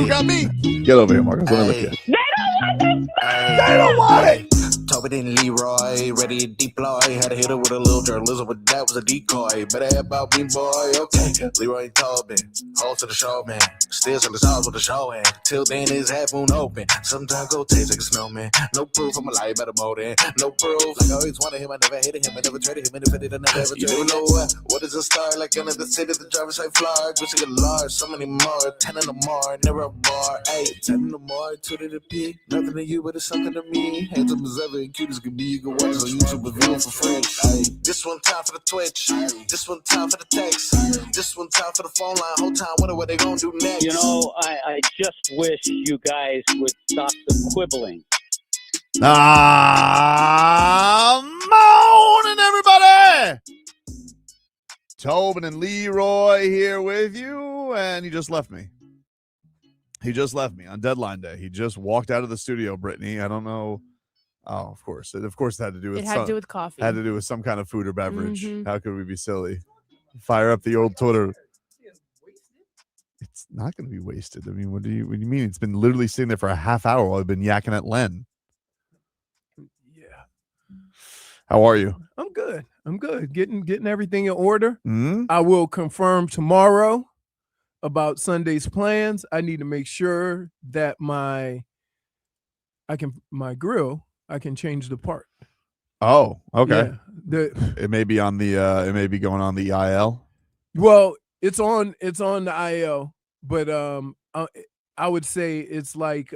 got me. Get over here, Marcus. Let me look at you. They don't want it. Tobin and Leroy, ready to deploy. Had to hit her with a little journalism, but that was a decoy. Better have about me, boy. Okay, Leroy and Tobin, hold to the show, man. Still on the stars with the show, and till then his half moon open. Sometimes go taste like a snowman. No proof, I'm a lie about a motor. No proof, like I always wanted him. I never hated him. I never traded him. And if I did, I never ever traded him. You know what is a star? Like another city, the driver's side fly. Wish I could large, so many more. 10 in the more, never a bar. 8, 10 in the more, 2 to the P. Nothing to you, but it's something to me. Handsome as ever, and cute as can be. You can watch us on YouTube with view for free. Ay. This one time for the Twitch. This one time for the text. This one time for the phone line. Whole time wonder what they gonna do next. You know, I just wish you guys would stop the quibbling. Morning, everybody. Tobin and Leroy here with you, and he just left me. He just left me on deadline day. He just walked out of the studio, Brittany. I don't know. Oh, of course. It had to do with it had to do with coffee. Had to do with some kind of food or beverage. How could we be silly? Fire up the old Twitter. It's not going to be wasted. I mean, what do you mean? It's been literally sitting there for a half hour while I've been yakking at Len. Yeah. How are you? I'm good. Getting everything in order. Mm-hmm. I will confirm tomorrow about Sunday's plans. I need to make sure that my grill, I can change the part. Oh, okay. Yeah, it may be on the it may be going on the IL. Well, it's on the IL, but I would say it's like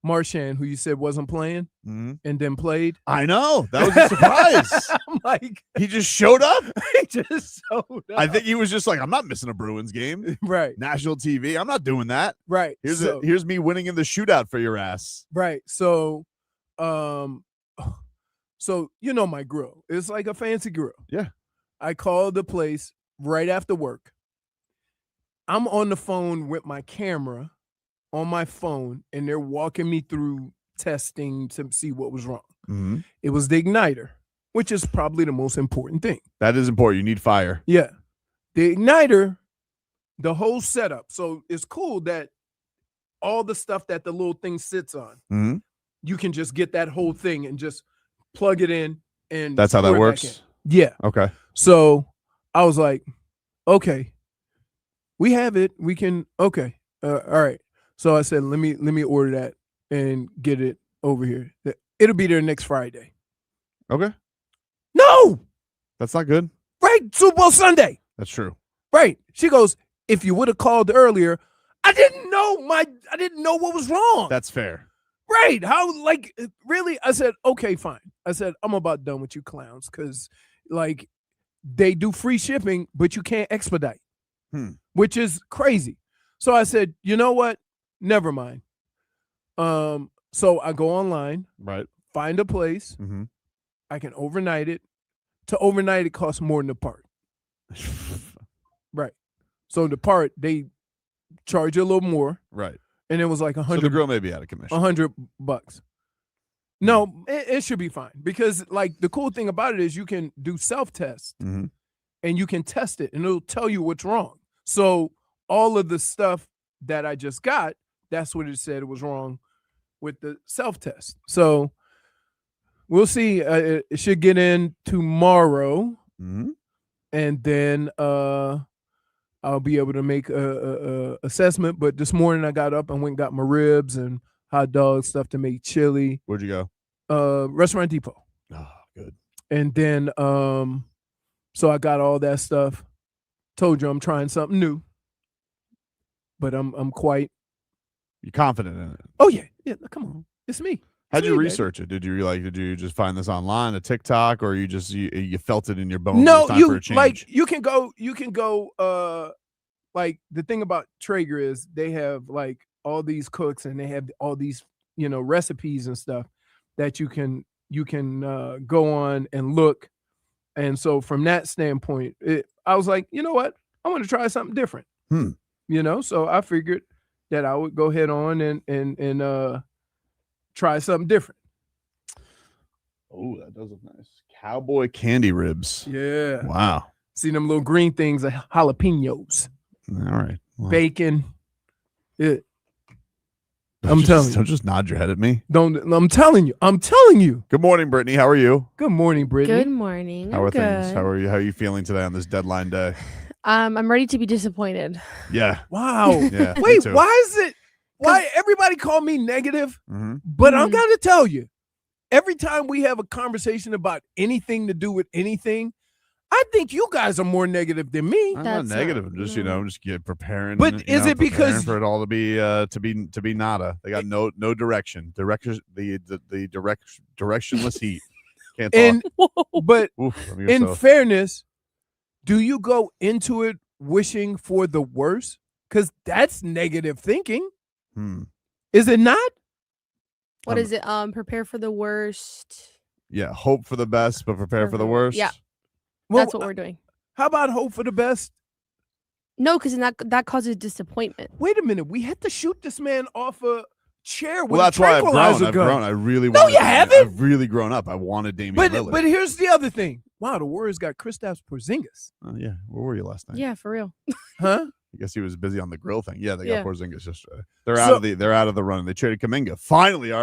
Marchand, who you said wasn't playing and then played. I know. That was a surprise. I'm like, he just showed up. He just showed up. I think he was just like, I'm not missing a Bruins game. Right. National TV. I'm not doing that. Right. Here's me winning in the shootout for your ass. Right. So you know my grill. It's like a fancy grill. Yeah. I called the place right after work. I'm on the phone with my camera on my phone, and they're walking me through testing to see what was wrong. Mm-hmm. It was the igniter, which is probably the most important thing. That is important. You need fire. Yeah. The igniter, the whole setup. So it's cool that all the stuff that the little thing sits on, you can just get that whole thing and just plug it in. And that's how that works? Yeah. Okay. So I was like, okay, we have it. We can, okay. All right. So I said, let me order that and get it over here. It'll be there next Friday. Okay. No. That's not good. Right. Super Bowl Sunday. That's true. Right. She goes, if you would have called earlier, I didn't know what was wrong. That's fair. Right. How, like, really? I said, okay, fine. I said, I'm about done with you clowns because, like, they do free shipping, but you can't expedite, which is crazy. So I said, you know what? Never mind. So I go online, right? Find a place. I can overnight it. To overnight, it costs more than the part. Right. So the part, they charge you a little more. Right. And it was like 100. So the grill may be out of commission. $100. No, it should be fine because, like, the cool thing about it is you can do self-test and you can test it and it'll tell you what's wrong. So all of the stuff that I just got, that's what it said it was wrong with the self-test. So we'll see. It should get in tomorrow, and then I'll be able to make a assessment. But this morning I got up and went and got my ribs and hot dog stuff to make chili. Where'd you go? Restaurant Depot. Oh, good. And then so I got all that stuff. Told you I'm trying something new. But I'm quite. You confident in it? Oh yeah. Come on, it's me. How'd you research it? Did you just find this online, a TikTok, or you felt it in your bones? No, you can go. Like the thing about Traeger is they have like all these cooks and they have all these recipes and stuff that you can go on and look. And so from that standpoint, I was like, you know what, I want to try something different. So I figured that I would go head on and try something different. Oh, that does look nice. Cowboy candy ribs. Yeah. Wow. See them little green things, jalapenos. All right. Well, bacon. I'm telling you. Don't just nod your head at me. I'm telling you. I'm telling you. Good morning, Brittany. How are you? Good morning, Brittany. Good morning. How are I'm things? good. How are you? How are you feeling today on this deadline day? I'm ready to be disappointed. Yeah. Wow. Yeah. Wait, me too. why everybody call me negative? Mm-hmm. But I gotta tell you, every time we have a conversation about anything to do with anything, I think you guys are more negative than me. I'm That's not negative. not- I'm just, no. just get preparing. But is it preparing because- for it all to be nada? They got no direction. Directors, the directionless heat. Can't talk. And but Oof, let me get in so- fairness, do you go into it wishing for the worst? Because that's negative thinking. Is it not? What is it? Prepare for the worst. Yeah, hope for the best, but prepare for the worst. Yeah. Well, That's what we're doing. How about hope for the best? No, because that causes disappointment. Wait a minute. We had to shoot this man off a chair with Well, that's a why I've tranquilizer grown. gun. I've grown. I really No, wanted you Damian. haven't. I've really grown up. I wanted Damian Lillard. But here's the other thing. Wow, the Warriors got Kristaps Porzingis. Yeah, where were you last night? Yeah, for real. Huh? I guess he was busy on the grill thing. Yeah, they Yeah. got Porzingis yesterday. They're out of the run. They traded Kuminga. Finally,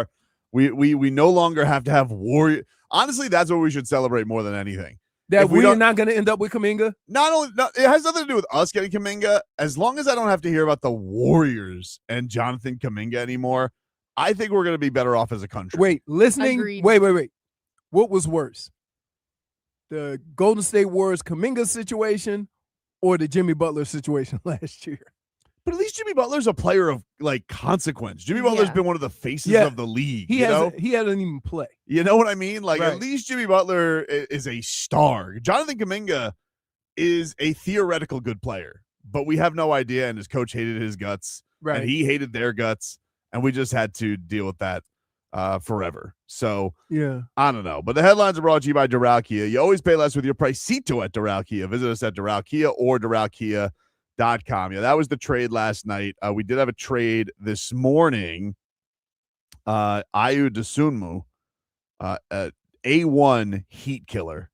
we no longer have to have Warrior. Honestly, that's what we should celebrate more than anything. That If we we're don't- not going to end up with Kuminga? It has nothing to do with us getting Kuminga. As long as I don't have to hear about the Warriors and Jonathan Kuminga anymore, I think we're going to be better off as a country. Wait, listening. Agreed. Wait. What was worse? The Golden State Warriors Kuminga situation or the Jimmy Butler situation last year? But at least Jimmy Butler's a player of consequence. Jimmy Butler's Yeah. been one of the faces Yeah. of the league. He hasn't even played. You know what I mean? Like, Right. at least Jimmy Butler is a star. Jonathan Kuminga is a theoretical good player, but we have no idea, and his coach hated his guts, Right. and he hated their guts, and we just had to deal with that forever. So, Yeah. I don't know. But the headlines are brought to you by Doral Kia. You always pay less with your Pricito at Doral Kia. Visit us at Doral Kia or DoralKia.com. Yeah, that was the trade last night. We did have a trade this morning. AUDACITYYYY, A1 heat killer.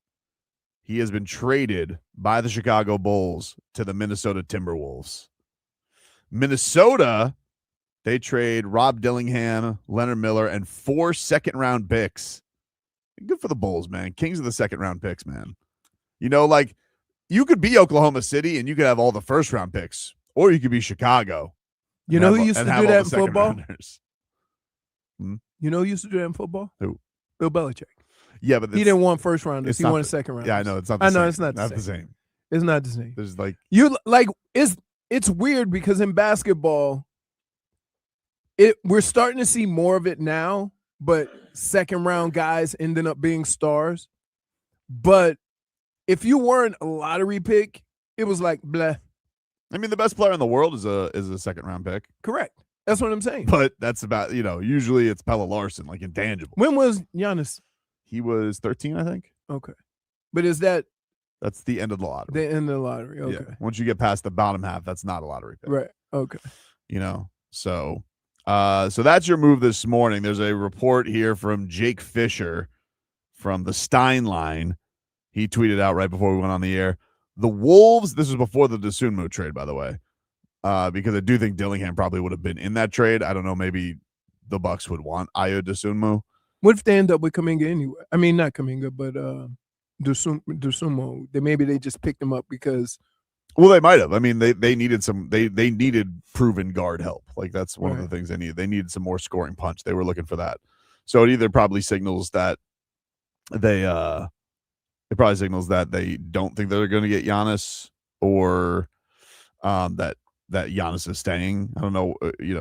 He has been traded by the Chicago Bulls to the Minnesota Timberwolves. Minnesota, they trade Rob Dillingham, Leonard Miller, and 4 second-round picks. Good for the Bulls, man. Kings of the second-round picks, man. You could be Oklahoma City and you could have all the first-round picks, or you could be Chicago. You know who used to do that in football? You know who used to do that in football? Who? Bill Belichick. Yeah, but He didn't want first rounders. it's He not wanted the- second rounders. Yeah, I know it's not. The same. it's not the same. It's not the same. There's It's weird because in basketball, we're starting to see more of it now, but second round guys ending up being stars. But if you weren't a lottery pick, it was like blah. I mean, the best player in the world is a second round pick, Correct. That's what I'm saying. but that's about usually it's Pelle Larson, like intangible. When was Giannis? He was 13, I think. Okay. But is that That's the end of the lottery. the end of the lottery? Okay. Yeah. Once you get past the bottom half, that's not a lottery pick. Right. Okay. So that's your move this morning. There's a report here from Jake Fisher from the Stein line. He tweeted out right before we went on the air. The Wolves, this was before the Dosunmu trade, by the way, because I do think Dillingham probably would have been in that trade. I don't know. Maybe the Bucks would want Ayo Dosunmu. What if they end up with Kuminga anyway? I mean, not Kuminga, but Dosunmu. Maybe they just picked him up because. Well, they might have. I mean, they needed they needed proven guard help. Like that's one of the things they needed. They needed some more scoring punch. They were looking for that. So it either probably signals that it probably signals that they don't think they're going to get Giannis, or that Giannis is staying. I don't know,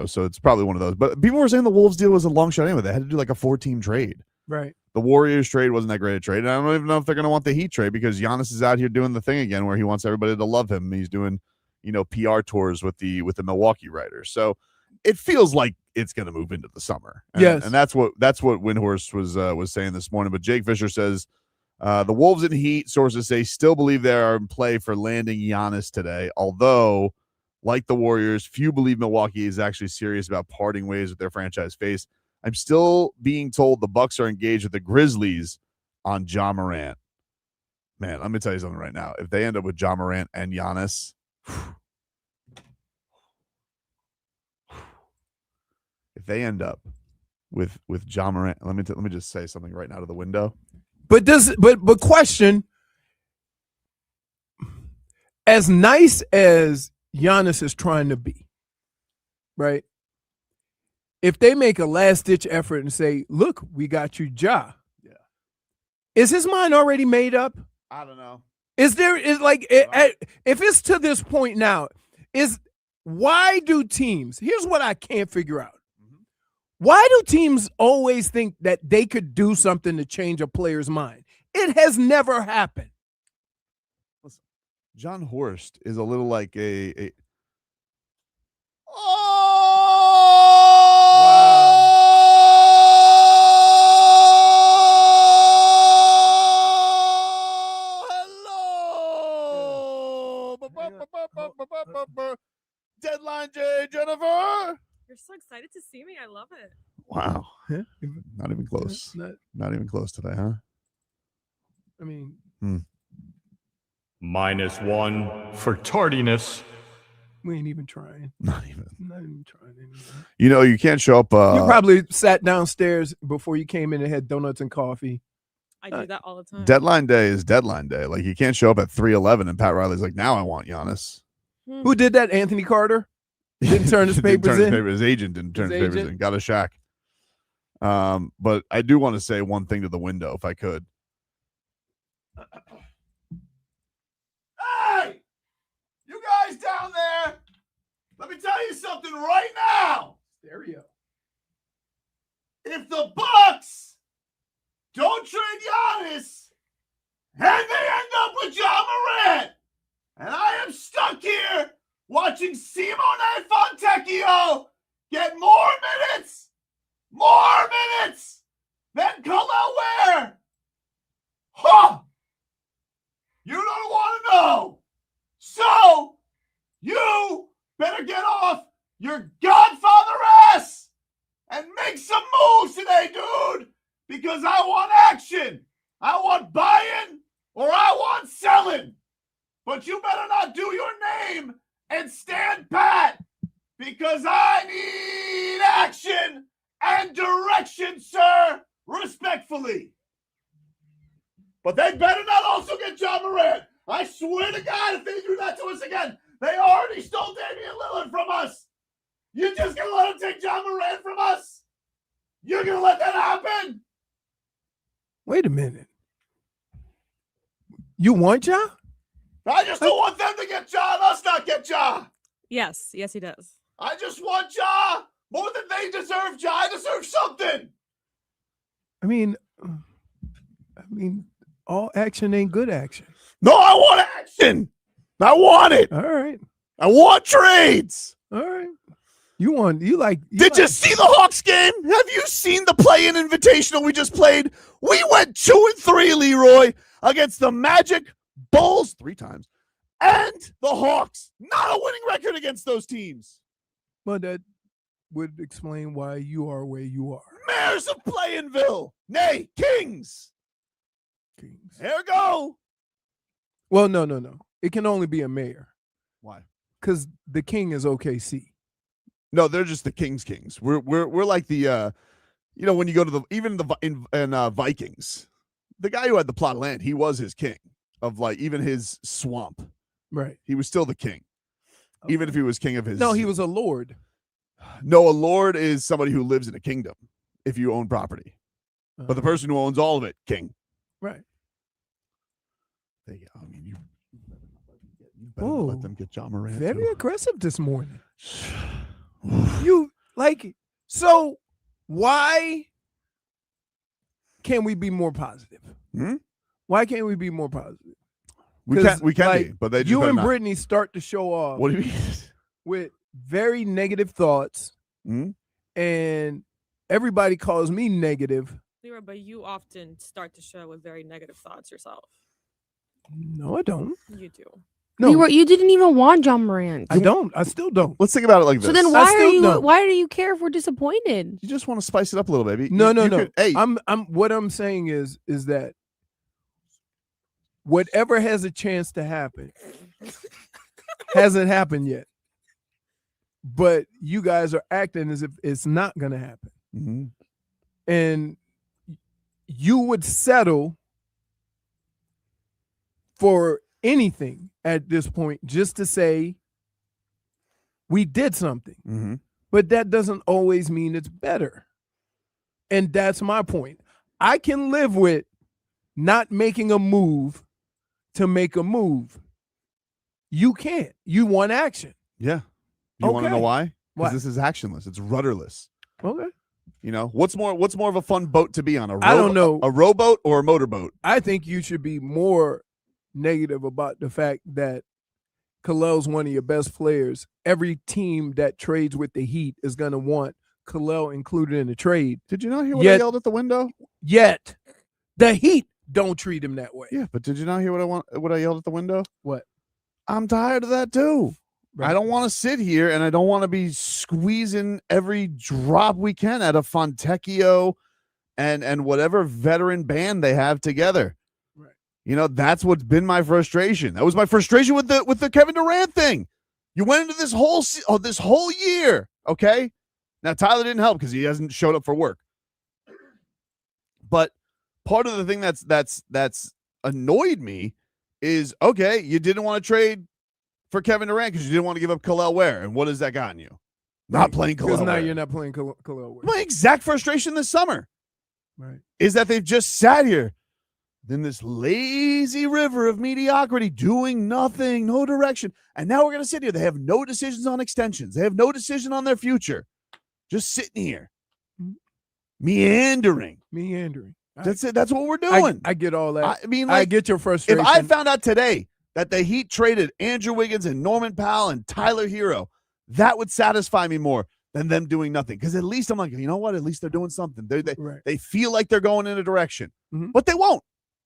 so it's probably one of those. But people were saying the Wolves deal was a long shot anyway. They had to do like a 4-team trade. Right. The Warriors trade wasn't that great a trade. And I don't even know if they're going to want the Heat trade because Giannis is out here doing the thing again where he wants everybody to love him. He's doing, PR tours with the Milwaukee writers. So it feels like it's going to move into the summer. And, Yes. And that's what Windhorst was saying this morning. But Jake Fisher says the Wolves and Heat, sources say, still believe they are in play for landing Giannis today. Although, like the Warriors, few believe Milwaukee is actually serious about parting ways with their franchise face. I'm still being told the Bucks are engaged with the Grizzlies on Ja Morant. Man, let me tell you something right now. If they end up with Ja Morant and Giannis, if they end up with John Morant, let me just say something right now to the window. But question, as nice as Giannis is trying to be, right? If they make a last-ditch effort and say, look, we got you, Ja. Yeah. Is his mind already made up? I don't know. If it's to this point now, why do teams, here's what I can't figure out. Why do teams always think that they could do something to change a player's mind? It has never happened. Listen, John Horst is a little like a hello. Deadline J, Jennifer. You're so excited to see me. I love it. Wow. Yeah. Not even close. Not even close today, huh? I mean, -1 for tardiness. we ain't even trying. Not even trying anymore. You know, you can't show up. You probably sat downstairs before you came in and had donuts and coffee. I do that all the time. Deadline day is deadline day. Like, you can't show up at 3:11 and Pat Riley's like, now I want Giannis. Who did that? Anthony Carter? Didn't turn his papers in. His agent didn't turn his papers in. Got a Shaq. But I do want to say one thing to the window, if I could. Hey, you guys down there, let me tell you something right now. Stereo. If the Bucks don't trade Giannis and they end up with John Morant, and I am stuck here watching Simone Fontecchio get more minutes than Khalil Ware. Huh! You don't want to know. So, you better get off your godfather ass and make some moves today, dude, because I want action. I want buying or I want selling. But you better not do your name and stand pat, because I need action and direction, sir, respectfully. But they better not also get John Morant. I swear to God, if they do that to us again, they already stole Damian Lillard from us. You just gonna let them take John Morant from us? You're gonna let that happen? Wait a minute. You want Ja? I just don't want them to get Ja and us not get Ja. Yes, he does. I just want Ja more than they deserve. Ja, I deserve something. I mean, all action ain't good action. No, I want action. I want it. All right. I want trades. All right. Did you see the Hawks game? Have you seen the play-in invitational we just played? We went 2-3, Leroy, against the Magic, Bulls 3 times, and the Hawks. Not a winning record against those teams. Well, that would explain why you are where you are. Mayors of Play-in-ville. Nay, Kings. There we go. Well, no. It can only be a mayor. Why? Because the king is OKC. No, they're just the Kings. We're like the when you go to the Vikings, the guy who had the plot of land, he was his king of like even his swamp. Right. He was still the king. Okay. Even if he was king of his. No, he was a lord. No, a lord is somebody who lives in a kingdom if you own property. But the person who owns all of it, king. Right. I mean, you better let them get John Morant. Very aggressive this morning. So why can't we be more positive? Why can't we be more positive? We can be, but they just you and not. Brittany start to show off. What do you mean? With very negative thoughts, and everybody calls me negative. Leroy, but you often start to show with very negative thoughts yourself. No, I don't. You do. No, Leroy, you didn't even want John Morant. I don't. I still don't. Let's think about it like this. So then why do you care if we're disappointed? You just want to spice it up a little, baby. No. Hey, what I'm saying is that whatever has a chance to happen hasn't happened yet. but you guys are acting as if it's not going to happen. Mm-hmm. And you would settle for anything at this point just to say we did something. Mm-hmm. But that doesn't always mean it's better. And that's my point. I can live with not making a move to make a move. You can't. You want action. Yeah. Do you want to know Okay. why? Why? Because this is actionless. It's rudderless. Okay. You know, what's more of a fun boat to be on? I don't know. A rowboat or a motorboat? I think you should be more negative about the fact that Kalel's one of your best players. Every team that trades with the Heat is going to want Kalel included in the trade. Did you not hear what I yelled at the window? Yet the Heat don't treat him that way. Yeah, but did you not hear what I yelled at the window? What? I'm tired of that too. Right. I don't want to sit here and I don't want to be squeezing every drop we can out of Fontecchio and whatever veteran band they have together. Right. You know, that's what's been my frustration. That was my frustration with the Kevin Durant thing. You went into this whole year, okay? Now Tyler didn't help because he hasn't showed up for work. But part of the thing that's annoyed me is, okay, you didn't want to trade for Kevin Durant because you didn't want to give up Kalel Ware. And what has that gotten you? Not playing Kalel Because now Ware. you're not playing Kalel Ware. My exact frustration this summer Right. is that they've just sat here in this lazy river of mediocrity, doing nothing, no direction. And now we're going to sit here. They have no decisions on extensions. They have no decision on their future. Just sitting here, meandering. That's it. That's what we're doing. I get all that. I mean, I like, get your frustration. if I found out today that the Heat traded Andrew Wiggins and Norman Powell and Tyler Hero, that would satisfy me more than them doing nothing. Because at least I'm like, you know what? At least they're doing something. Right. They feel like they're going in a direction, Mhm. but they won't.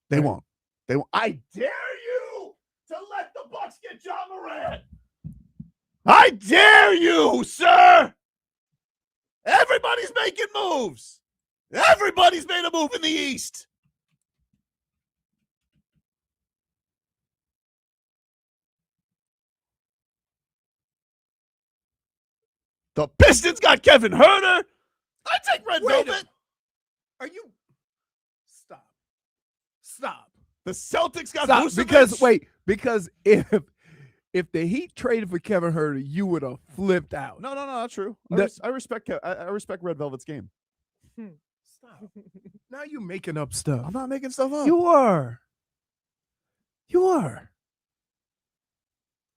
They Right. won't. They won't. I dare you to let the Bucks get John Morant. I dare you, sir. Everybody's making moves. Everybody's made a move in the East. The Pistons got Kevin Huerter. I take Red Wait a- Velvet. Are you stop? The Celtics got Stop. Vucevic. Because if the Heat traded for Kevin Huerter, you would have flipped out. No, not true. I respect Red Velvet's game. Stop. Now you're making up stuff. I'm not making stuff up. You are.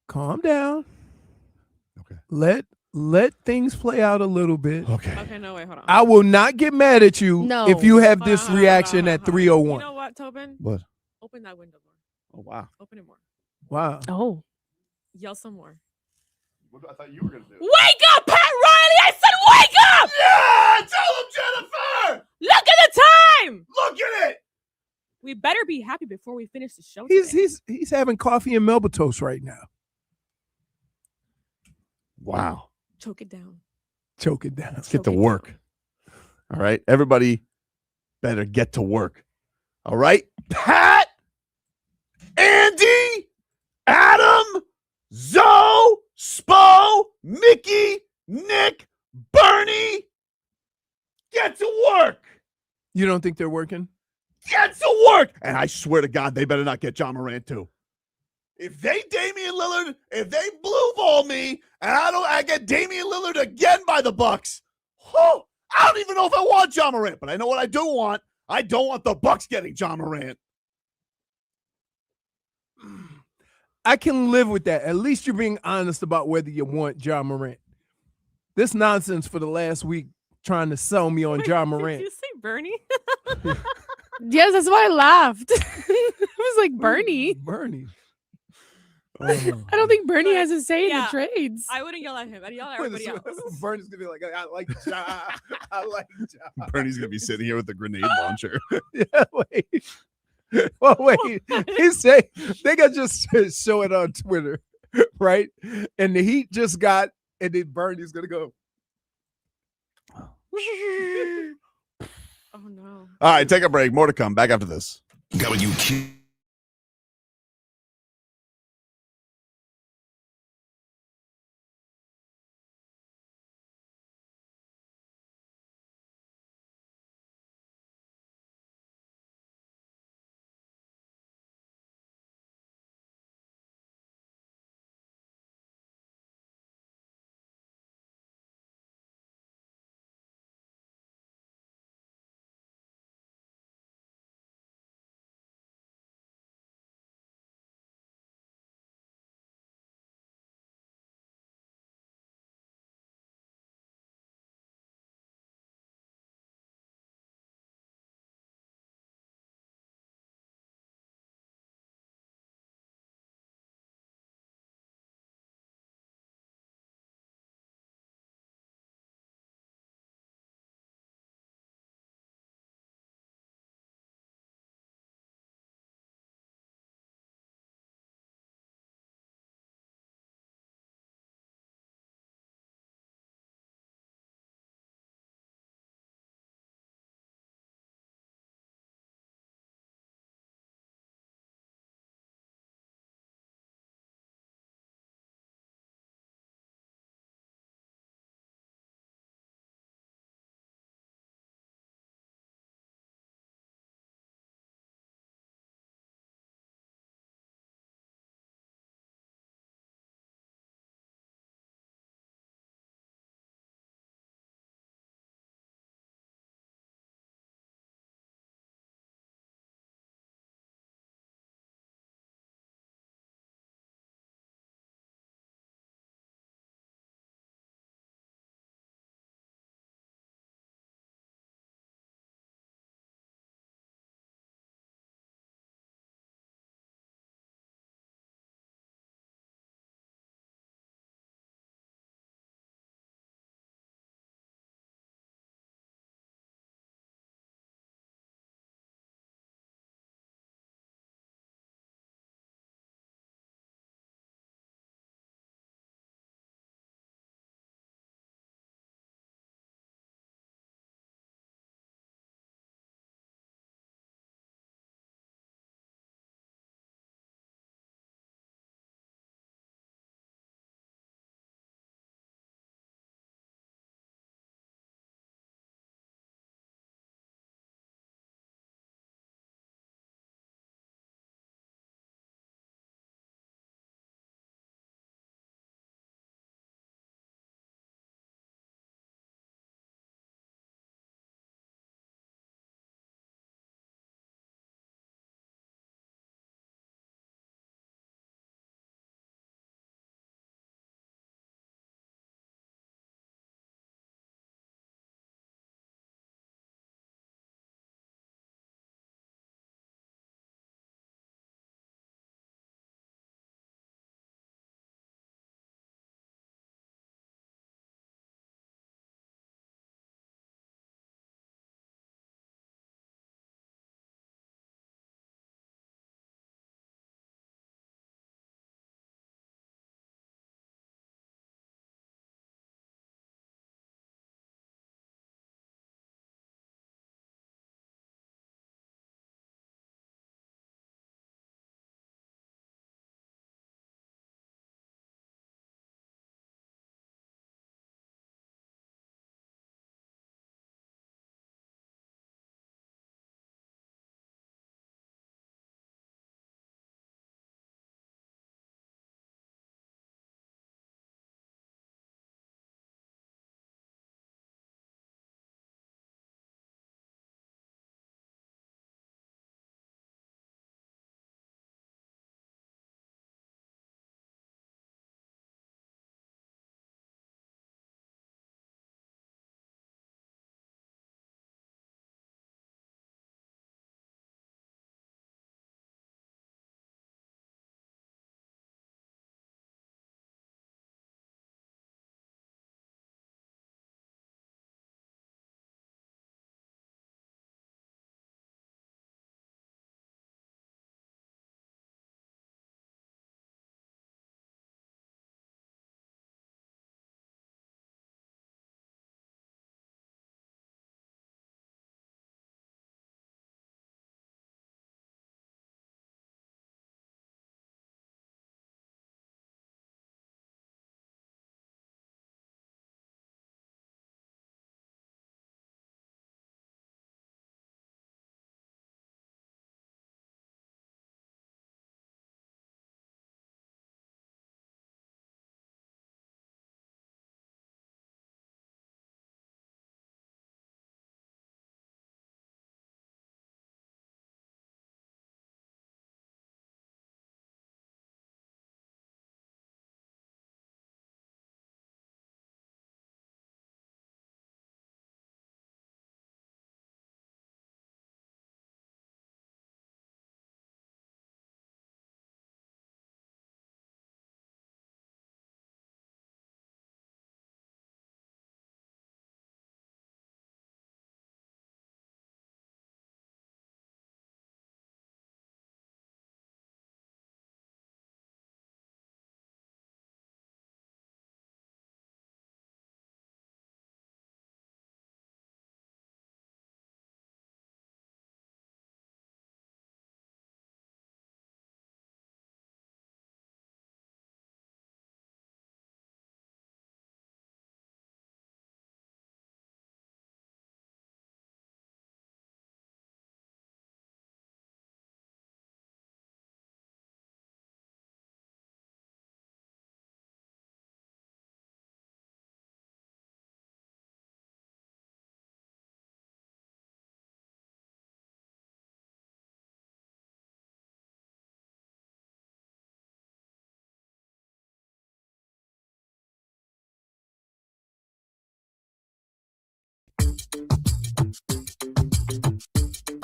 Calm down. Okay. Let things play out a little bit. Okay. Okay, no, wait, hold on. I will not get mad at you No. if you have Hold on, this hold on, reaction hold on, at hold on. 301. You know what, Tobin? What? Open that window more. Oh, wow. Open it more. Wow. Oh. Yell some more. What I thought you were going to do. Wake up, Pat Riley! I said wake up! Yeah! Tell him, Jennifer! Look at the time! Look at it! We better be happy before we finish the show. He's today. he's having coffee and Melba toast right now. Wow. Choke it down. Choke it down. Let's get to work. All right. Everybody better get to work. All right. Pat, Andy, Adam, Zoe, Spo, Mickey, Nick, Bernie, get to work. You don't think they're working? Get to work. And I swear to God, they better not get John Morant too. If they Damian Lillard, if they blue ball me, and I get Damian Lillard again by the Bucks, I don't even know if I want John Morant, but I know what I do want. I don't want the Bucks getting John Morant. I can live with that. At least you're being honest about whether you want John Morant. This nonsense for the last week trying to sell me on John Did Morant. you say Bernie? Yes, that's why I laughed. I was like, Bernie. Bernie. I don't think Bernie But, has a say in yeah, the trades. I wouldn't yell at him. I'd yell at everybody else. Bernie's gonna be like, I like John. I like John. Bernie's going to be sitting here with the grenade launcher. Yeah, wait. Well, wait. He say they got just show it on Twitter, right? And the Heat just got, and then Bernie's gonna go. Oh no. All right, take a break. More to come. Back after this. WQ.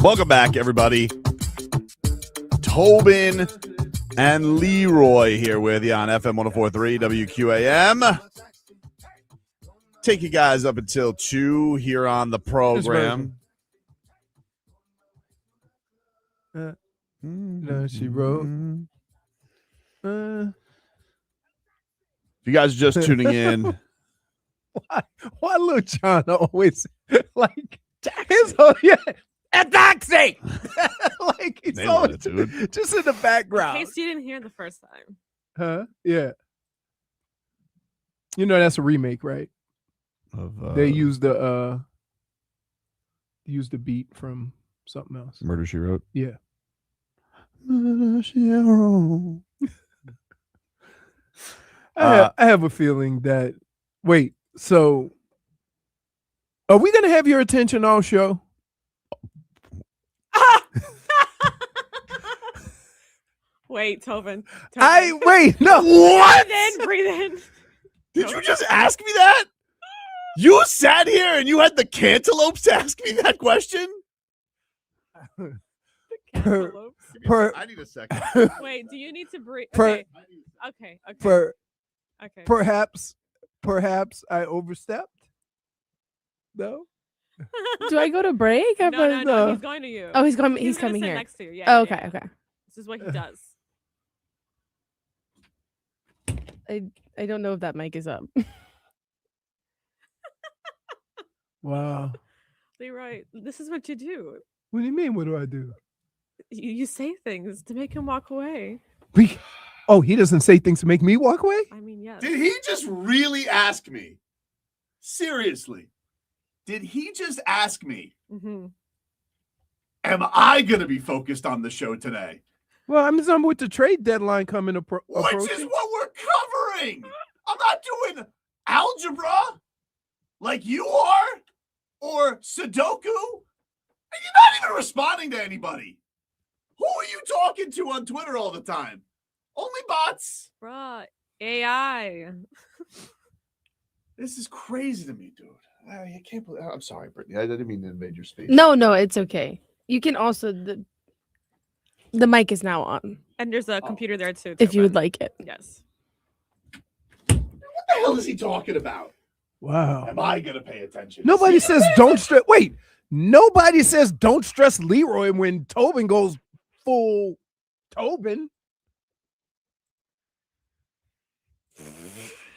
Welcome back, everybody. Tobin and Leroy here with you on FM 104.3 WQAM. Take you guys up until 2 here on the program. No, she wrote. If you guys are just tuning in, Why Lil Jon always like his whole a taxi? Like he's They always love it, dude. just in the background. In case you didn't hear the first time. Huh? Yeah. You know that's a remake, right? They used the beat from something else. Murder, She Wrote. Yeah. Murder, She Wrote. I have a feeling that. Wait, so are we gonna have your attention all show? Wait, Tobin. Wait, no. What? Breathe in. Did you just ask me that? You sat here and you had the cantaloupes to ask me that question? Cantaloupes. I need a second. Wait, do you need to breathe? Per- Okay. Okay. Okay. Perhaps I overstepped. No. Do I go to break? No, he's going to you. Oh, he's coming. He's He's gonna coming sit here. next to you. Yeah. Oh, yeah, okay. yeah. Okay. This is what he does. I don't know if that mic is up. Wow. Leroy, this is what you do. What do you mean? What do I do? You say things to make him walk away. He doesn't say things to make me walk away? I mean, yes. Did he just really ask me? Seriously. Did he just ask me, Mm-hmm. am I going to be focused on the show today? Well, I'm with the trade deadline coming Which approaching. is what we're covering. I'm not doing algebra like you are or Sudoku. And you're not even responding to anybody. Who are you talking to on Twitter all the time? Only bots. Bruh, AI. This is crazy to me, dude. I can't believe. I'm sorry, Brittany. I didn't mean to invade your space. No, it's okay. You can also the mic is now on And there's a computer there too. if you would Tobin. like it. Yes. What the hell is he talking about? Wow. Am I gonna pay attention? Nobody says don't stress. Wait, nobody says don't stress Leroy when Tobin goes full Tobin.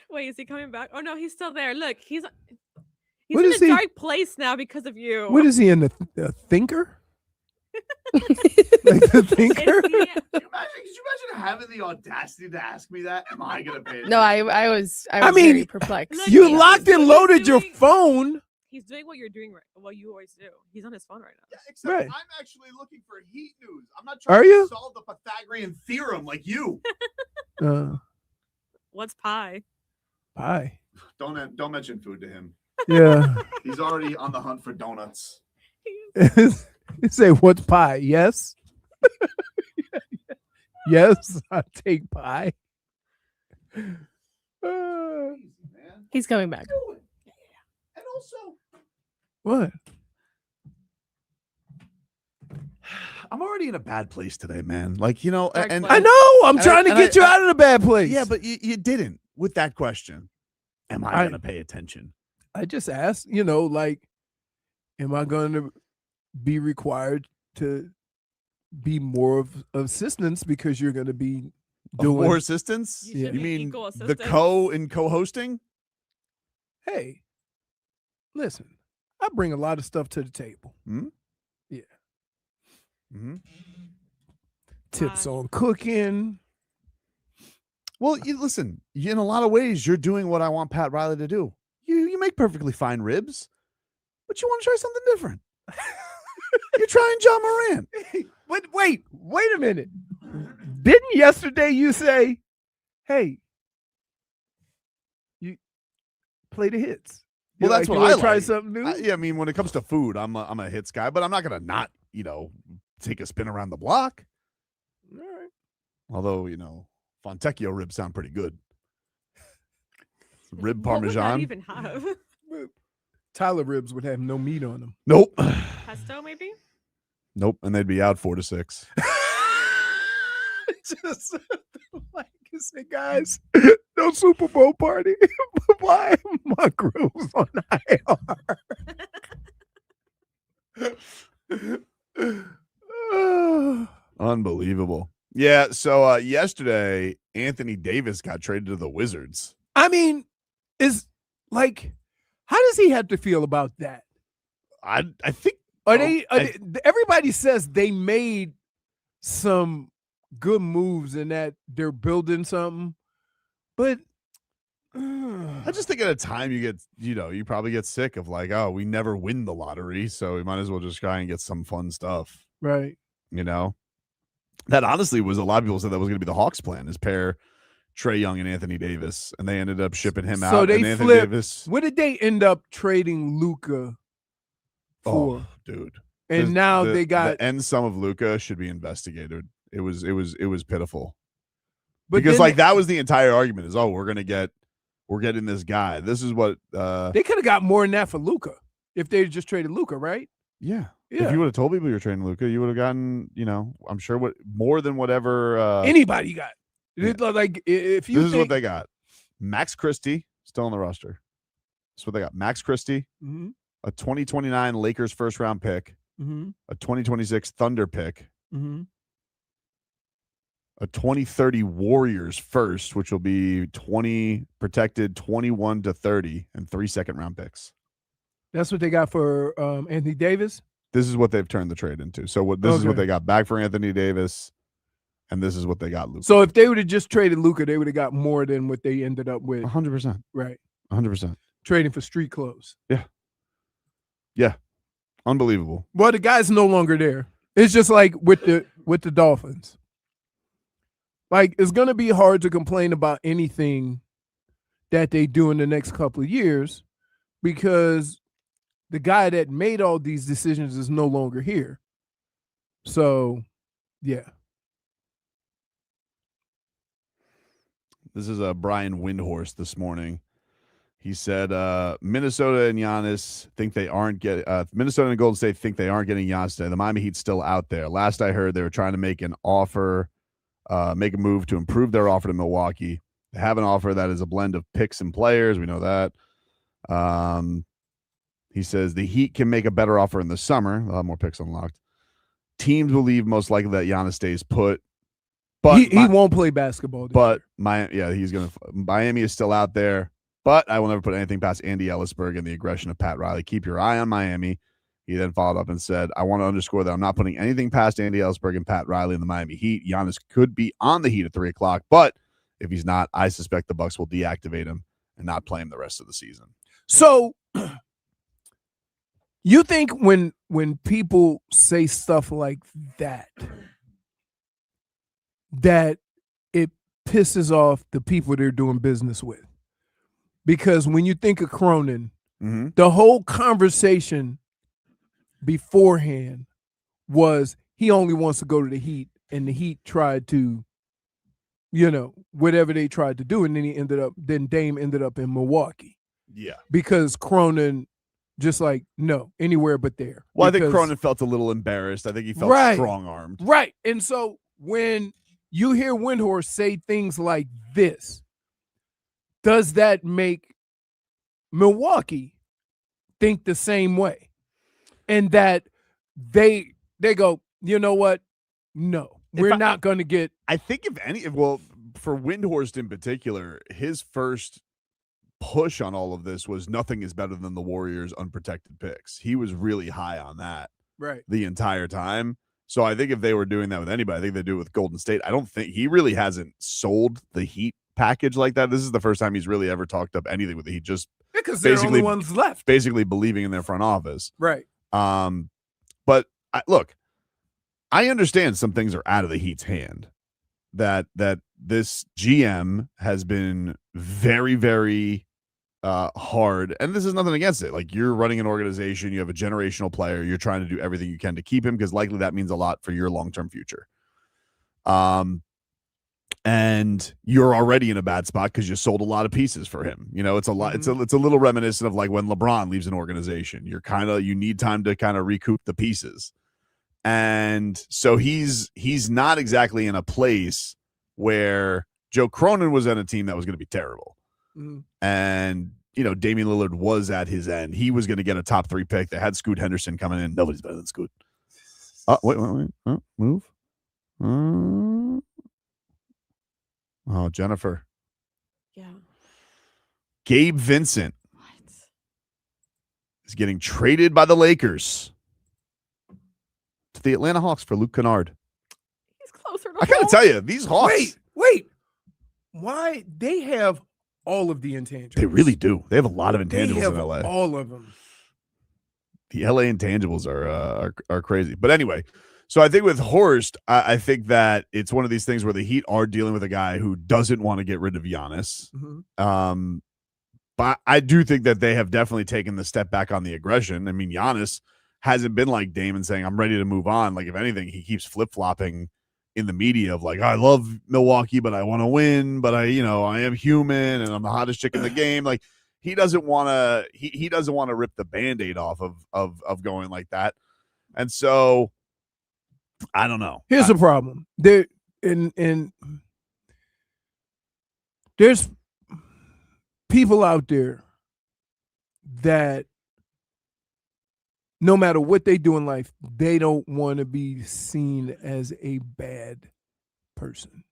Wait, is he coming back? Oh no, he's still there. Look, he's What in is a he- dark place now because of you. What is he in the thinker? Like the thinker? Could you imagine having the audacity to ask me that? Am I gonna pay attention? No, I was I mean, very perplexed. Look, You he's locked and doing- loaded your doing- phone. He's doing what you're doing right. What you always do. He's on his phone right now. Yeah, except Right. I'm actually looking for heat news. I'm not Are trying you? to solve the Pythagorean theorem like you. What's pie? Pie. Don't mention food to him. Yeah. He's already on the hunt for donuts. You say what's pie? Yes. Yes, I take pie. Man. He's coming back. And also, What? I'm already in a bad place today, man. Like, you know, Dark and place. I know. I'm And trying to and get you out of the bad place. yeah, but you didn't with that question. Am I gonna pay attention? I just asked, like, am I going to be required to be more of assistance because you're going to be doing More assistance? You should You be mean equal the assistance. co-hosting? Hey, listen, I bring a lot of stuff to the table. Mm-hmm. Tips on cooking. Well, listen. In a lot of ways, you're doing what I want Pat Riley to do. You make perfectly fine ribs, but you want to try something different. You're trying John Moran. But wait a minute. Didn't yesterday you say, hey, you play the hits? Well, that's you what wanna I try like. something new? Yeah, I mean, when it comes to food, I'm a hits guy, but I'm not gonna not take a spin around the block. All right. Although Fontecchio ribs sound pretty good. Rib What would that Parmesan. even have? Tyler ribs would have no meat on them. Nope. Pesto, maybe? Nope. And they'd be out 4 to 6. Just like you said, guys, no Super Bowl party. Why my grill's on IR? Unbelievable. Yeah. So yesterday, Anthony Davis got traded to the Wizards. I mean, is like, how does he have to feel about that? I think everybody says they made some good moves and that they're building something, but I just think at a time you probably get sick of like, oh, we never win the lottery, so we might as well just try and get some fun stuff. Right. That honestly was a lot of people said that was going to be the Hawks' plan, is pair Trae Young and Anthony Davis, and they ended up shipping him out. So they and Anthony flipped. Davis, What did they end up trading Luka for? oh, dude. And now they got the end sum of Luka should be investigated. It was pitiful. but Because then like that was the entire argument is, oh, we're getting this guy. This is what they could have got more than that for Luka if they just traded Luka, right? yeah. Yeah. If you would have told people you were trading Luka, you would have gotten, I'm sure more than whatever Anybody got. yeah. Like if you this is what they got. Max Christie still on the roster. That's what they got. Max Christie, Mhm. a 2029 Lakers first round pick, Mhm. a 2026 Thunder pick, Mhm. a 2030 Warriors first, which will be 20 protected 21 to 30 and 3 second round picks. That's what they got for Anthony Davis. This is what they've turned the trade into. So this is what Okay. they got back for Anthony Davis, and this is what they got Luka. So if they would have just traded Luka, they would have got more than what they ended up with. 100%. Right. 100%. Trading for street clothes. Yeah. Unbelievable. Well, the guy's no longer there. It's just like with the Dolphins. Like, it's going to be hard to complain about anything that they do in the next couple of years because the guy that made all these decisions is no longer here. So, yeah. This is Brian Windhorst this morning. He said Minnesota and Giannis think they aren't getting Minnesota and Golden State think they aren't getting Giannis today. The Miami Heat's still out there. Last I heard, they were trying to make an offer, make a move to improve their offer to Milwaukee. They have an offer that is a blend of picks and players. We know that. He says the Heat can make a better offer in the summer. They'll have more picks unlocked. Teams believe most likely that Giannis stays put. But he won't play basketball. But Miami is still out there. But I will never put anything past Andy Ellisberg and the aggression of Pat Riley. Keep your eye on Miami. He then followed up and said, I want to underscore that I'm not putting anything past Andy Ellisberg and Pat Riley in the Miami Heat. Giannis could be on the Heat at 3 o'clock, but if he's not, I suspect the Bucks will deactivate him and not play him the rest of the season. So you think when people say stuff like that it pisses off the people they're doing business with? Because when you think of Cronin, the whole conversation beforehand was he only wants to go to the Heat, and the Heat tried to, whatever they tried to do, and then Dame ended up in Milwaukee. Yeah. Because Cronin just like, no, anywhere but there. Well, I think Cronin felt a little embarrassed. I think he felt strong-armed. Right. And so when you hear Windhorst say things like this, does that make Milwaukee think the same way? And that they go, you know what? No, we're not going to get. I think for Windhorst in particular, his first push on all of this was nothing is better than the Warriors' unprotected picks. He was really high on that the entire time. So I think if they were doing that with anybody, I think they do it with Golden State. I don't think he really hasn't sold the Heat package like that. This is the first time he's really ever talked up anything with the Heat. Just because they're the only ones left. Basically believing in their front office. Right. But look, I understand some things are out of the Heat's hand. That this GM has been very, very hard, and this is nothing against it. Like, you're running an organization, you have a generational player, you're trying to do everything you can to keep him because likely that means a lot for your long-term future. and you're already in a bad spot because you sold a lot of pieces for him. You know, it's a lot. It's a little reminiscent of like when LeBron leaves an organization. You need time to kind of recoup the pieces. And so he's not exactly in a place where Joe Cronin was on a team that was going to be terrible. And, you know, Damian Lillard was at his end. He was going to get a top 3 pick. They had Scoot Henderson coming in. Nobody's better than Scoot. Oh, wait. Oh, move. Oh, Jennifer. Yeah. Gabe Vincent What? is getting traded by the Lakers to the Atlanta Hawks for Luke Kennard. He's closer to I gotta home. tell you, these Hawks. Wait. Why they have all of the intangibles? They really do. They have a lot of They intangibles have in LA. all of them. The LA intangibles are crazy. But anyway, so I think with Horst, I think that it's one of these things where the Heat are dealing with a guy who doesn't want to get rid of Giannis. But I do think that they have definitely taken the step back on the aggression. I mean, Giannis hasn't been like Damon saying, I'm ready to move on. Like, if anything, he keeps flip-flopping in the media of like, I love Milwaukee, but I want to win, but I am human and I'm the hottest chick in the game. Like, he doesn't want to he doesn't want to rip the Band-Aid off of going like that. And so I don't know. Here's the problem. There's people out there that no matter what they do in life, they don't want to be seen as a bad person.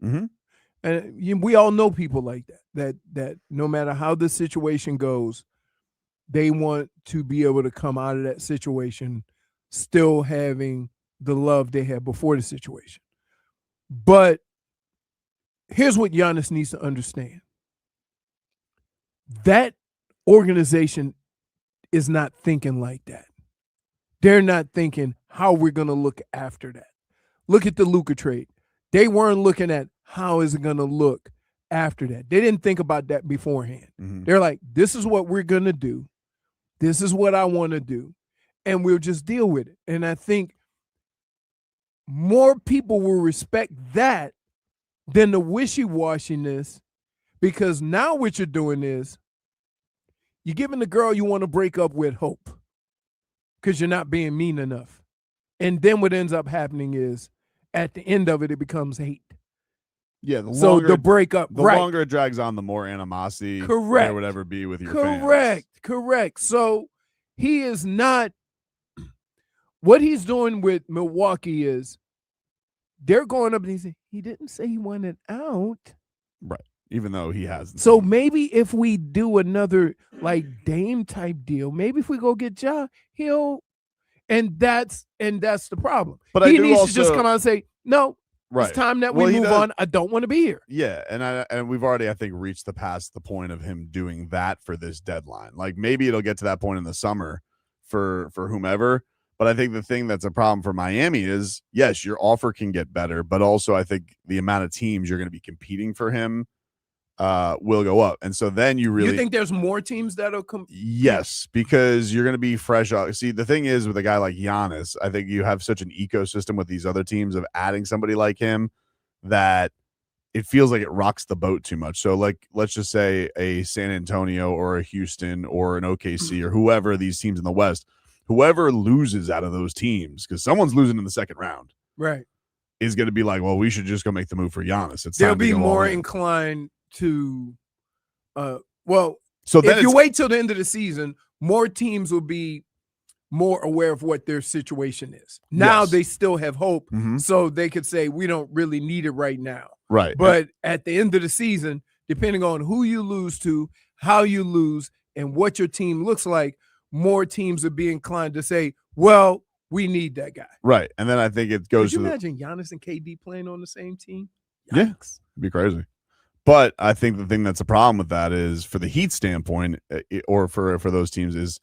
And we all know people like that no matter how the situation goes, they want to be able to come out of that situation still having the love they had before the situation. But here's what Giannis needs to understand. That organization is not thinking like that. They're not thinking how we're going to look after that. Look at the Luka trade. They weren't looking at how is it going to look after that. They didn't think about that beforehand. They're like, this is what we're going to do. This is what I want to do. And we'll just deal with it. And I think more people will respect that than the wishy-washiness, because now what you're doing is you're giving the girl you want to break up with hope because you're not being mean enough. And then what ends up happening is at the end of it, it becomes hate. Yeah. The breakup, the longer it drags on, the more animosity there would ever be with your fans. Correct. So he is not. What he's doing with Milwaukee is they're going up and he didn't say he wanted out. Right. Even though he hasn't. So maybe if we do another like Dame type deal, maybe if we go get Ja, and that's the problem. But he I do needs also, to just come out and say, no, right. It's time that we move on. I don't want to be here. Yeah, and we've already, I think, reached the point of him doing that for this deadline. Like, maybe it'll get to that point in the summer for whomever. But I think the thing that's a problem for Miami is, yes, your offer can get better, but also I think the amount of teams you're going to be competing for him will go up. And so then you think there's more teams that'll come? Yes, because you're going to be fresh out. See, the thing is with a guy like Giannis, I think you have such an ecosystem with these other teams of adding somebody like him that it feels like it rocks the boat too much. So, like, let's just say a San Antonio or a Houston or an OKC or whoever these teams in the West, whoever loses out of those teams, because someone's losing in the second round, right, is going to be like, well, we should just go make the move for Giannis. They'll be more inclined to, so then if you wait till the end of the season, more teams will be more aware of what their situation is. Now they still have hope, so they could say, we don't really need it right now. Right. But at the end of the season, depending on who you lose to, how you lose, and what your team looks like, more teams would be inclined to say, well, we need that guy. Right. And then I think it goes Could you imagine Giannis and KD playing on the same team? Yikes. Yeah, it'd be crazy. But I think the thing that's a problem with that is, for the Heat standpoint, or for those teams, is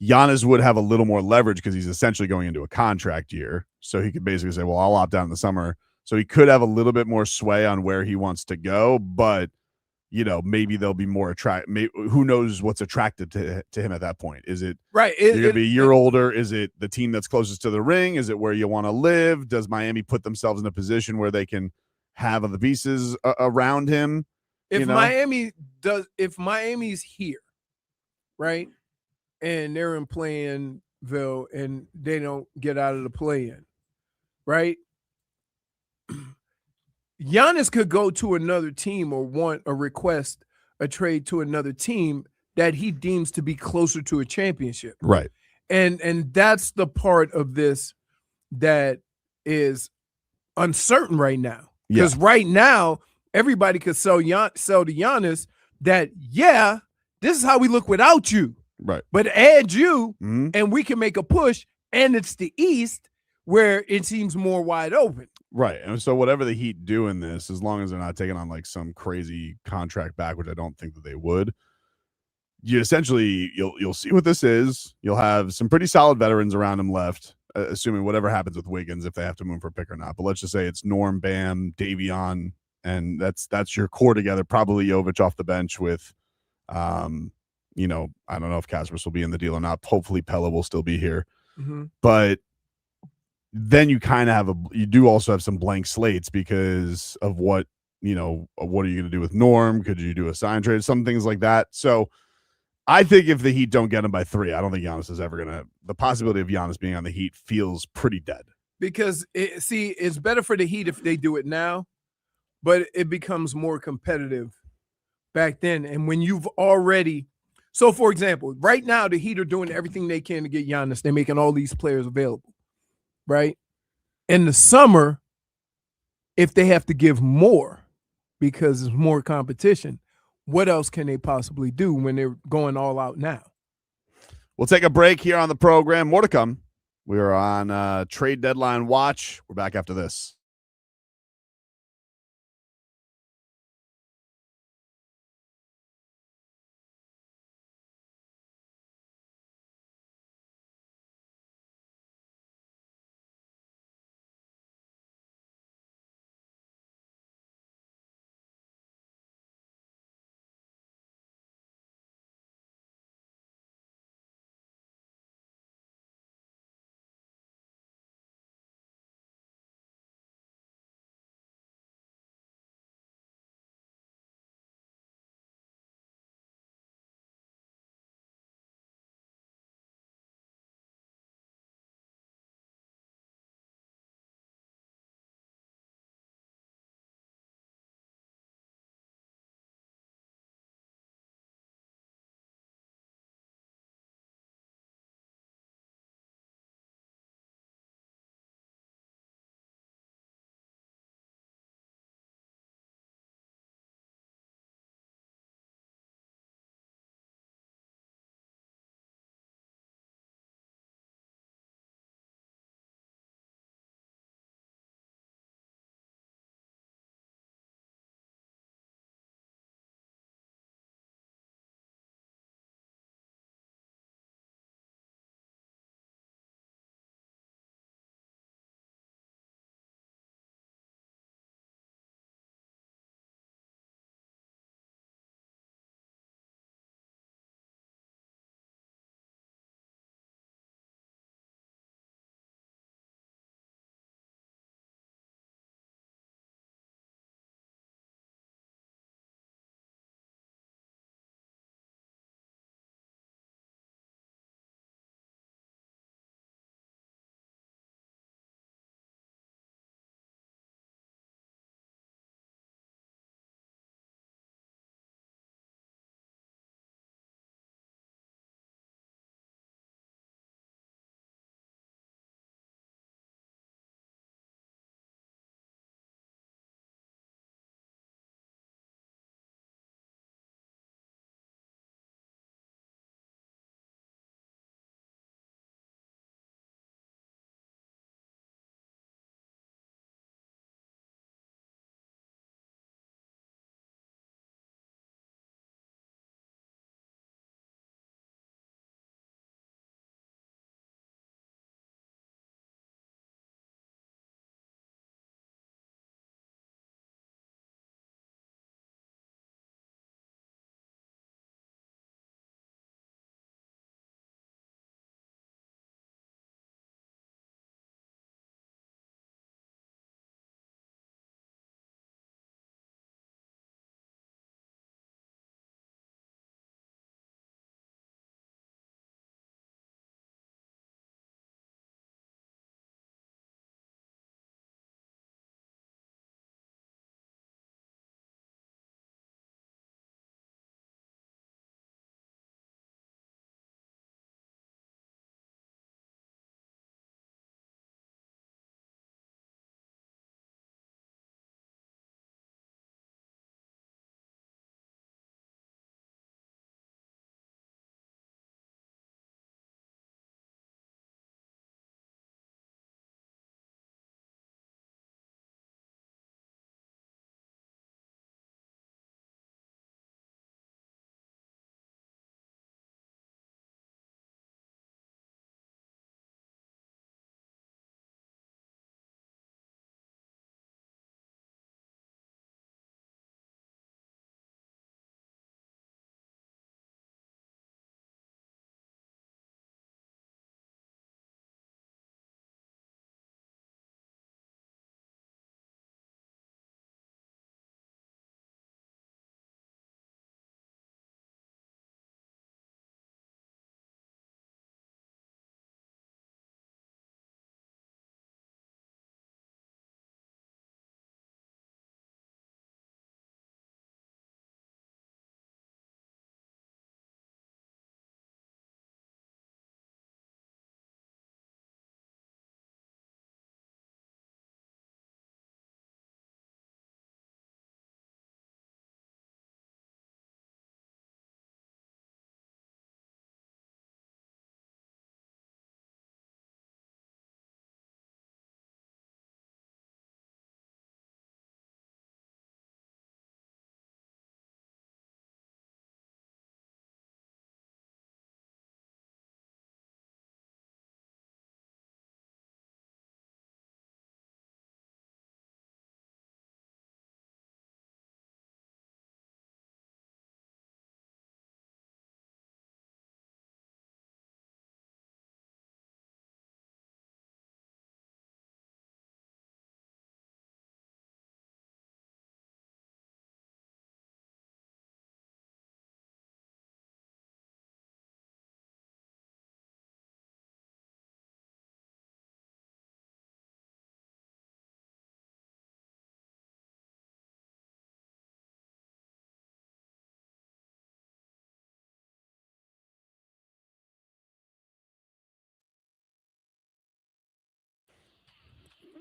Giannis would have a little more leverage because he's essentially going into a contract year. So he could basically say, well, I'll opt out in the summer. So he could have a little bit more sway on where he wants to go. But, maybe they'll be more who knows what's attracted to him at that point? Is it right? You're going to be a year older? Is it the team that's closest to the ring? Is it where you want to live? Does Miami put themselves in a position where they can have other pieces around him. If Miami's here, right, and they're in play-in-ville and they don't get out of the play-in, right? Giannis could go to another team or want or request a trade to another team that he deems to be closer to a championship. Right. And that's the part of this that is uncertain right now. Because right now, everybody could sell to Giannis that, this is how we look without you. Right. But add you, and we can make a push, and it's the East where it seems more wide open. Right. And so whatever the Heat do in this, as long as they're not taking on like some crazy contract back, which I don't think that they would, you essentially you'll see what this is. You'll have some pretty solid veterans around him left, assuming whatever happens with Wiggins, if they have to move for a pick or not. But let's just say it's Norm, Bam, Davion, and that's your core together. Probably Jovic off the bench with, I don't know if Kasparas will be in the deal or not. Hopefully Pella will still be here, but then you kind of you do also have some blank slates because of what are you going to do with Norm? Could you do a sign trade? Some things like that. So I think if the Heat don't get him by 3, I don't think Giannis is ever going to, the possibility of Giannis being on the Heat feels pretty dead. Because it's better for the Heat if they do it now, but it becomes more competitive back then. And when you've already, so for example, right now the Heat are doing everything they can to get Giannis. They're making all these players available. Right? In the summer, if they have to give more because there's more competition, what else can they possibly do when they're going all out now? We'll take a break here on the program. More to come. We are on trade deadline watch. We're back after this.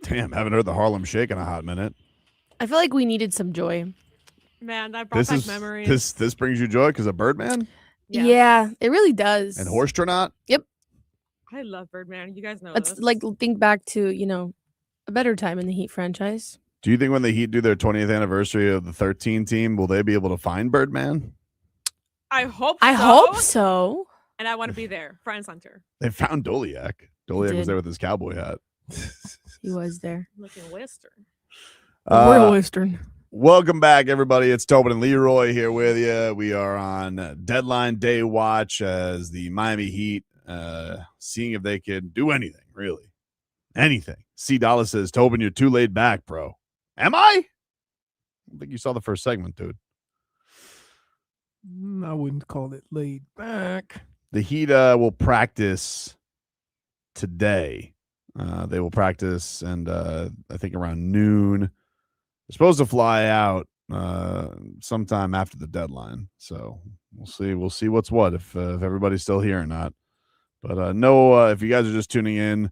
Damn, haven't heard the Harlem Shake in a hot minute. I feel like we needed some joy. Man, that brought back memories. This brings you joy because of Birdman Yeah, it really does. and Horsetronaut. Yep. I love Birdman. You guys know Let's this. like think back to, a better time in the Heat franchise. Do you think when the Heat do their 20th anniversary of the 13 team, will they be able to find Birdman? I hope I so. hope so. And I want to be there, front and center. They found Doliak. Doliak was did. there with his cowboy hat. He was there. Looking Western. Real Western. Welcome back, everybody. It's Tobin and Leroy here with you. We are on deadline day watch as the Miami Heat, seeing if they can do anything, really. Anything. C. Dallas says, Tobin, you're too laid back, bro. Am I? I don't think you saw the first segment, dude. I wouldn't call it laid back. The Heat will practice today. They will practice, and I think around noon. They're supposed to fly out sometime after the deadline. So we'll see. We'll see what's what, if everybody's still here or not. But no, if you guys are just tuning in,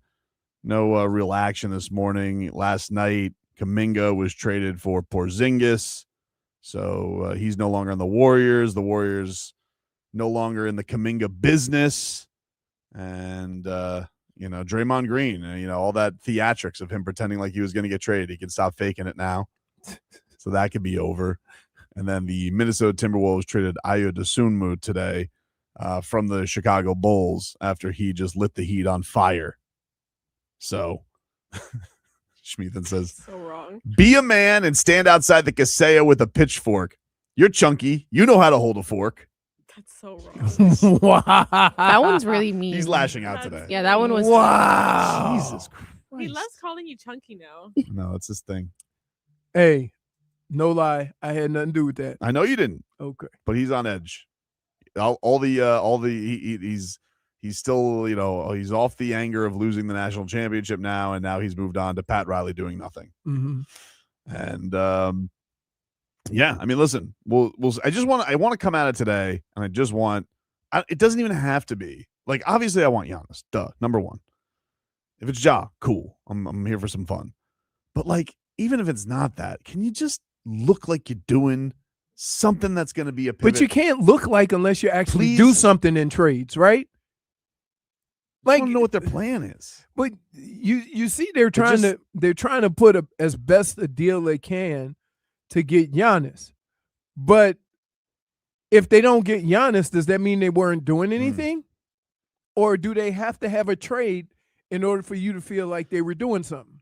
no real action this morning. Last night, Kuminga was traded for Porzingis. So he's no longer on the Warriors. The Warriors no longer in the Kuminga business. And, Draymond Green, all that theatrics of him pretending like he was going to get traded. He can stop faking it now. So that could be over. And then the Minnesota Timberwolves traded AUDACITYYYY today from the Chicago Bulls after he just lit the Heat on fire. So Schmeathan says, So wrong. be a man and stand outside the Casella with a pitchfork. You're chunky. You know how to hold a fork. That's so wrong. Wow. That one's really mean. He's lashing out today. Yeah, that one was. Wow. Jesus Christ. He loves calling you chunky now. No, it's his thing. Hey, no lie. I had nothing to do with that. I know you didn't, Okay. but he's on edge. He's still, he's off the anger of losing the national championship now, and now he's moved on to Pat Riley doing nothing. Mm-hmm. And yeah, I mean, listen, I want to come at it today, and I just want. It doesn't even have to be like. Obviously, I want Giannis. Duh, number one. If it's Ja, cool. I'm here for some fun. But like, even if it's not that, can you just look like you're doing something that's going to be a pivot? But you can't look like unless you actually Please. do something in trades, right? I don't know what their plan is. But you see, they're trying to put as best a deal they can to get Giannis. But if they don't get Giannis, does that mean they weren't doing anything? Or do they have to have a trade in order for you to feel like they were doing something?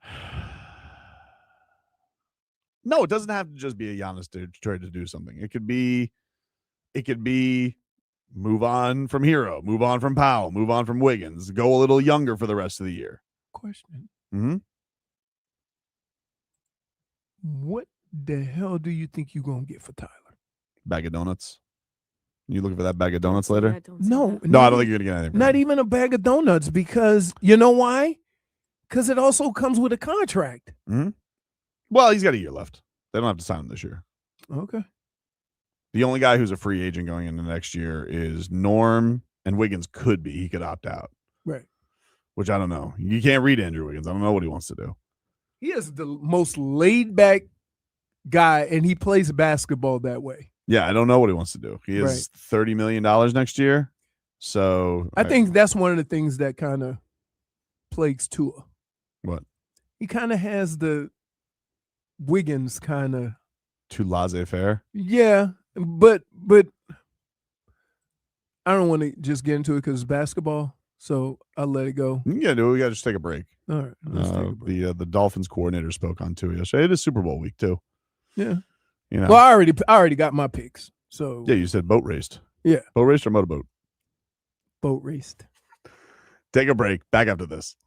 No, it doesn't have to just be a Giannis trade to do something. It could be move on from Hero, move on from Powell, move on from Wiggins, go a little younger for the rest of the year. Question. Mm-hmm. What the hell do you think you're going to get for Tyler? Bag of donuts. You looking for that bag of donuts later? I don't see No. that. No, I don't think you're going to get anything. Not even a bag of donuts, because you know why? Because it also comes with a contract. Mm-hmm. Well, he's got a year left. They don't have to sign him this year. Okay. The only guy who's a free agent going into next year is Norm, and Wiggins could be. He could opt out. Right. Which I don't know. You can't read Andrew Wiggins. I don't know what he wants to do. He is the most laid back guy, and he plays basketball that way. Yeah, I don't know what he wants to do. He is $30 million next year. So I think that's one of the things that kind of plagues Tua. What? He kind of has the Wiggins kind of. Too laissez-faire. Yeah, but I don't want to just get into it because it's basketball, so I'll let it go. Yeah, we got to just take a break. All right, let's take a break. The Dolphins coordinator spoke on Tua yesterday. It is Super Bowl week too. Yeah. Well, I already got my picks. So yeah, you said boat raced. Yeah. Boat raced or motorboat? Boat raced. Take a break. Back after this.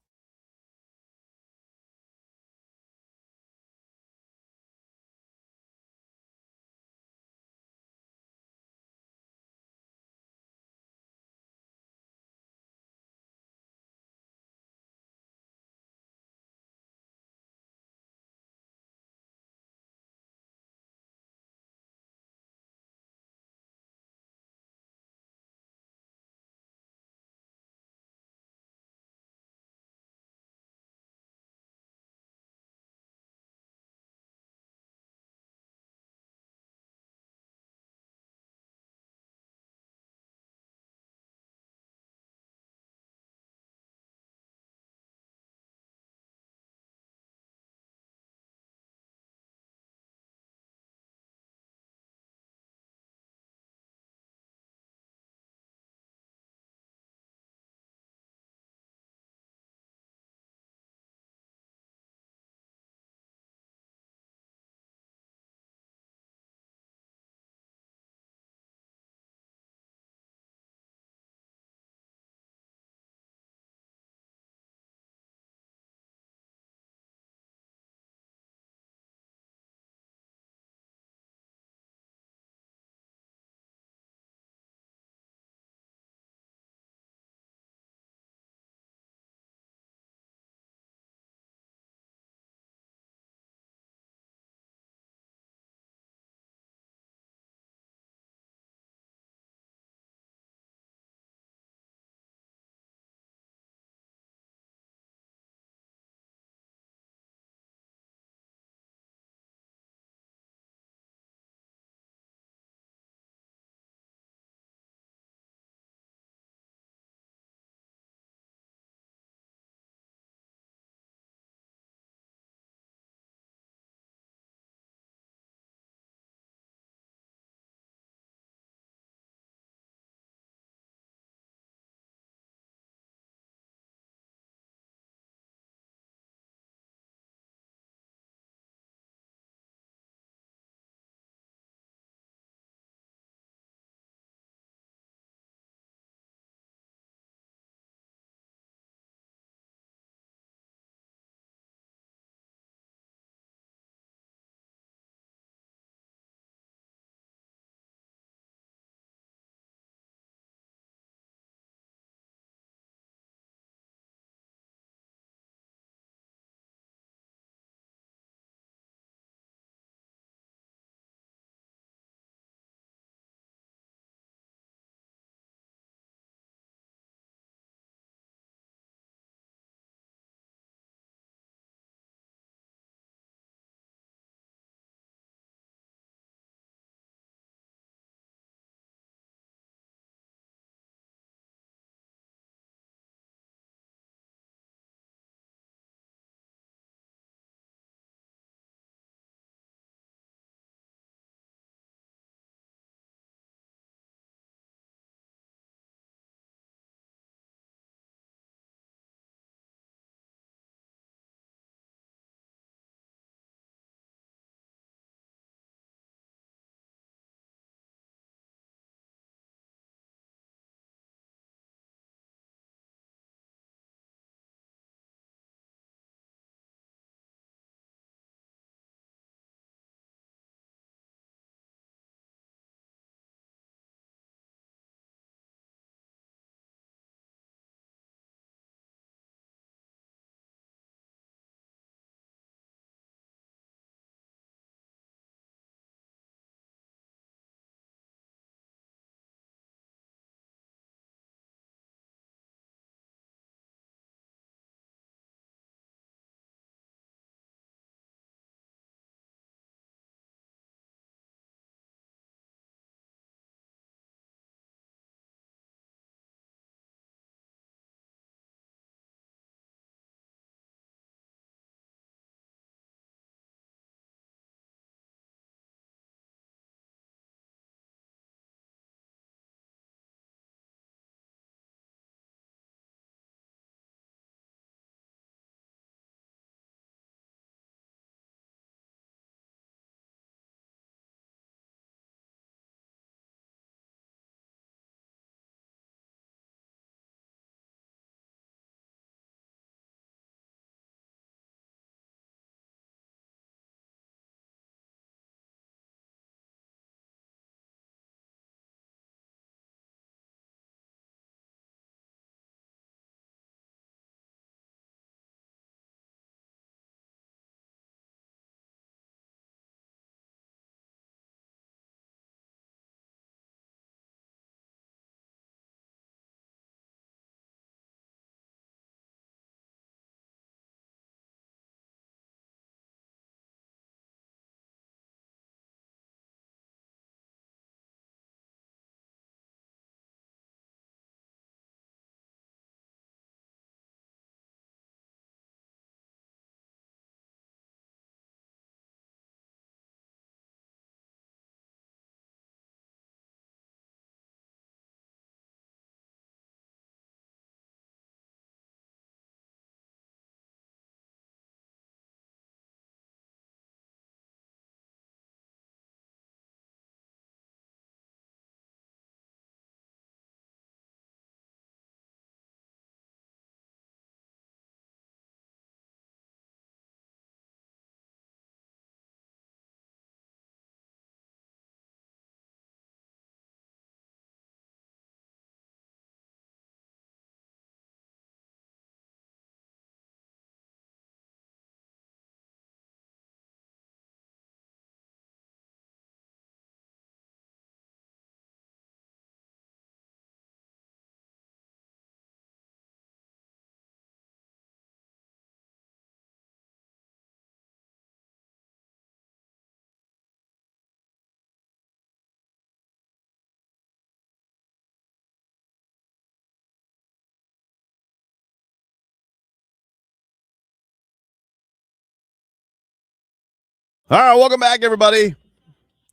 All right, welcome back, everybody.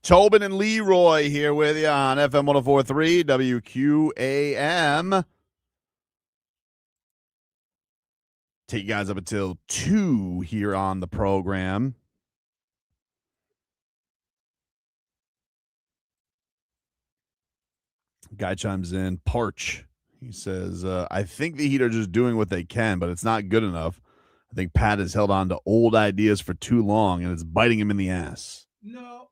Tobin and Leroy here with you on FM 104.3 WQAM. Take you guys up until 2 here on the program. Guy chimes in, Parch. He says, I think the Heat are just doing what they can, but it's not good enough. I think Pat has held on to old ideas for too long, and it's biting him in the ass. No.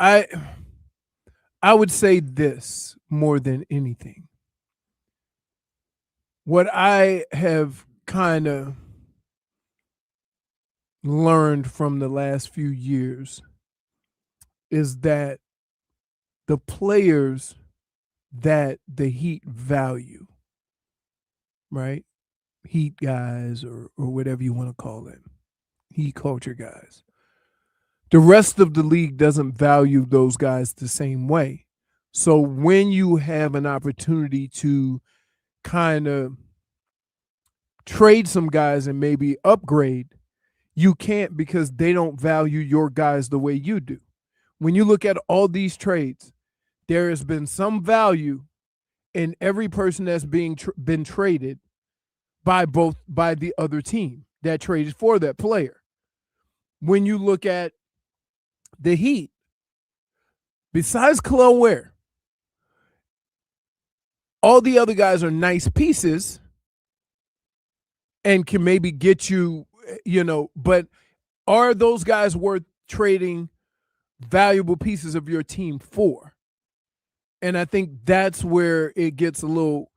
I would say this more than anything. What I have kind of learned from the last few years is that the players that the Heat value, right? Heat guys or whatever you want to call them, Heat culture guys. The rest of the league doesn't value those guys the same way. So when you have an opportunity to kind of trade some guys and maybe upgrade, you can't because they don't value your guys the way you do. When you look at all these trades, there has been some value in every person that's been traded by the other team that traded for that player. When you look at the Heat, besides Kel'el Ware, all the other guys are nice pieces and can maybe get you, but are those guys worth trading valuable pieces of your team for? And I think that's where it gets a little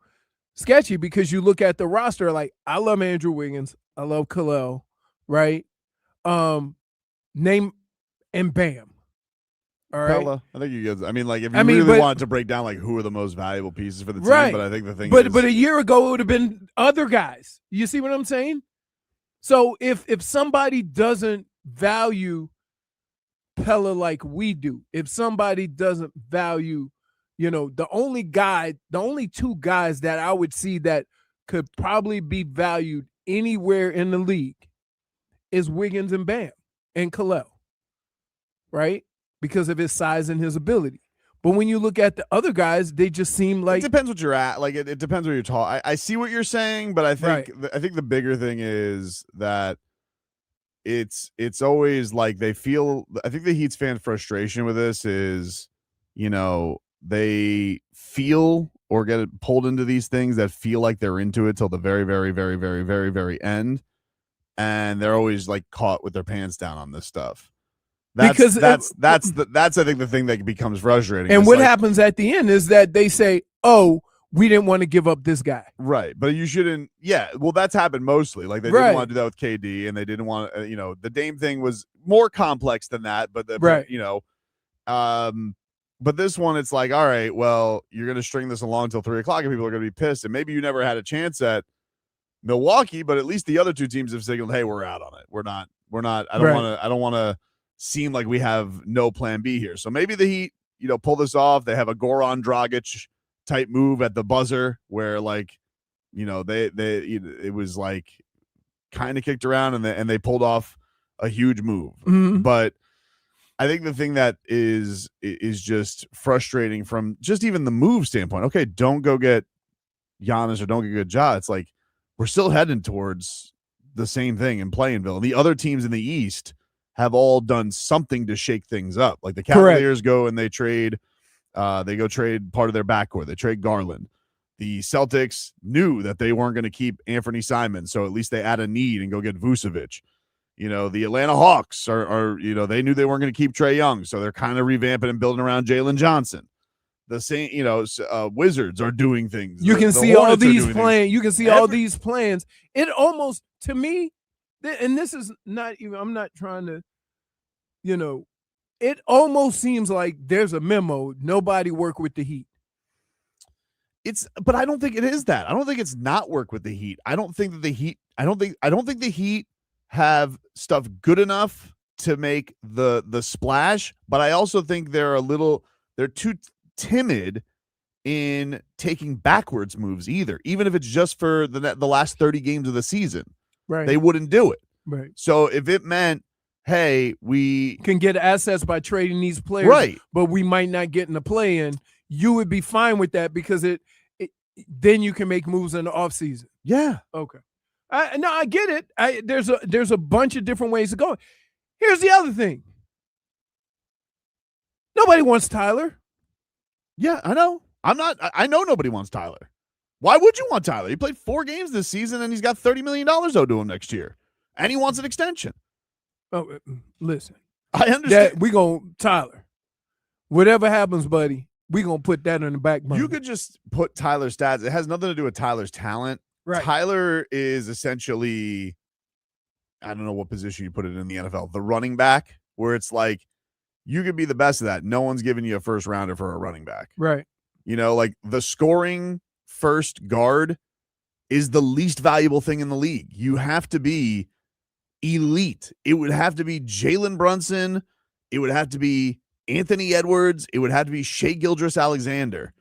sketchy because you look at the roster, like, I love Andrew Wiggins. I love Kel'el, right? Name and bam. All right. Pella, I think you guys, if you really wanted to break down like who are the most valuable pieces for the team, right. But I think the thing but a year ago it would have been other guys. You see what I'm saying? So if somebody doesn't value Pella like we do, if somebody doesn't value, the only two guys that I would see that could probably be valued anywhere in the league is Wiggins and Bam and Kel'el, right? Because of his size and his ability. But when you look at the other guys, they just seem like it depends what you're at. Like it depends where you're talking. I see what you're saying, but I think I think the bigger thing is that it's always like they feel. I think the Heat's fan frustration with this is, they feel or get pulled into these things that feel like they're into it till the very, very, very, very, very, very end, and they're always like caught with their pants down on this stuff. That's I think the thing that becomes frustrating. And what happens at the end is that they say, "Oh, we didn't want to give up this guy." Right, but you shouldn't. Yeah, well, that's happened mostly. Like they didn't want to do that with KD, and they didn't want to. The Dame thing was more complex than that. But but this one, it's like, all right, well, you're going to string this along till 3 o'clock, and people are going to be pissed. And maybe you never had a chance at Milwaukee, but at least the other two teams have signaled, "Hey, we're out on it. We're not. I don't want to seem like we have no plan B here." So maybe the Heat, pull this off. They have a Goran Dragic type move at the buzzer where, like, it was like kind of kicked around and they pulled off a huge move. Mm-hmm. But I think the thing that is just frustrating from just even the move standpoint. Okay, don't go get Giannis or don't go get Ja. It's like we're still heading towards the same thing in Playinville. The other teams in the East have all done something to shake things up. Like the Cavaliers go and they trade part of their backcourt. They trade Garland. The Celtics knew that they weren't going to keep Anthony Simons, so at least they add a need and go get Vucevic. The Atlanta Hawks are they knew they weren't going to keep Trae Young, so they're kind of revamping and building around Jalen Johnson. The same, Wizards are doing things. You can see all these plans. You can see all these plans. It almost, to me, and this is not even, I'm not trying to, it almost seems like there's a memo. Nobody work with the Heat. But I don't think it is that. I don't think it's not work with the Heat. I don't think the Heat have stuff good enough to make the splash, but I also think they're too timid in taking backwards moves either, even if it's just for the last 30 games of the season. Right. They wouldn't do it. Right. So if it meant, hey, we can get assets by trading these players, right, but we might not get in the play-in, you would be fine with that because it then you can make moves in the offseason. Yeah. Okay. I get it. There's a bunch of different ways to go. Here's the other thing. Nobody wants Tyler. Yeah, I know. I know nobody wants Tyler. Why would you want Tyler? He played 4 games this season, and he's got $30 million owed to him next year. And he wants an extension. Oh, listen. I understand. We going Tyler. Whatever happens, buddy, we going to put that on the back burner. You could just put Tyler's stats. It has nothing to do with Tyler's talent. Right. Tyler is essentially, I don't know what position you put it in the NFL, the running back, where it's like you could be the best of that. No one's giving you a first rounder for a running back. Right. You know, like the scoring first guard is the least valuable thing in the league. You have to be elite. It would have to be Jalen Brunson. It would have to be Anthony Edwards. It would have to be Shai Gilgeous-Alexander.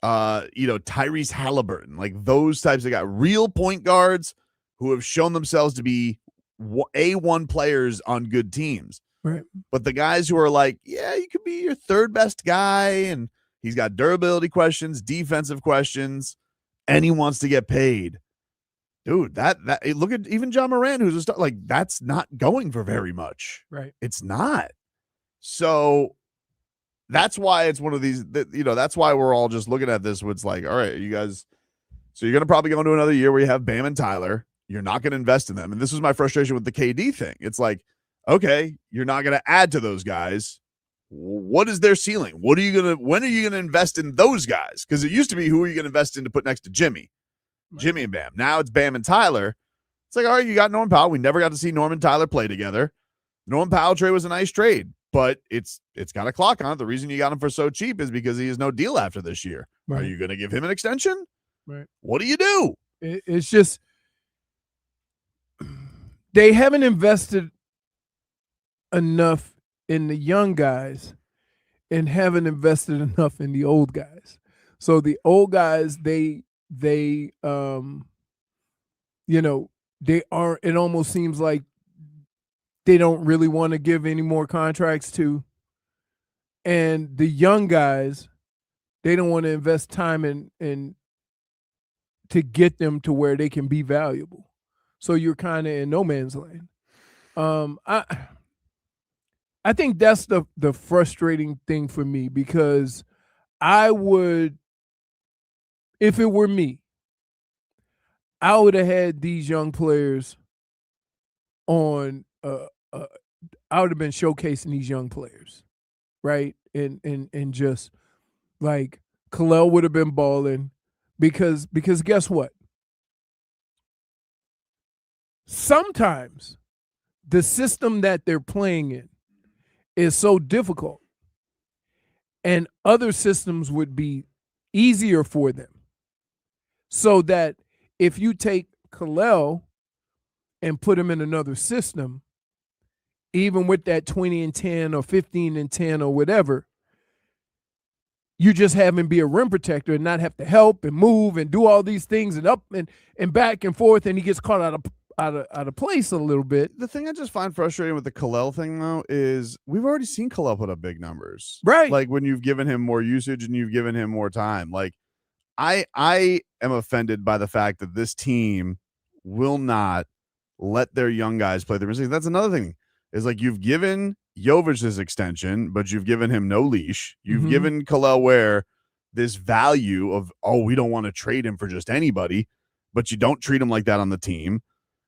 Tyrese Halliburton, like those types of guys, real point guards who have shown themselves to be A1 players on good teams. Right. But the guys who are like, yeah, you could be your third best guy, and he's got durability questions, defensive questions, and he wants to get paid. Dude, look at even John Moran, who's a star, like that's not going for very much. Right. It's not. So that's why it's one of these, that's why we're all just looking at this. Where it's like, all right, you guys, so you're going to probably go into another year where you have Bam and Tyler. You're not going to invest in them. And this was my frustration with the KD thing. It's like, okay, you're not going to add to those guys. What is their ceiling? When are you going to invest in those guys? Because it used to be, who are you going to invest in to put next to Jimmy? Right. Jimmy and Bam. Now it's Bam and Tyler. It's like, all right, you got Norman Powell. We never got to see Norman and Tyler play together. Norman Powell trade was a nice trade, but it's got a clock on it. The reason you got him for so cheap is because he has no deal after this year. Right. Are you going to give him an extension? Right. What do you do? It's just they haven't invested enough in the young guys and haven't invested enough in the old guys. So the old guys, they aren't, it almost seems like they don't really want to give any more contracts to. And the young guys, they don't want to invest time in to get them to where they can be valuable. So you're kind of in no man's land. I think that's the frustrating thing for me, because I would, if it were me, I would have had these young players on, I would have been showcasing these young players, right? And just like Kalel would have been balling, because guess what? Sometimes the system that they're playing in is so difficult, and other systems would be easier for them. So that if you take Kalel and put him in another system, even with that 20-10 or 15-10 or whatever, you just have him be a rim protector and not have to help and move and do all these things and up and back and forth, and he gets caught out of place a little bit. The thing I just find frustrating with the Kalel thing, though, is we've already seen Kalel put up big numbers. Right. Like when you've given him more usage and you've given him more time. Like I am offended by the fact that this team will not let their young guys play their mistakes. That's another thing, is like you've given Jovic this extension, but you've given him no leash. You've given Kalel Ware this value of, we don't want to trade him for just anybody, but you don't treat him like that on the team.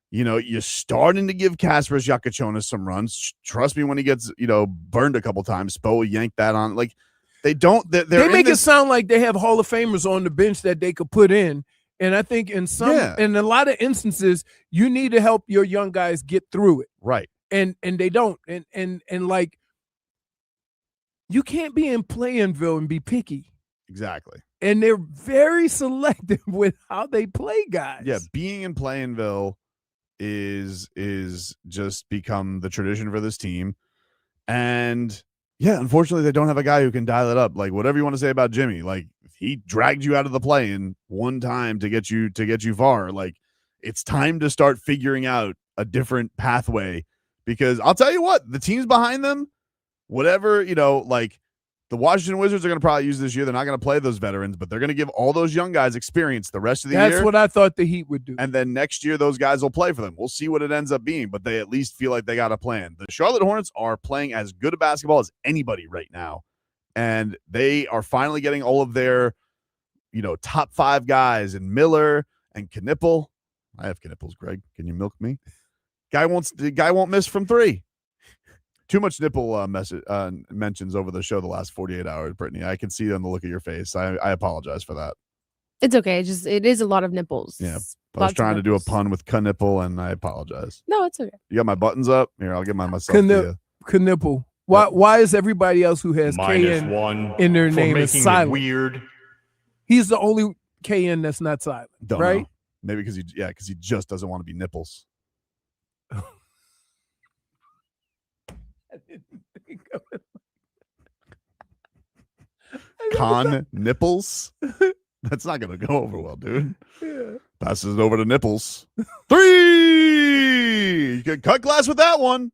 You're starting to give Kasparas Yakachonis some runs. Trust me, when he gets, burned a couple times, Spo yanked that on. Like, they don't. They make it sound like they have Hall of Famers on the bench that they could put in. And I think in a lot of instances, you need to help your young guys get through it. Right. And they don't. And like, you can't be in Playinville and be picky. Exactly. And they're very selective with how they play guys. Yeah, being in Playinville is just become the tradition for this team. And yeah, unfortunately they don't have a guy who can dial it up. Like, whatever you want to say about Jimmy, like, he dragged you out of the play-in one time to get you far. Like, it's time to start figuring out a different pathway, because I'll tell you what, the teams behind them, whatever, like the Washington Wizards are going to probably use this year. They're not going to play those veterans, but they're going to give all those young guys experience the rest of the year. That's what I thought the Heat would do. And then next year, those guys will play for them. We'll see what it ends up being, but they at least feel like they got a plan. The Charlotte Hornets are playing as good a basketball as anybody right now. And they are finally getting all of their, top 5 guys in Miller and Knippel. I have Knipples, Greg. Can you milk me? Guy won't miss from 3. Too much nipple mentions over the show the last 48 hours, Brittany. I can see it on the look of your face. I apologize for that. It's okay. It is a lot of nipples. Yeah. I was trying to do a pun with nipple, and I apologize. No, it's okay. You got my buttons up? Here, I'll get myself to you. Nipple. Why is everybody else who has -1 in their for name is making silent? it weird. He's the only KN that's not silent, Don't right? know. Maybe because he just doesn't want to be nipples. Con nipples? That's not going to go over well, dude. Yeah. Passes it over to nipples. 3! You can cut glass with that one.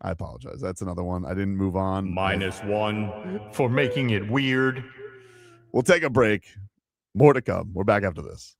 I apologize. That's another one. I didn't move on. -1 for making it weird. We'll take a break. More to come. We're back after this.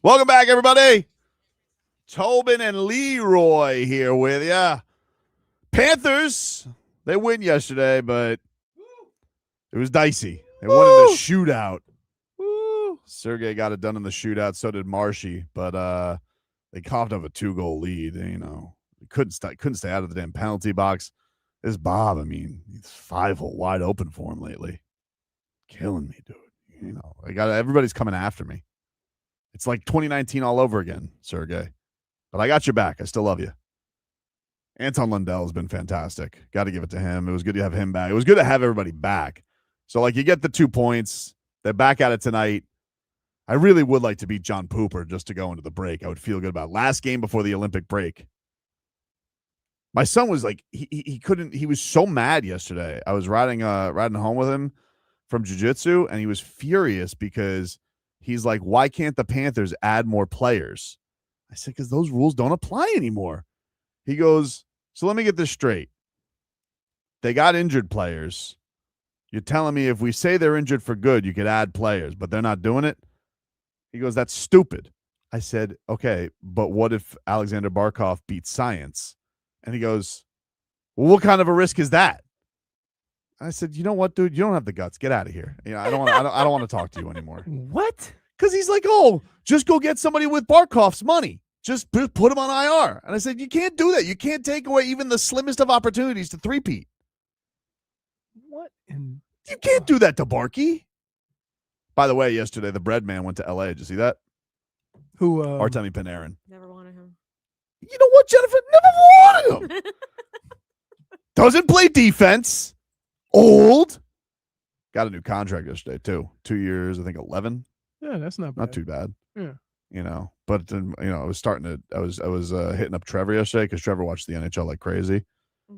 Welcome back, everybody. Tobin and Leroy here with ya. Panthers, they win yesterday, but it was dicey. They won in a shootout. Sergei got it done in the shootout. So did Marshy, but they coughed up a 2-goal lead. You know, couldn't stay out of the damn penalty box. This Bob, I mean, he's 5-hole wide open for him lately. Killing me, dude. You know, everybody's coming after me. It's like 2019 all over again, Sergei. But I got your back. I still love you. Anton Lundell has been fantastic. Got to give it to him. It was good to have him back. It was good to have everybody back. So, like, you get the 2 points. They're back at it tonight. I really would like to beat John Pooper just to go into the break. I would feel good about it. Last game before the Olympic break. My son was like, he couldn't. He was so mad yesterday. I was riding home with him from jiu-jitsu, and he was furious because he's like, why can't the Panthers add more players? I said, because those rules don't apply anymore. He goes, so let me get this straight. They got injured players. You're telling me if we say they're injured for good, you could add players, but they're not doing it? He goes, that's stupid. I said, okay, but what if Alexander Barkov beats science? And he goes, well, what kind of a risk is that? I said, you know what, dude? You don't have the guts. Get out of here. You know, I don't want to talk to you anymore. What? Because he's like, oh, just go get somebody with Barkov's money. Just put him on IR. And I said, you can't do that. You can't take away even the slimmest of opportunities to three-peat. What? You can't do that to Barkey. By the way, yesterday, the bread man went to L.A. Did you see that? Who? Artemi Panarin. Never wanted him. You know what, Jennifer? Never wanted him. Doesn't play defense. Old. Got a new contract yesterday, too. 2 years, I think 11. Yeah, that's not bad. Not too bad. Yeah. You know, but then, you know, I was hitting up Trevor yesterday because Trevor watched the NHL like crazy.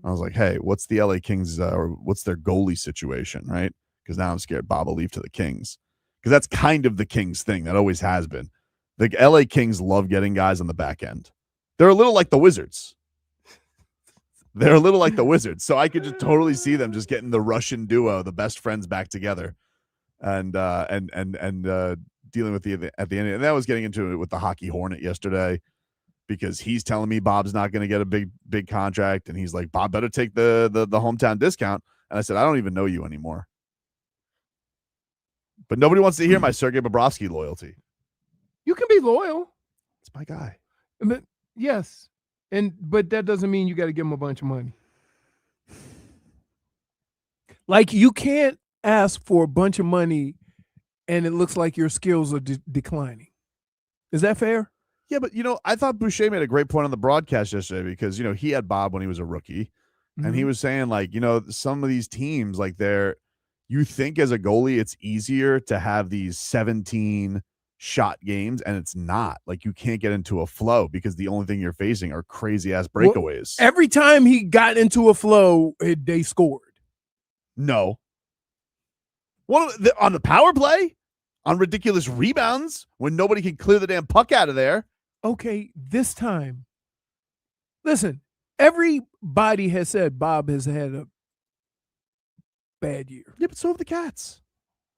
I was like, hey, what's the LA Kings or what's their goalie situation, right? Because now I'm scared Bob will leave to the Kings. Because that's kind of the Kings thing. That always has been. The LA Kings love getting guys on the back end. They're a little like the Wizards. They're a little like the Wizards. So I could just totally see them just getting the Russian duo, the best friends, back together, and dealing with the at the end. And that was getting into it with the Hockey Hornet yesterday, because he's telling me Bob's not going to get a big contract, and he's like, Bob better take the hometown discount. And I said, I don't even know you anymore. But nobody wants to hear my Sergei Bobrovsky loyalty. You can be loyal. It's my guy. But yes. But that doesn't mean you got to give him a bunch of money. Like, you can't ask for a bunch of money and it looks like your skills are declining. Is that fair? Yeah, but, you know, I thought Boucher made a great point on the broadcast yesterday because, you know, he had Bob when he was a rookie. And he was saying, like, you know, some of these teams, like, you think as a goalie it's easier to have these 17 shot games, and it's not. Like, you can't get into a flow because the only thing you're facing are crazy ass breakaways. Well, every time he got into a flow, they scored. No. On the power play, on ridiculous rebounds when nobody can clear the damn puck out of there. Okay, this time, listen, everybody has said Bob has had a bad year. Yeah, but so have the Cats.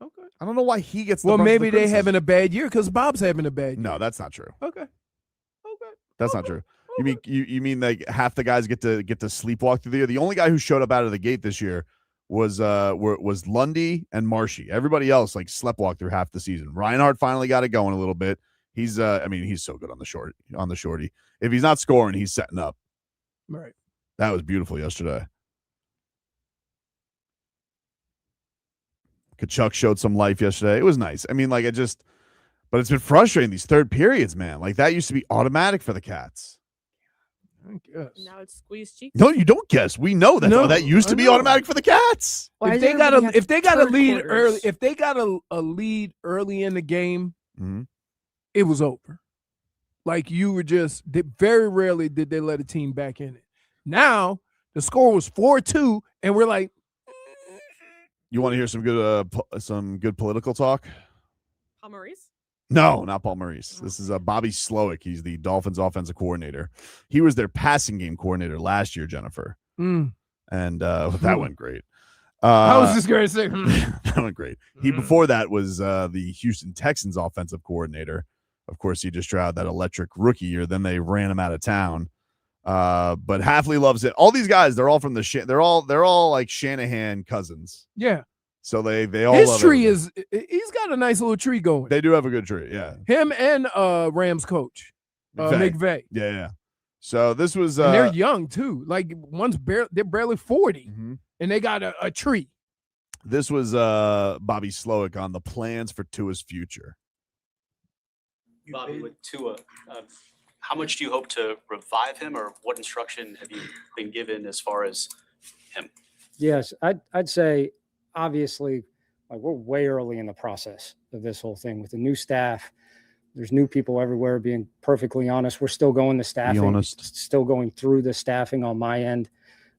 Okay. I don't know why he gets the well, brunt of maybe the they criticism. having a bad year because Bob's having a bad year. No, that's not true. Okay. That's not true. You mean like half the guys get to sleepwalk through the year? The only guy who showed up out of the gate this year was Lundy and Marshy. Everybody else like sleptwalked through half the season. Reinhardt finally got it going a little bit. He's he's so good on the shorty. If he's not scoring, he's setting up. Right. That was beautiful yesterday. Kachuk showed some life yesterday. It was nice. I mean, like, but it's been frustrating, these third periods, man. Like, that used to be automatic for the Cats. I guess. Now it's squeeze cheeks. No, you don't guess. We know that. No, that used to be I know. automatic for the Cats. Why If does they got everybody have a lead turquoise? early, if they got a lead early in the game, it was over. Like, very rarely did they let a team back in it. Now the score was 4-2, and we're like, You want to hear some good political talk? Paul Maurice? No, not Paul Maurice. This is Bobby Slowik. He's the Dolphins offensive coordinator. He was their passing game coordinator last year, Jennifer. And that went great. I was just going to say, that went great. He before that was the Houston Texans offensive coordinator Of course, he just tried out that electric rookie year. Then they ran him out of town. But Hafley loves it. All these guys, they're all from the they're all like Shanahan cousins. Yeah. So they all His love tree everything. he's got a nice little tree going. They do have a good tree, yeah. Him and Rams coach, McVay. Yeah. So this was and they're young too. Like they're barely 40, and they got a tree. This was Bobby Slowik on the plans for Tua's future. Bobby, with Tua, how much do you hope to revive him, or what instruction have you been given as far as him? Yes, I'd say obviously, like, we're way early in the process of this whole thing with the new staff. There's new people everywhere. Being perfectly honest, we're still going to staffing. Still going through the staffing on my end.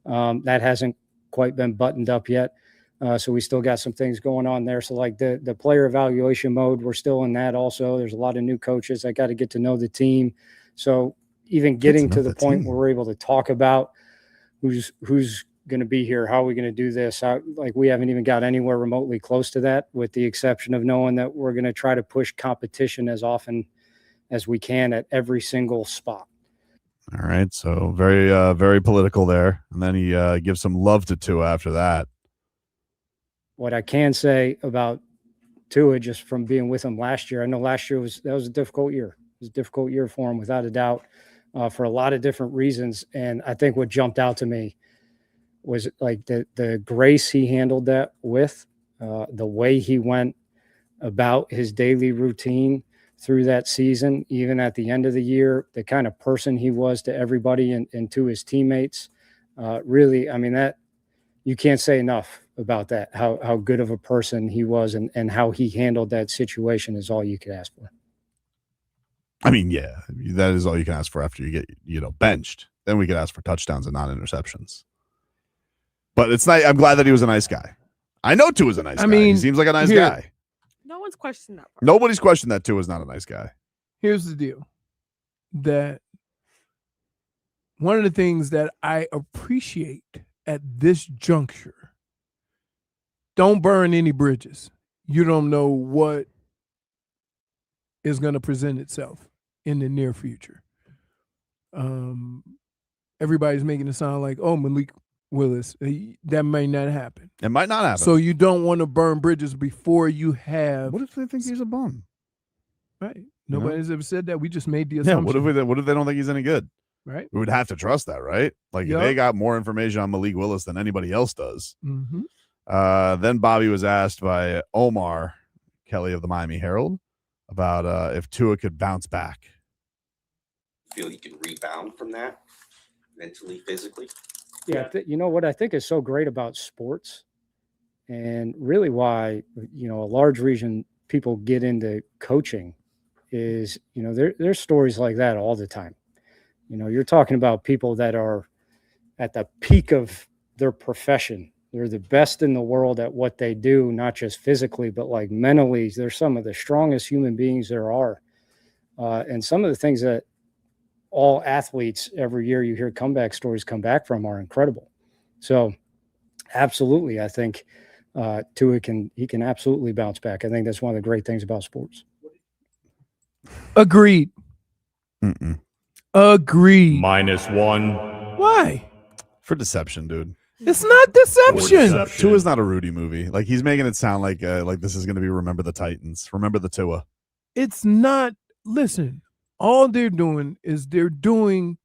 That hasn't quite been buttoned up yet. So we still got some things going on there. So like the player evaluation mode, we're still in that also. There's a lot of new coaches. I got to get to know the team. So even getting to the point where we're able to talk about who's going to be here, how are we going to do this? Like, we haven't even got anywhere remotely close to that, with the exception of knowing that we're going to try to push competition as often as we can at every single spot. All right. So very political there. And then he gives some love to Tua after that. What I can say about Tua, just from being with him last year, I know last year was a difficult year. It was a difficult year for him, without a doubt, for a lot of different reasons. And I think what jumped out to me was like the grace he handled that with, the way he went about his daily routine through that season, even at the end of the year, the kind of person he was to everybody and to his teammates. Really, I mean, that you can't say enough about that, how good of a person he was and how he handled that situation is all you could ask for. I mean, yeah, that is all you can ask for after you get, benched. Then we could ask for touchdowns and not interceptions. But it's nice. I'm glad that he was a nice guy. I know Tua's a nice guy. He seems like a nice guy. No one's questioned that part. Nobody's questioned that Tua's not a nice guy. Here's the deal. That one of the things that I appreciate at this juncture, don't burn any bridges. You don't know what is going to present itself in the near future. Everybody's making it sound like, oh, Malik Willis, that may not happen. It might not happen. So you don't want to burn bridges before you have. What if they think he's a bum? Right. Nobody's ever said that. We just made the assumption. Yeah. What if they don't think he's any good? Right. We would have to trust that, right? Like, if they got more information on Malik Willis than anybody else does. Then Bobby was asked by Omar Kelly of the Miami Herald about if Tua could bounce back. Feel you can rebound from that mentally, physically? Yeah. You know what I think is so great about sports, and really why, a large reason people get into coaching is, there's stories like that all the time. You're talking about people that are at the peak of their profession. They're the best in the world at what they do, not just physically, but like mentally. They're some of the strongest human beings there are. And some of the things that all athletes every year you hear comeback stories come back from are incredible. So absolutely, I think Tua can absolutely bounce back. I think that's one of the great things about sports. Agreed. Agreed. -1. Why? For deception, dude. It's not deception. Tua's not a Rudy movie. Like, he's making it sound like this is going to be Remember the Titans. Remember the Tua. It's not. Listen, all they're doing is they're doing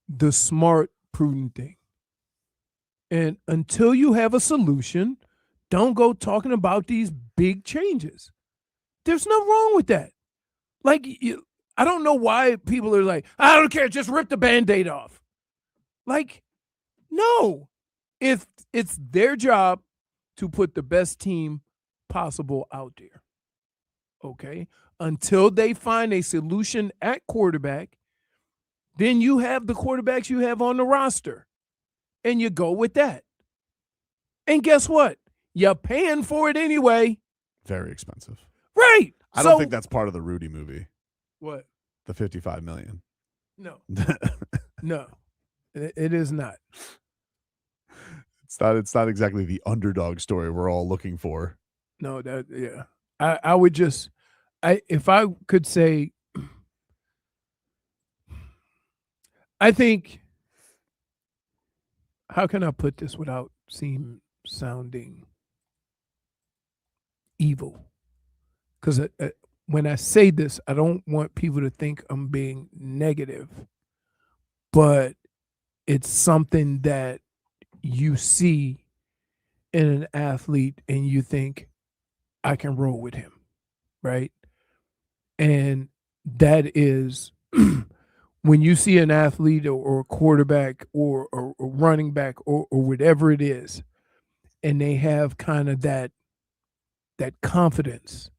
the smart, prudent thing. And until you have a solution, don't go talking about these big changes. There's no wrong with that. Like, I don't know why people are like, I don't care, just rip the Band-Aid off. Like, no. If it's their job to put the best team possible out there. Okay? Until they find a solution at quarterback, then you have the quarterbacks you have on the roster. And you go with that. And guess what? You're paying for it anyway. Very expensive. Right. I don't think that's part of the Rudy movie. What? The $55 million. No. No. It is not. It's not exactly the underdog story we're all looking for. No, yeah. I would just if I could say, I think, how can I put this without sounding evil? Because when I say this, I don't want people to think I'm being negative, but it's something that you see in an athlete and you think, I can roll with him, right? And that is when you see an athlete or a quarterback or a running back or whatever it is, and they have kind of that confidence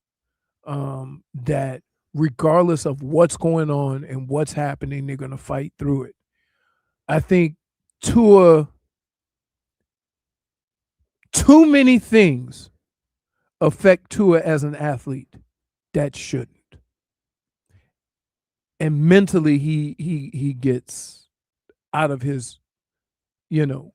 that regardless of what's going on and what's happening, they're going to fight through it. I think too many things affect Tua as an athlete that shouldn't. And mentally he gets out of his,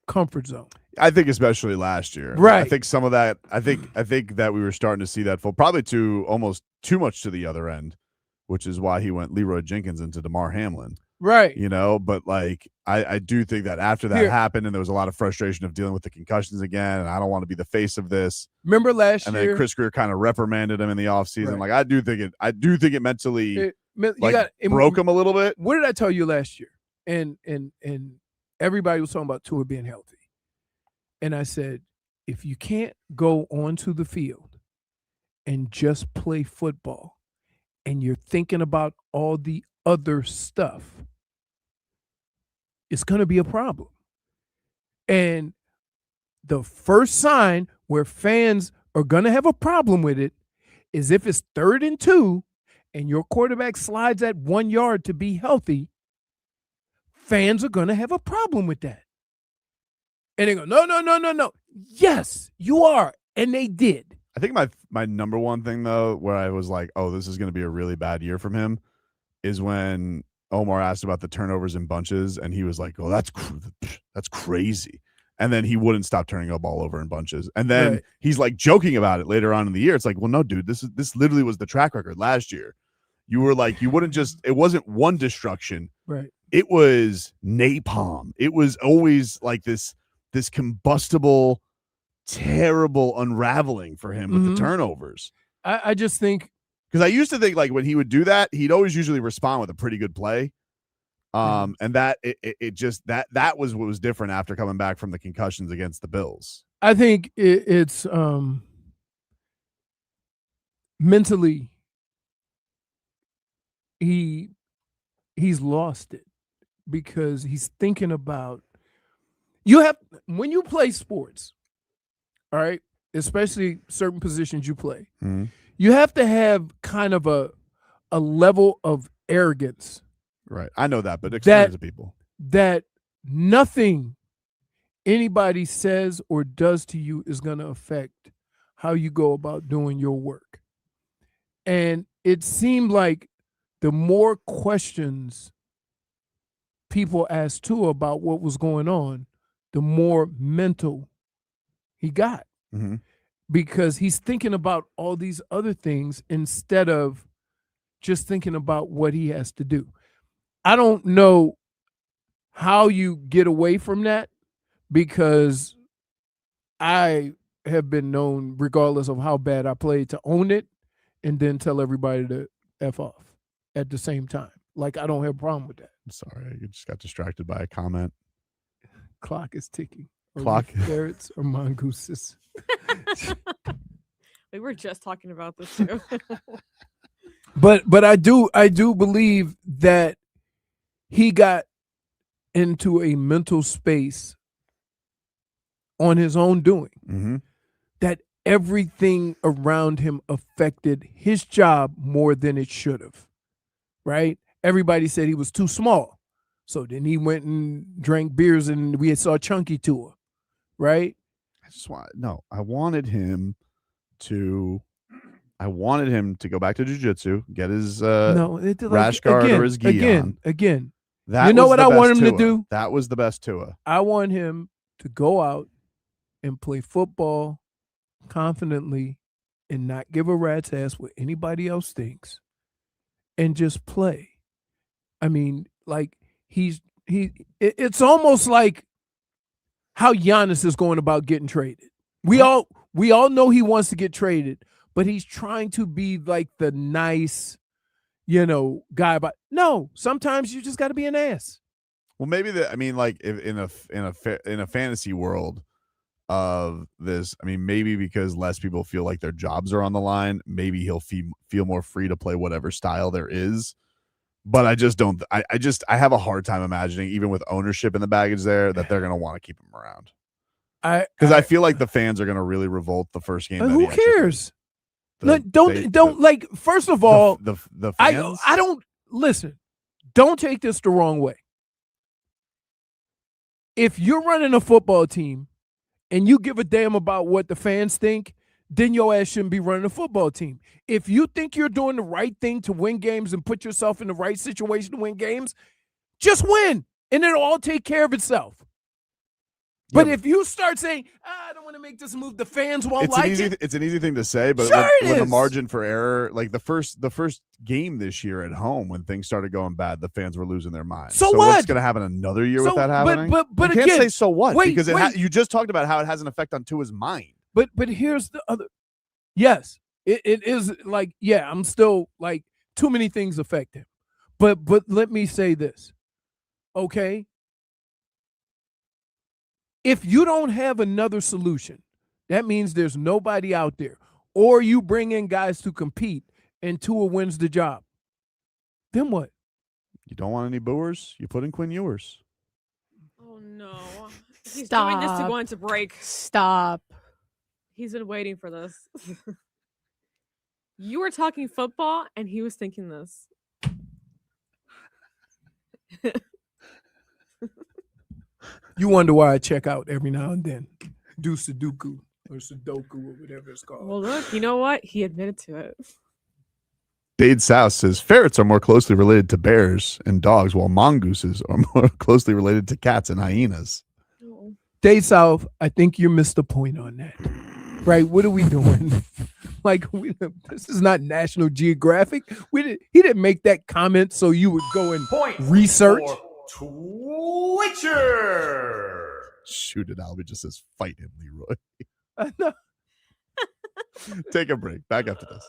comfort zone. I think especially last year. Right. I think some of that, I think that we were starting to see that fall probably almost too much to the other end, which is why he went Leroy Jenkins into DeMar Hamlin. Right. But like I do think that after that happened and there was a lot of frustration of dealing with the concussions again, and I don't want to be the face of this. Remember last year? And then Chris Greer kind of reprimanded him in the offseason. Right. Like I do think it mentally it broke him a little bit. What did I tell you last year? And everybody was talking about Tua being healthy. And I said, if you can't go onto the field and just play football and you're thinking about all the other stuff, it's going to be a problem. And the first sign where fans are going to have a problem with it is if it's 3rd and 2 and your quarterback slides at 1 yard to be healthy, fans are going to have a problem with that. And they go, no. Yes, you are. And they did. I think my number one thing, though, where I was like, oh, this is going to be a really bad year from him, is when Omar asked about the turnovers in bunches, and he was like, oh, that's crazy. And then he wouldn't stop turning the ball over in bunches. And then he's like joking about it later on in the year. It's like, well, no, dude, this literally was the track record last year. You were like, you wouldn't just, it wasn't one destruction. Right. It was napalm. It was always like this combustible, terrible unraveling for him with the turnovers. I just think, because I used to think like when he would do that, he'd always usually respond with a pretty good play. And that it just that was what was different after coming back from the concussions against the Bills. I think it's mentally he's lost it, because he's thinking about, when you play sports, all right, especially certain positions you play, you have to have kind of a level of arrogance. Right. I know that, but explain it to people. That nothing anybody says or does to you is going to affect how you go about doing your work. And it seemed like the more questions people asked Tua about what was going on, the more mental he got. Because he's thinking about all these other things instead of just thinking about what he has to do. I don't know how you get away from that, because I have been known, regardless of how bad I played, to own it and then tell everybody to F off at the same time. Like, I don't have a problem with that. I'm sorry, I just got distracted by a comment. Clock is ticking. Clock. Ferrets or mongooses. We were just talking about this too. But I do believe that he got into a mental space on his own doing, that everything around him affected his job more than it should have, right? Everybody said he was too small. So then he went and drank beers and we saw Chunky Tua, right? I wanted him to go back to jiu-jitsu, get his rash guard or his gi on. Again. That you know what I want him Tua. to do? That was the best Tua. I want him to go out and play football confidently and not give a rat's ass what anybody else thinks and just play. I mean, like it's almost like how Giannis is going about getting traded. We all know he wants to get traded, but he's trying to be like the nice, guy. But no, sometimes you just got to be an ass. Well, maybe like if in a fantasy world of this, I mean, maybe because less people feel like their jobs are on the line, maybe he'll feel more free to play whatever style there is. But I just don't. I have a hard time imagining, even with ownership in the baggage there, that they're going to want to keep him around. Because I feel like the fans are going to really revolt the first game. Who cares? First of all, the fans. I don't listen. Don't take this the wrong way. If you're running a football team and you give a damn about what the fans think, then your ass shouldn't be running a football team. If you think you're doing the right thing to win games and put yourself in the right situation to win games, just win, and it'll all take care of itself. But if you start saying, I don't want to make this move, the fans won't it. It's an easy thing to say, but Sure with a margin for error, like the first game this year at home, when things started going bad, the fans were losing their minds. So what? What's going to happen another year with that happening? But you again, can't say so what, because you just talked about how it has an effect on Tua's mind. But here's the other. Yes, it is like, yeah, I'm still like, too many things affect him. But let me say this, okay? If you don't have another solution, that means there's nobody out there, or you bring in guys to compete and Tua wins the job. Then what? You don't want any booers? You put in Quinn Ewers. Oh, no. He's doing this to go into break. Stop. He's been waiting for this. You were talking football, and he was thinking this. You wonder why I check out every now and then. Do Sudoku or Sudoku or whatever it's called. Well, look, you know what? He admitted to it. Dade South says ferrets are more closely related to bears and dogs, while mongooses are more closely related to cats and hyenas. Oh. Dade South, I think you missed the point on that. Right? What are we doing? Like, this is not National Geographic. He didn't make that comment so you would go and research. Twitcher. Shoot it, Albie just says, fight him, Leroy. I know. Take a break. Back after this.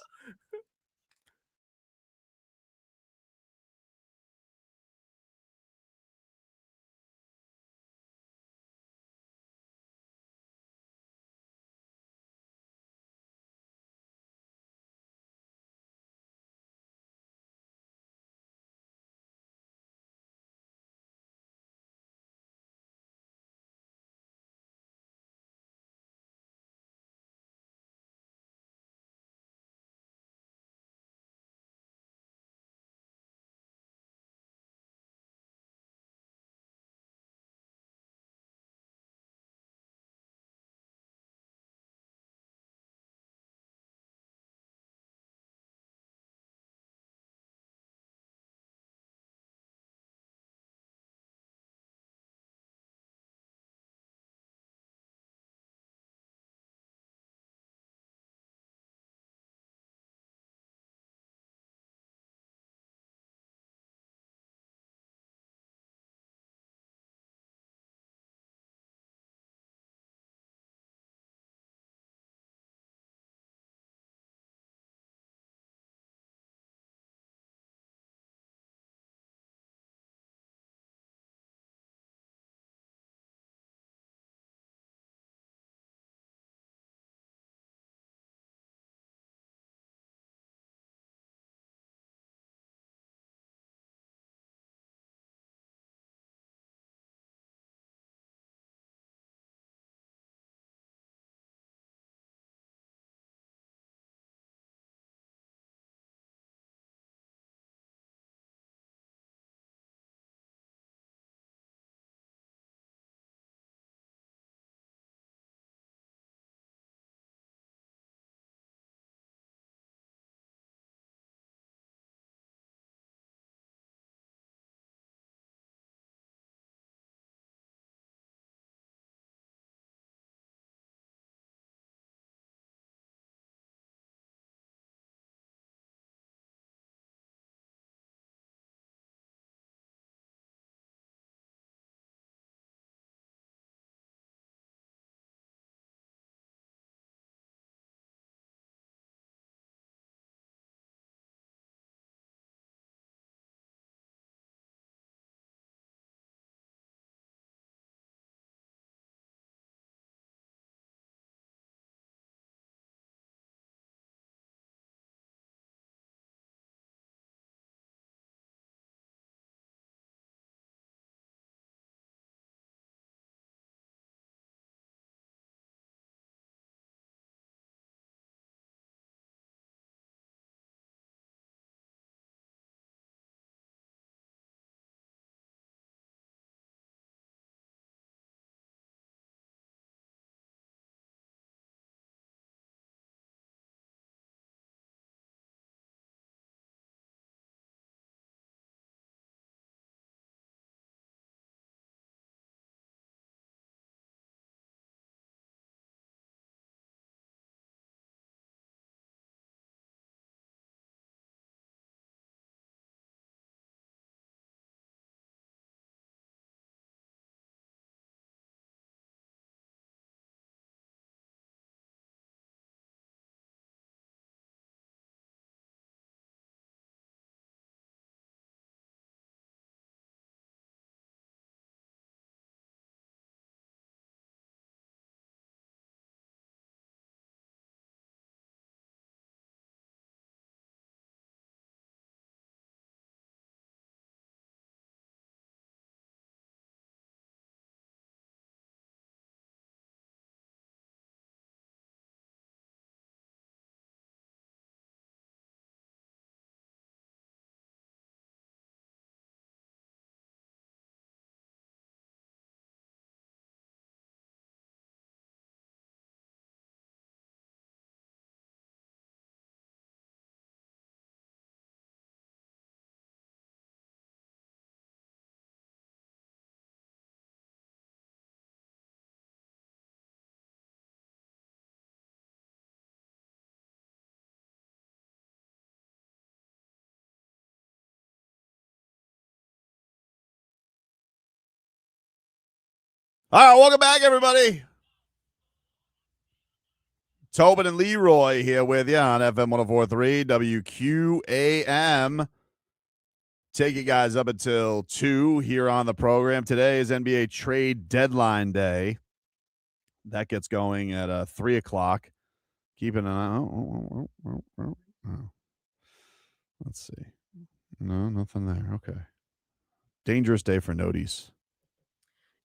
All right, welcome back, everybody. Tobin and Leroy here with you on FM 104.3 WQAM. Take you guys up until 2 here on the program. Today is NBA trade deadline day. That gets going at 3 o'clock. Keeping an eye. Let's see. No, nothing there. Okay. Dangerous day for noties.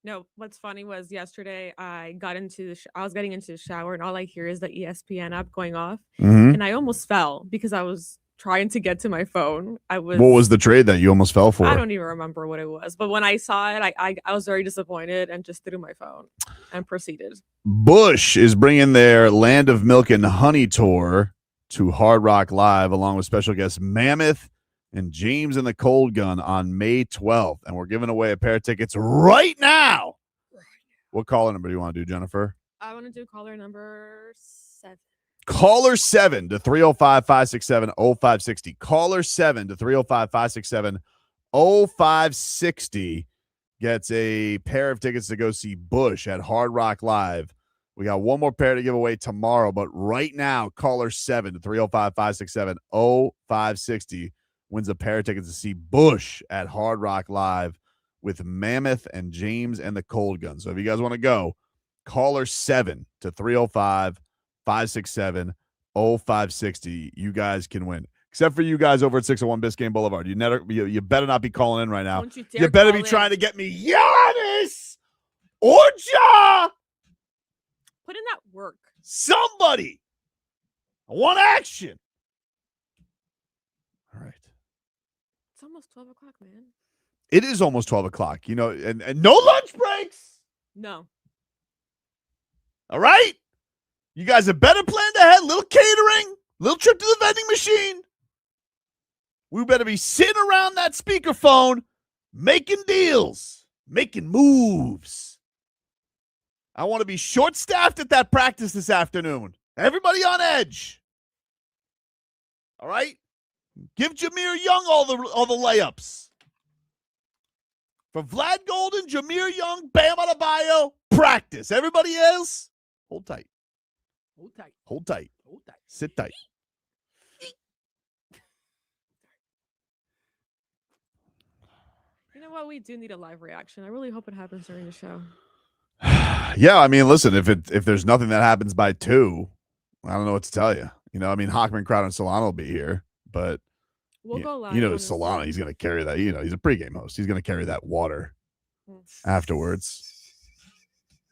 No, what's funny was yesterday I got into I was getting into the shower and all I hear is the ESPN app going off, Mm-hmm. and I almost fell because I was trying to get to my phone. What was the trade that you almost fell for? I don't even remember what it was, but when I saw it, I was very disappointed and just threw my phone and proceeded. Bush is bringing their Land of Milk and Honey tour to Hard Rock Live, along with special guests Mammoth and James and the Cold Gun on May 12th. And we're giving away a pair of tickets right now. What caller number do you want to do, Jennifer? I want to do caller number 7. Caller 7 to 305-567-0560. Caller 7 to 305-567-0560 gets a pair of tickets to go see Bush at Hard Rock Live. We got one more pair to give away tomorrow, but right now, caller 7 to 305-567-0560 wins a pair of tickets to see Bush at Hard Rock Live with Mammoth and James and the Cold Gun. So if you guys want to go, caller 7 to 305-567-0560. You guys can win. Except for you guys over at 601 Biscayne Boulevard. You better not be calling in right now. You better be trying to get me Giannis or Ja. Put in that work. Somebody. I want action. All right. It's almost 12 o'clock, man. It is almost 12 o'clock, you know, and no lunch breaks. No. All right. You guys have better planned ahead. Little catering, little trip to the vending machine. We better be sitting around that speakerphone, making deals, making moves. I want to be short-staffed at that practice this afternoon. Everybody on edge. All right? Give Jameer Young all the layups. For Vlad Golden, Jameer Young, Bam Adebayo, practice. Everybody else, hold tight. Hold tight. Hold tight. Hold tight. Sit tight. You know what? We do need a live reaction. I really hope it happens during the show. Yeah, I mean, listen, if there's nothing that happens by 2, I don't know what to tell you. You know, I mean, Hockman, Crowder, and Solana will be here, but We'll go live. you know, on Solana, he's going to carry that. You know, he's a pregame host. He's going to carry that water afterwards.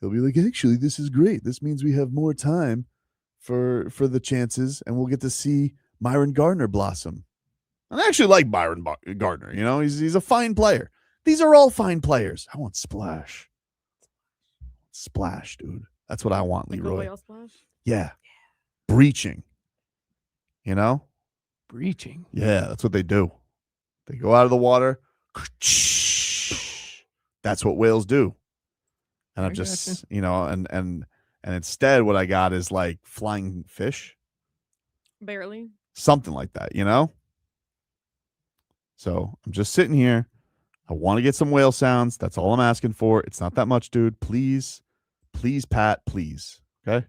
He'll be like, actually, this is great. This means we have more time for the chances, and we'll get to see Myron Gardner blossom. I actually like Myron Gardner. You know, he's a fine player. These are all fine players. I want Splash. Splash, dude. That's what I want, Like Leroy. a whale splash? Yeah. Breaching. You know? Breaching. Yeah, that's what they do. They go out of the water. That's what whales do. And I'm just, you know, and instead what I got is like flying fish. Barely. Something like that, you know? So I'm just sitting here. I want to get some whale sounds. That's all I'm asking for. It's not that much, dude. Please, please, Pat, please. Okay?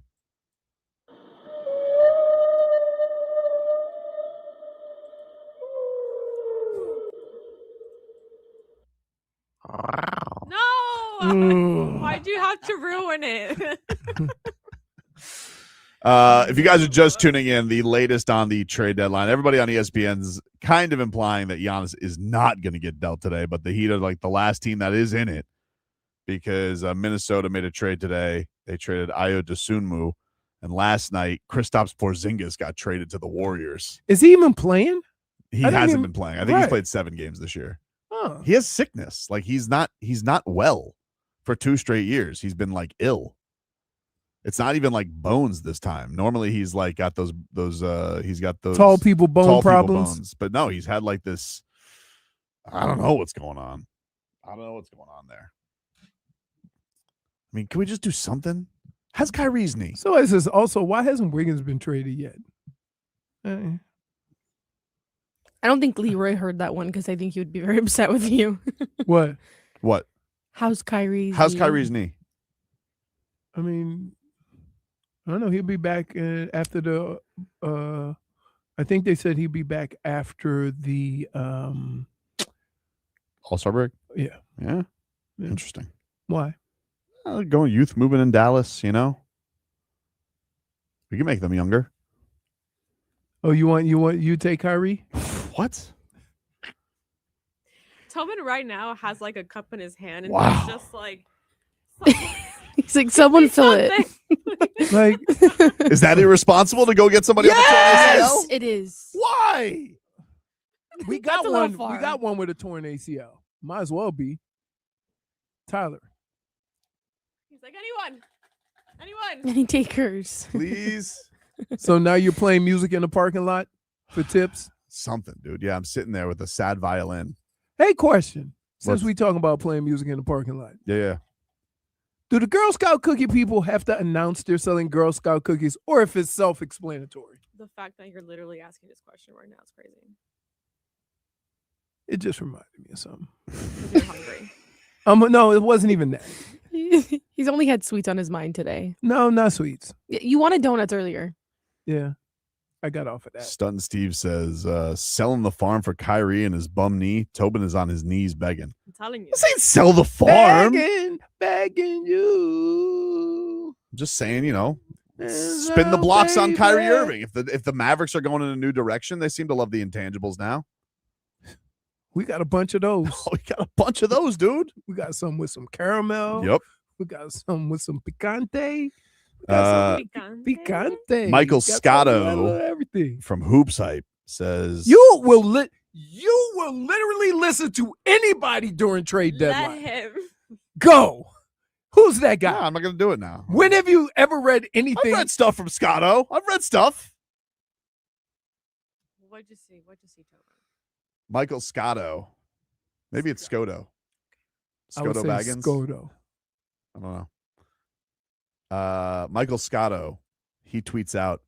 No! Why'd you have to ruin it? If you guys are just tuning in, the latest on the trade deadline, everybody on ESPN's kind of implying that Giannis is not going to get dealt today, but the Heat are like the last team that is in it because Minnesota made a trade today. They traded AUDACITYYYY, and last night Kristaps Porzingis got traded to the Warriors. Is he even playing? He hasn't been playing. I think he's played 7 games this year. Oh. He has sickness. Like he's not well for 2 straight years. He's been like ill. It's not even like bones this time. Normally he's like got those he's got those tall people bone problems. But no, he's had like this. I don't know what's going on. I don't know what's going on there. I mean, can we just do something? How's Kyrie's knee? So it says also, why hasn't Wiggins been traded yet? I don't think Leroy heard that one because I think he would be very upset with you. What? What? How's Kyrie's Kyrie's knee? I mean, I don't know. He'll be back after the. I think they said he'd be back after the. All-Star break. Yeah. Yeah. Interesting. Why? Going youth movement in Dallas. You know, we can make them younger. Oh, you take Kyrie? What? Tobin right now has like a cup in his hand, and Wow. he's just like. He's like, someone fill it. Like, is that irresponsible to go get somebody? Yes, on the it is. Why? We got That's a little one. We far. got one with a torn ACL. Might as well be. Tyler. He's like, anyone. Any takers? Please. So now you're playing music in the parking lot for tips? Something, dude. Yeah, I'm sitting there with a sad violin. Hey, question. Since What's- we talking about playing music in the parking lot, Yeah. do the Girl Scout cookie people have to announce they're selling Girl Scout cookies, or if it's self-explanatory? The fact that you're literally asking this question right now is crazy. It just reminded me of something. You're hungry. No, it wasn't even that. He's only had sweets on his mind today. No, not sweets. You wanted donuts earlier. Yeah, I got off of that. Stunt Steve says, selling the farm for Kyrie and his bum knee. Tobin is on his knees begging. I'm telling you. This ain't sell the farm. Begging you. I'm just saying, you know, spin the blocks on Kyrie Irving. If the Mavericks are going in a new direction, they seem to love the intangibles now. We got a bunch of those. Oh, we got a bunch of those, dude. We got some with some caramel. Yep. We got some with some picante. Picante. Picante. Michael Got some Scotto with everything. from Hoops Hype says, You will literally listen to anybody during trade Let deadline. him. Go. Who's that guy? "Nah, I'm not going to do it now." When have you ever read I've anything? read stuff from Scotto. I've read stuff. What'd you see? Tobin? Michael Scotto. Maybe it's Scoto. I would Scoto say Baggins. Scoto. I don't know. Michael Scotto, he tweets out,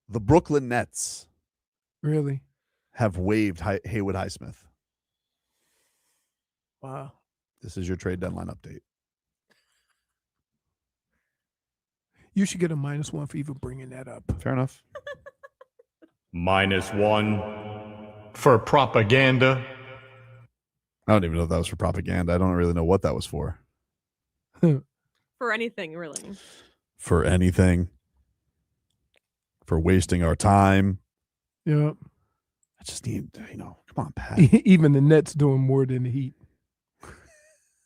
the Brooklyn Nets Really? have waived Haywood Highsmith. Wow. This is your trade deadline update. You should get a -1 for even bringing that up. Fair enough. -1 for propaganda. I don't even know if that was for propaganda. I don't really know what that was for. For anything, really. For anything. For wasting our time. Yeah. I just need, come on, Pat. Even the Nets doing more than the Heat.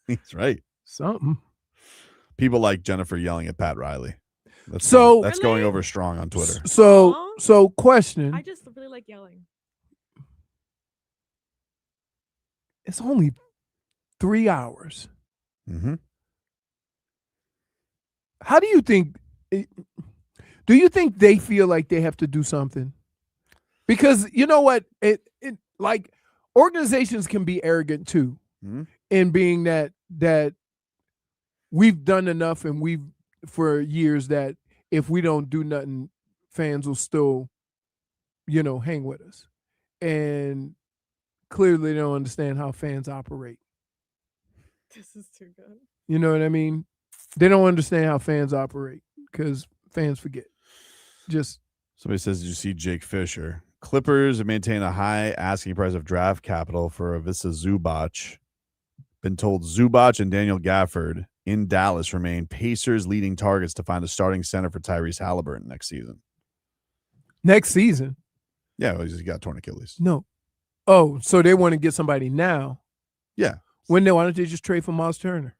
He's right. Something. People like Jennifer yelling at Pat Riley. That's So- going over strong on Twitter. So question. I just really like yelling. It's only 3 hours. Mm-hmm. How do you think? Do you think they feel like they have to do something? Because you know what, like organizations can be arrogant too, in being that we've done enough and we've for years that if we don't do nothing, fans will still, hang with us, and clearly they don't understand how fans operate. This is too good. You know what I mean? They don't understand how fans operate because fans forget. Just somebody says, did you see Jake Fisher? Clippers maintain a high asking price of draft capital for Ivica Zubac. Been told Zubac and Daniel Gafford in Dallas remain Pacers' leading targets to find a starting center for Tyrese Halliburton next season. next season. Yeah, well, he's got torn Achilles. No. Oh, so they want to get somebody now. Yeah. Why don't they just trade for Miles Turner?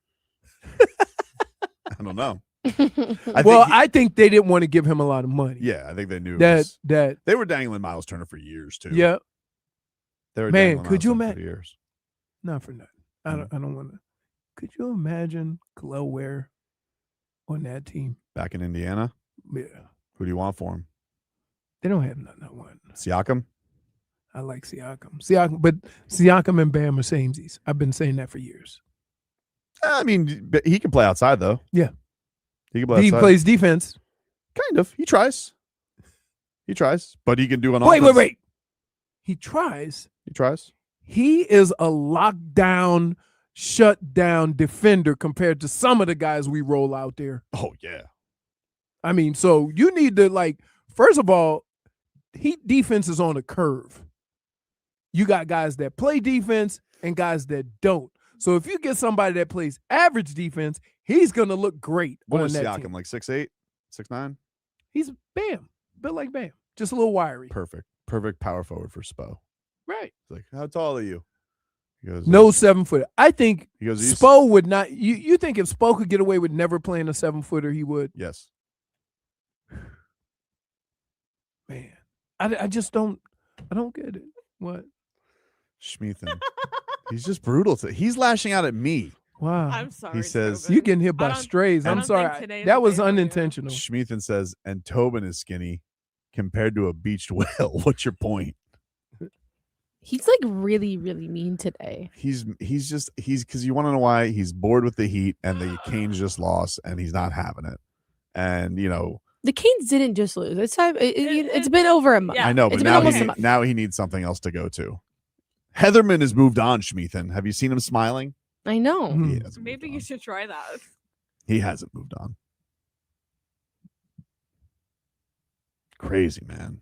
I don't know. I think they didn't want to give him a lot of money. Yeah, I think they knew that they were dangling Miles Turner for years too. Yeah. They were Man, dangling could you Miles Turner for imagine? years. Not for nothing. I don't want to. Could you imagine Khalil Ware on that team back in Indiana? Yeah. Who do you want for him? They don't have nothing I want. Siakam? I like Siakam. But Siakam and Bam are samesies. I've been saying that for years. I mean, he can play outside though. Yeah. He can play outside. He plays defense. Kind of. He tries. But he can do an offense. Wait. He tries. He tries. He is a lockdown shutdown defender compared to some of the guys we roll out there. Oh, yeah. I mean, so you need to, like, first of all, Heat defense is on a curve. You got guys that play defense and guys that don't. So if you get somebody that plays average defense, he's going to look great What on is that Siakam, team. like 6'8", 6'9"? He's Bam, built like Bam, just a little wiry. Perfect power forward for Spo. Right. It's like, how tall are you? He goes, No 7-footer. I think He goes, "He's-" Spo would not. You think if Spo could get away with never playing a 7-footer, he would? Yes. Man, I just don't. I don't get it. What? Schmeathan. He's just brutal. He's lashing out at me. Wow. I'm sorry. He says- Tobin. You getting hit by I don't- strays. I I'm don't sorry. think today's That the was day for you. unintentional. Schmeathan says, and Tobin is skinny compared to a beached whale. What's your point? He's like really, really mean today. He's because you want to know why? He's bored with the Heat and the Canes just lost and he's not having it. And The Canes didn't just lose. It's time. It's been over a month. Yeah. I know, It's but been almost a month. now he needs something else to go to. Heatherman has moved on, Schmeathan. Have you seen him smiling? I know. Mhm. He hasn't Maybe moved you on. should try that. He hasn't moved on. Crazy, man.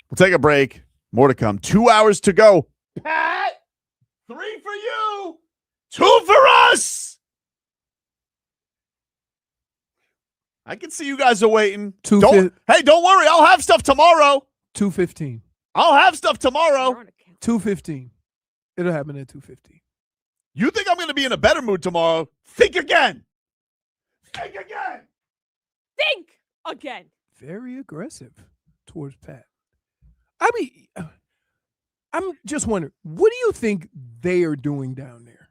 We'll take a break. More to come. 2 hours to go. Pat, 3 for you, 2 for us. I can see you guys are waiting. Don't worry. I'll have stuff tomorrow. 2:15. I'll have stuff You're tomorrow. on a count. 2:15. It'll happen at 2:15. You think I'm going to be in a better mood tomorrow? Think again. Think again. Think again. Very aggressive towards Pat. I mean, I'm just wondering, what do you think they are doing down there?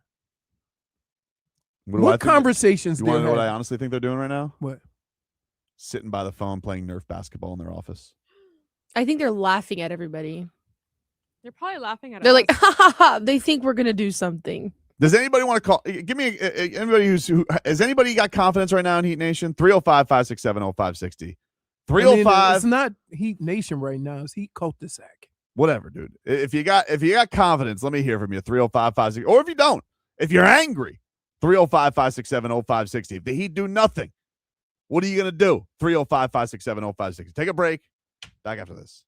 What conversations You they're want to know what I having? honestly think they're doing right now? What? Sitting by the phone playing Nerf basketball in their office. I think they're laughing at everybody. They're probably laughing at They're us. like, ha ha ha. They think we're gonna do something. Does anybody want to call? Give me anybody has anybody got confidence right now in Heat Nation? 305-567-0560. I mean, 305. it's not Heat Nation right now. It's Heat cul-de-sac. Whatever, dude. If you got confidence, let me hear from you. 305-567. Or if you don't, if you're angry, 305-567-0560. If the Heat do nothing, what are you gonna do? 305-567-0560. Take a break. Back after this.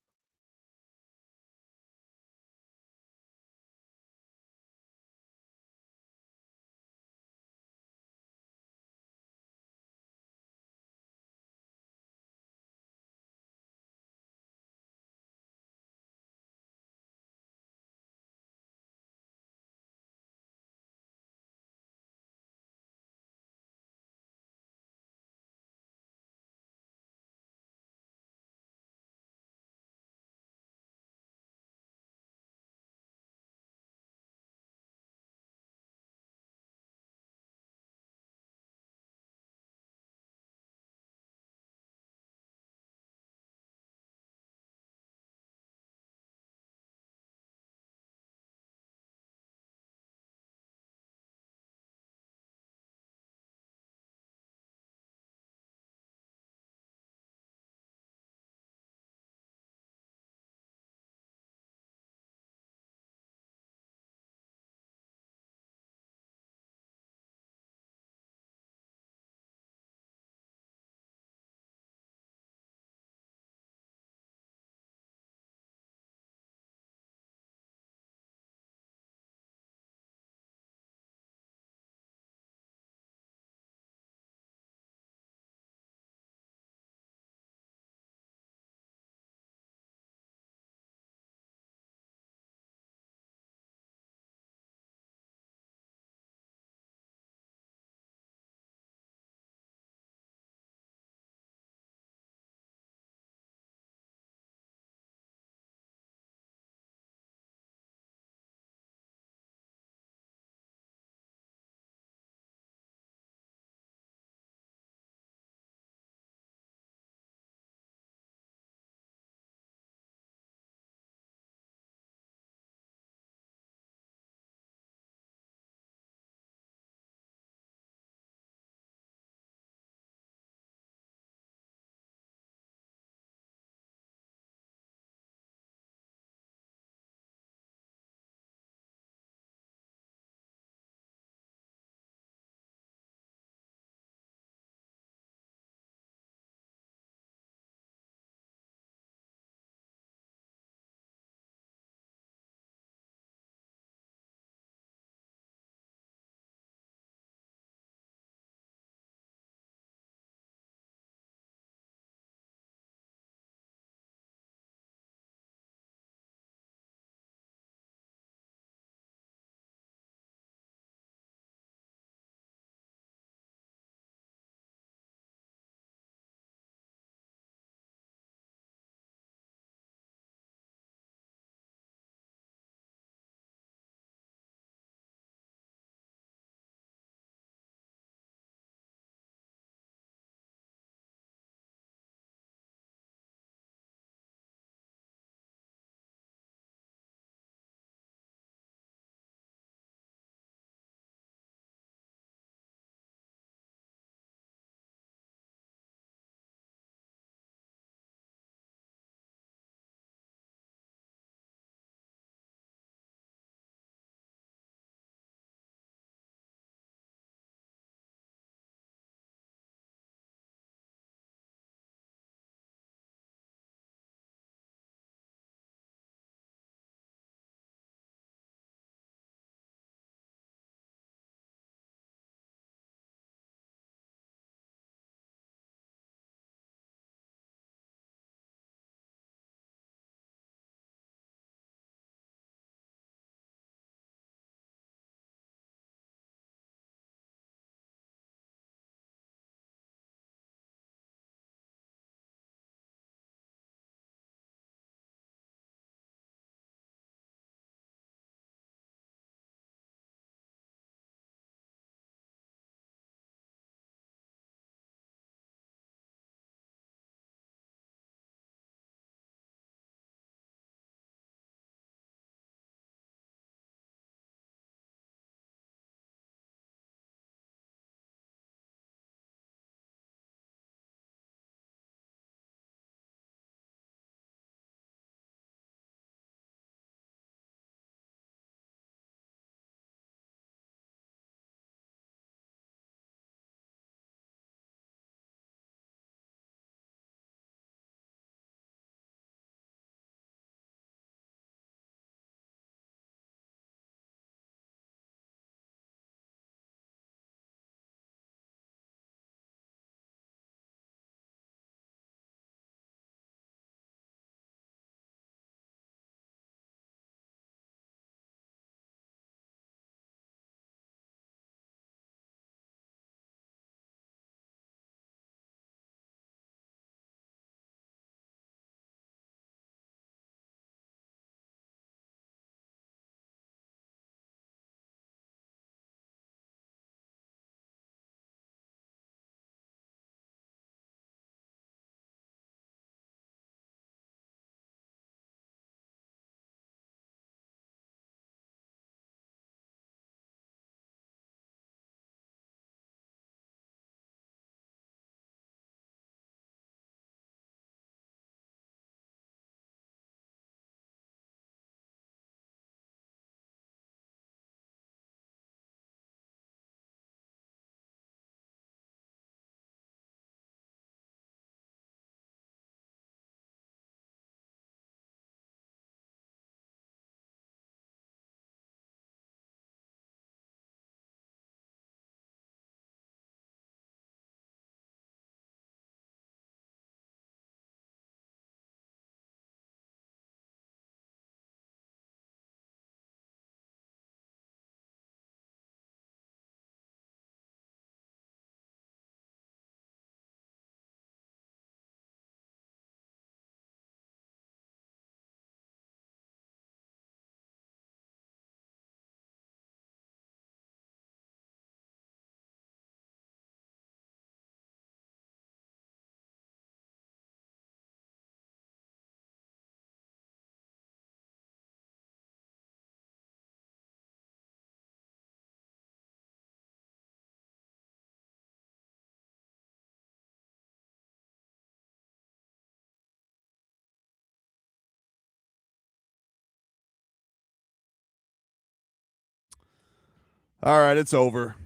All right, it's over.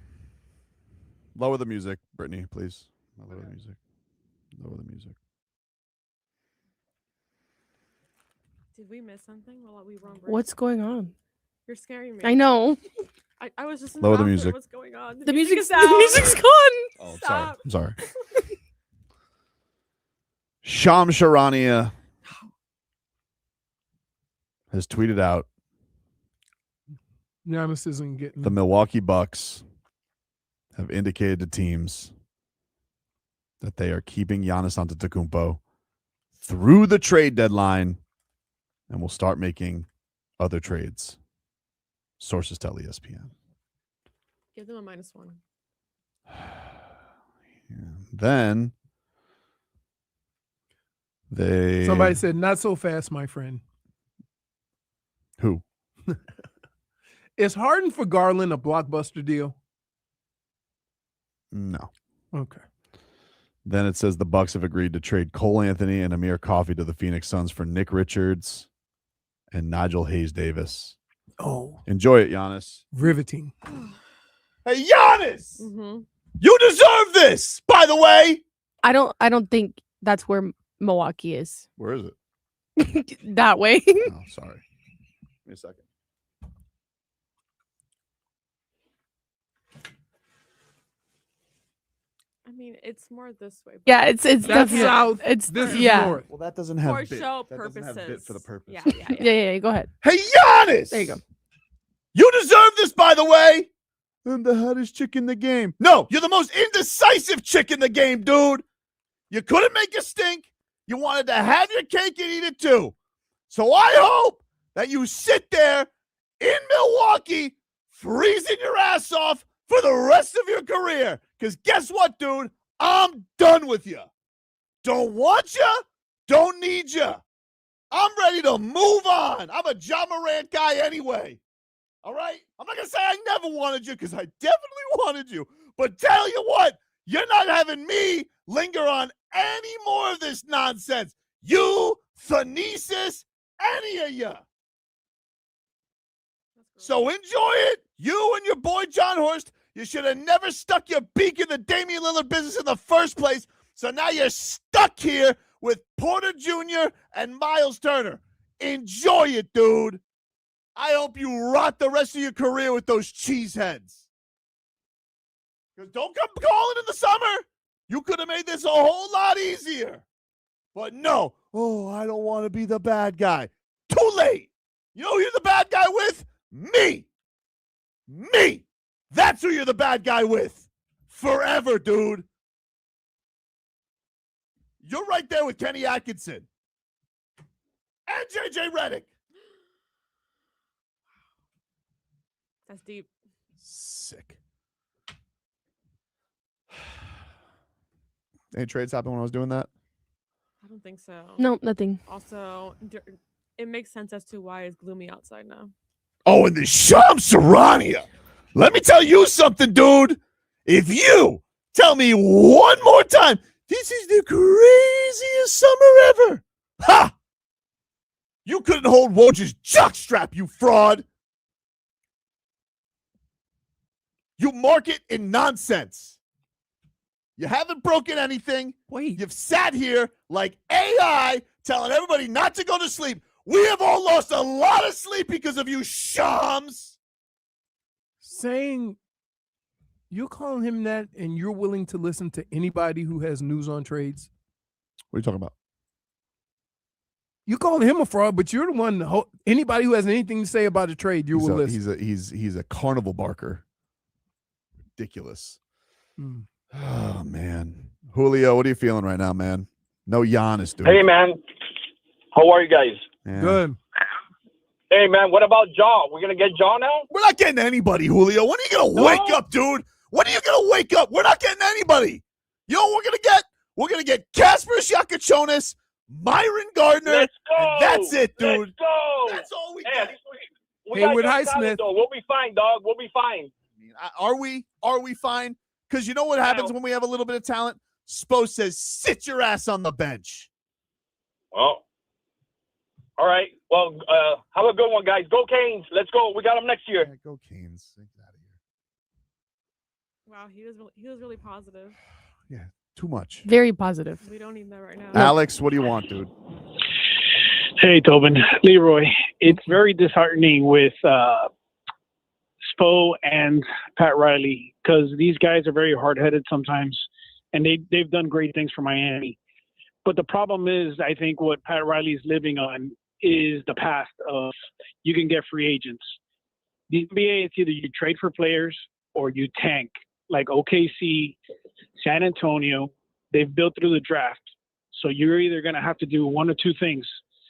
Lower the music, Brittany, please. Lower the music. Lower the music. Did we miss something while we were on break? What's going on? You're scaring me. I know. I was just in Lower the bathroom. music. What's going on? The music's out. gone. Oh, Stop. I'm sorry. Sham Charania has tweeted out Giannis isn't getting the Milwaukee Bucks have indicated to teams that they are keeping Giannis Antetokounmpo through the trade deadline and will start making other trades. Sources tell ESPN. Give them a -1. Then Somebody said, not so fast, my friend. Who? Is Harden for Garland a blockbuster deal? No. Okay. Then it says the Bucks have agreed to trade Cole Anthony and Amir Coffey to the Phoenix Suns for Nick Richards and Nigel Hayes-Davis. Oh. Enjoy it, Giannis. Riveting. Hey, Giannis! Mm-hmm. You deserve this, by the way. I don't think that's where Milwaukee is. Where is it? That way. Oh, sorry. Give me a second. I mean, it's more this way. Yeah, it's That's definitely south. It's This is yeah. north. Well, that doesn't have For bit. show That doesn't have bit purposes. for the purpose. Yeah. Go ahead. Hey, Giannis! There you go. You deserve this, by the way. I'm the hottest chick in the game. No, you're the most indecisive chick in the game, dude. You couldn't make a stink. You wanted to have your cake and eat it too. So I hope that you sit there in Milwaukee, freezing your ass off for the rest of your career. Because guess what, dude? I'm done with you. Don't want you. Don't need you. I'm ready to move on. I'm a John Morant guy anyway. All right? I'm not going to say I never wanted you because I definitely wanted you. But tell you what, you're not having me linger on any more of this nonsense. You, Thanasis, any of you. So enjoy it. You and your boy John Horst, you should have never stuck your beak in the Damian Lillard business in the first place. So now you're stuck here with Porter Jr. and Miles Turner. Enjoy it, dude. I hope you rot the rest of your career with those cheeseheads. Because don't come calling in the summer. You could have made this a whole lot easier. But no. Oh, I don't want to be the bad guy. Too late. You know who you're the bad guy with? Me. Me. That's who you're the bad guy with. Forever, dude. You're right there with Kenny Atkinson. And JJ Redick. That's deep. Sick. Any trades happened when I was doing that? I don't think so. No, nothing. Also, it makes sense as to why it's gloomy outside now. Oh, and the Shams Charania. Let me tell you something, dude. If you tell me one more time, this is the craziest summer ever. Ha! You couldn't hold Woj's jockstrap, you fraud. You market in nonsense. You haven't broken anything. Wait. You've sat here like AI telling everybody not to go to sleep. We have all lost a lot of sleep because of you, Shams. Saying you're calling him that and you're willing to listen to anybody who has news on trades? What are you talking about? You calling him a fraud, but you're the one. Anybody who has anything to say about a trade, you will listen. He's a carnival barker. Ridiculous. Oh man, Julio, what are you feeling right now, man? No Giannis, dude. Hey man, how are you guys? Yeah. Good. Hey man, what about Jaw? We're gonna get Jaw now? We're not getting anybody, Julio. When are you gonna wake up, dude? When are you gonna wake up? We're not getting anybody. You know what we're gonna get? We're gonna get Kasper Siakachonis, Myron Gardner. Let's go. And that's it, dude. Let's go. That's all we Hey, get. we got Haywood young Highsmith. talent, though. We'll be fine, dog. We'll be fine. Are we? Are we fine? Because you know what happens when we have a little bit of talent? Spo says, sit your ass on the bench. Well, all right. Well, have a good one, guys. Go Canes. Let's go. We got them next year. Yeah, go Canes. Get out of here. Wow, he was really positive. Yeah, too much. Very positive. We don't need that right now. Alex, what do you want, dude? Hey, Tobin. Leroy, it's very disheartening with Spo and Pat Riley because these guys are very hard-headed sometimes, and they've done great things for Miami. But the problem is, I think what Pat Riley is living on is the past of you can get free agents. The NBA, it's either you trade for players or you tank. Like OKC, San Antonio, they've built through the draft. So you're either going to have to do one or two things.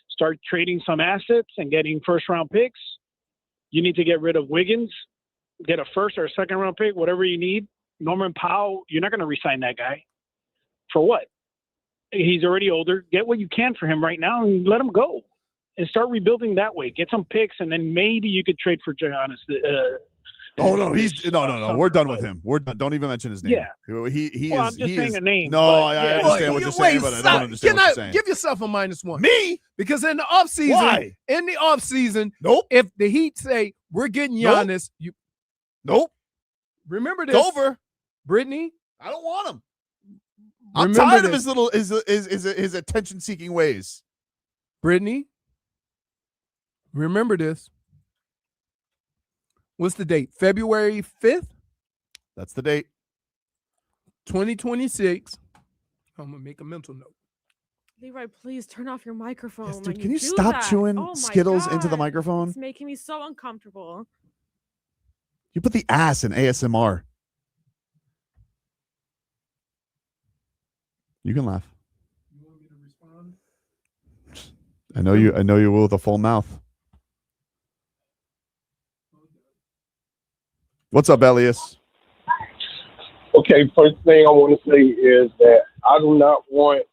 Start trading some assets and getting first-round picks. You need to get rid of Wiggins, get a first or a second-round pick, whatever you need. Norman Powell, you're not going to re-sign that guy. For what? He's already older. Get what you can for him right now and let him go. And start rebuilding that way. Get some picks, and then maybe you could trade for Giannis. No. We're done with him. We're done. Don't even mention his name. Yeah. He well, is. I'm just he saying is, a name. No, I understand what you're saying, but I don't understand what you're saying. Give yourself a -1. Me? Because in the offseason, Why? Nope. If the Heat say we're getting Giannis, Nope. Remember this. It's over. Brittany, I don't want him. I'm remember tired of this. his attention-seeking ways. Brittany, remember this. What's the date? February 5th? That's the date. 2026. I'm going to make a mental note. Leroy, please turn off your microphone. Yes, dude, when can you do stop that. chewing Oh my Skittles into the God. microphone? It's making me so uncomfortable. You put the ass in ASMR. You can laugh. You want me to respond? I know you will with a full mouth. What's up, Elias? Okay, first thing I want to say is that I do not want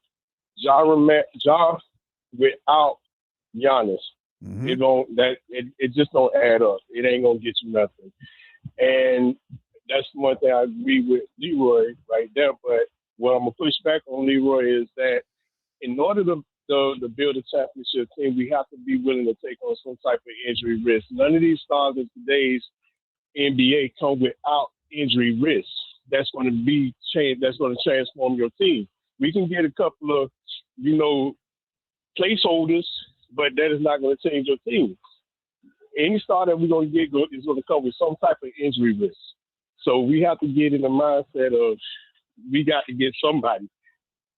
Ja without Giannis. It just don't add up. It ain't gonna get you nothing. And that's one thing I agree with Leroy right there. But what I'm gonna push back on Leroy is that in order to build a championship team, we have to be willing to take on some type of injury risk. None of these stars in today's NBA come without injury risk. That's going to be change. That's going to transform your team. We can get a couple of, placeholders, but that is not going to change your team. Any star that we're going to get is going to come with some type of injury risk. So we have to get in the mindset of we got to get somebody.